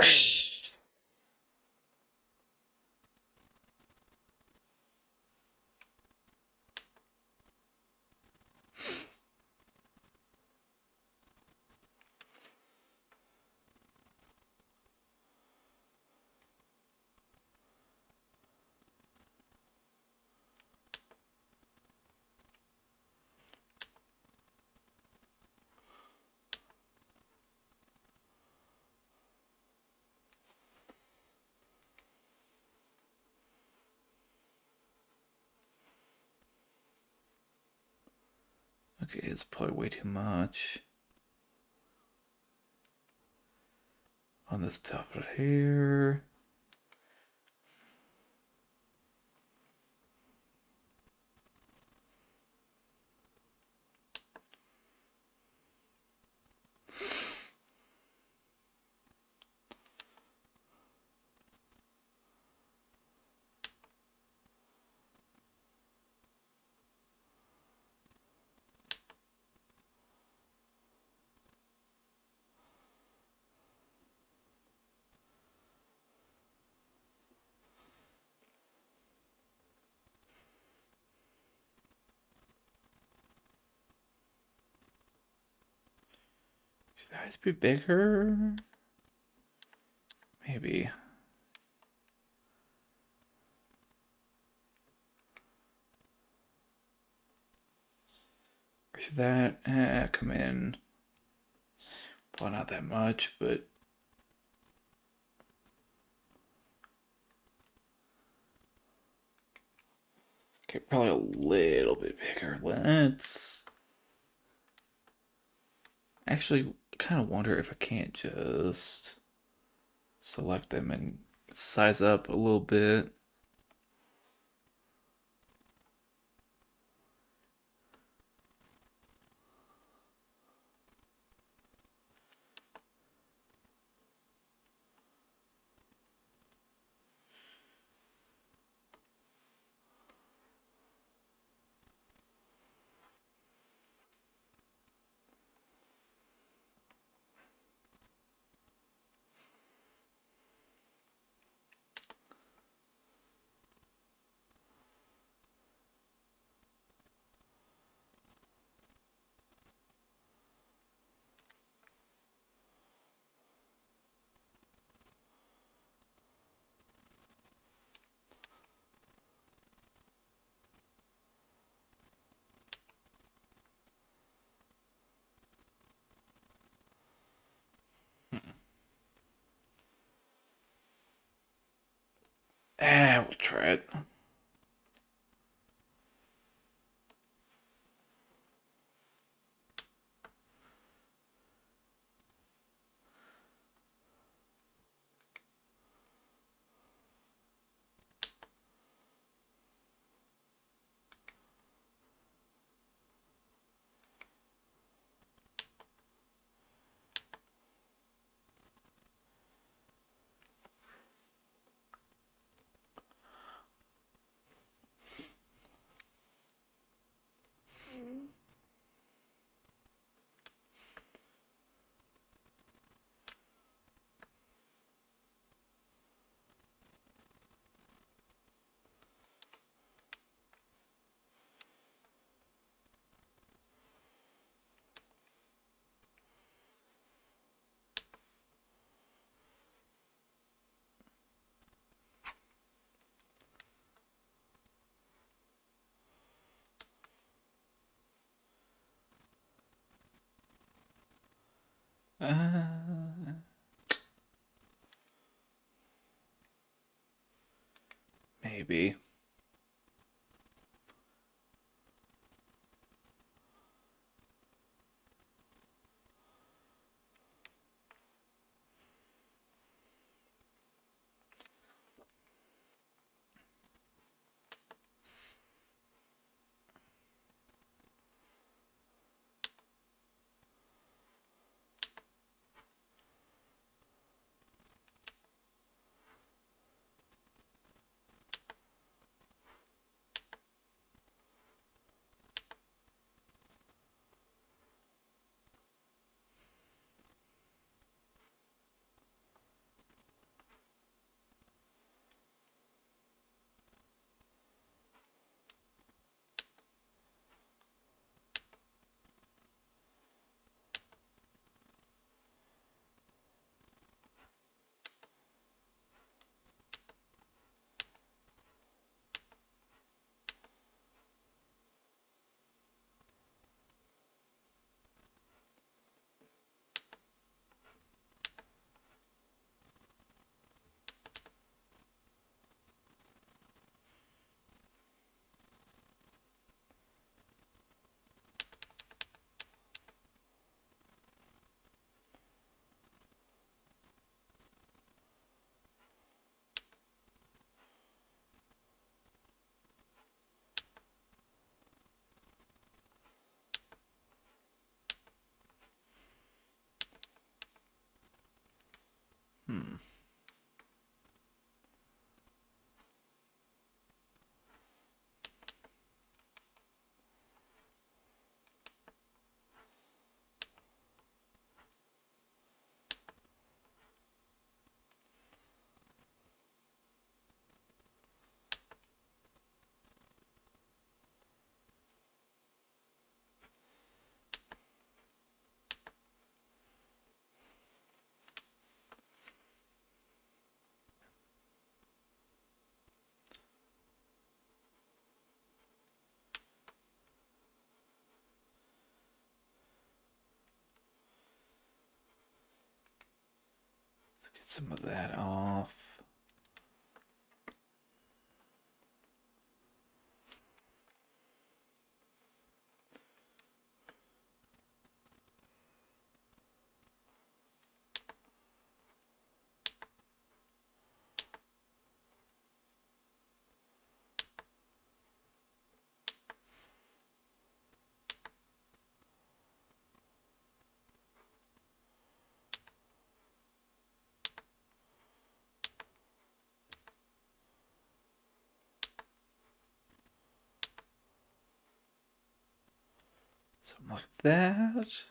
Okay, it's probably way too much on this top right here. Should the eyes be bigger? Maybe. Or should that come in? Well, not that much, but okay, probably a little bit bigger. Let's actually kind of wonder if I can't just select them and size up a little bit. We'll try it. Maybe. Hmm. Let's get some of that off. Something like that.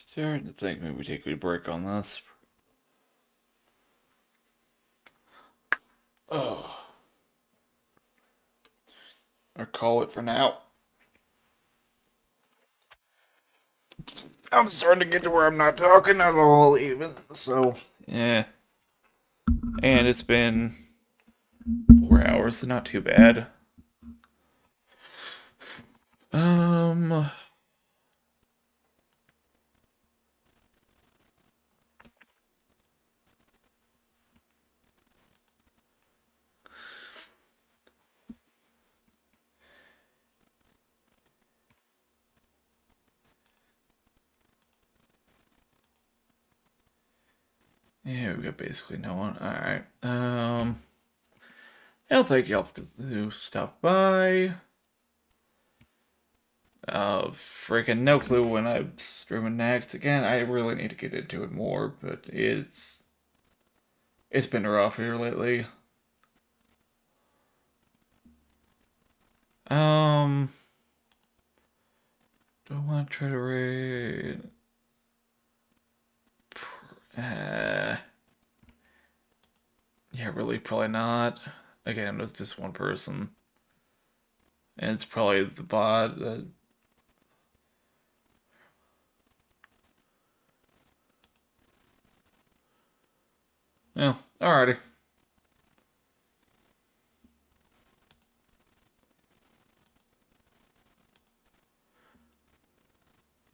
Starting to think maybe take a break on this. Oh. Or call it for now. I'm starting to get to where I'm not talking at all, even. So, yeah. And it's been 4 hours, so not too bad. Yeah, we got basically no one. Alright. I'll thank y'all who stopped by. Freaking no clue when I'm streaming next. Again, I really need to get into it more, but it's been rough here lately. Do I want to try to raid? Yeah, really, probably not. Again, it's just one person. And it's probably the bot that... Yeah, alrighty.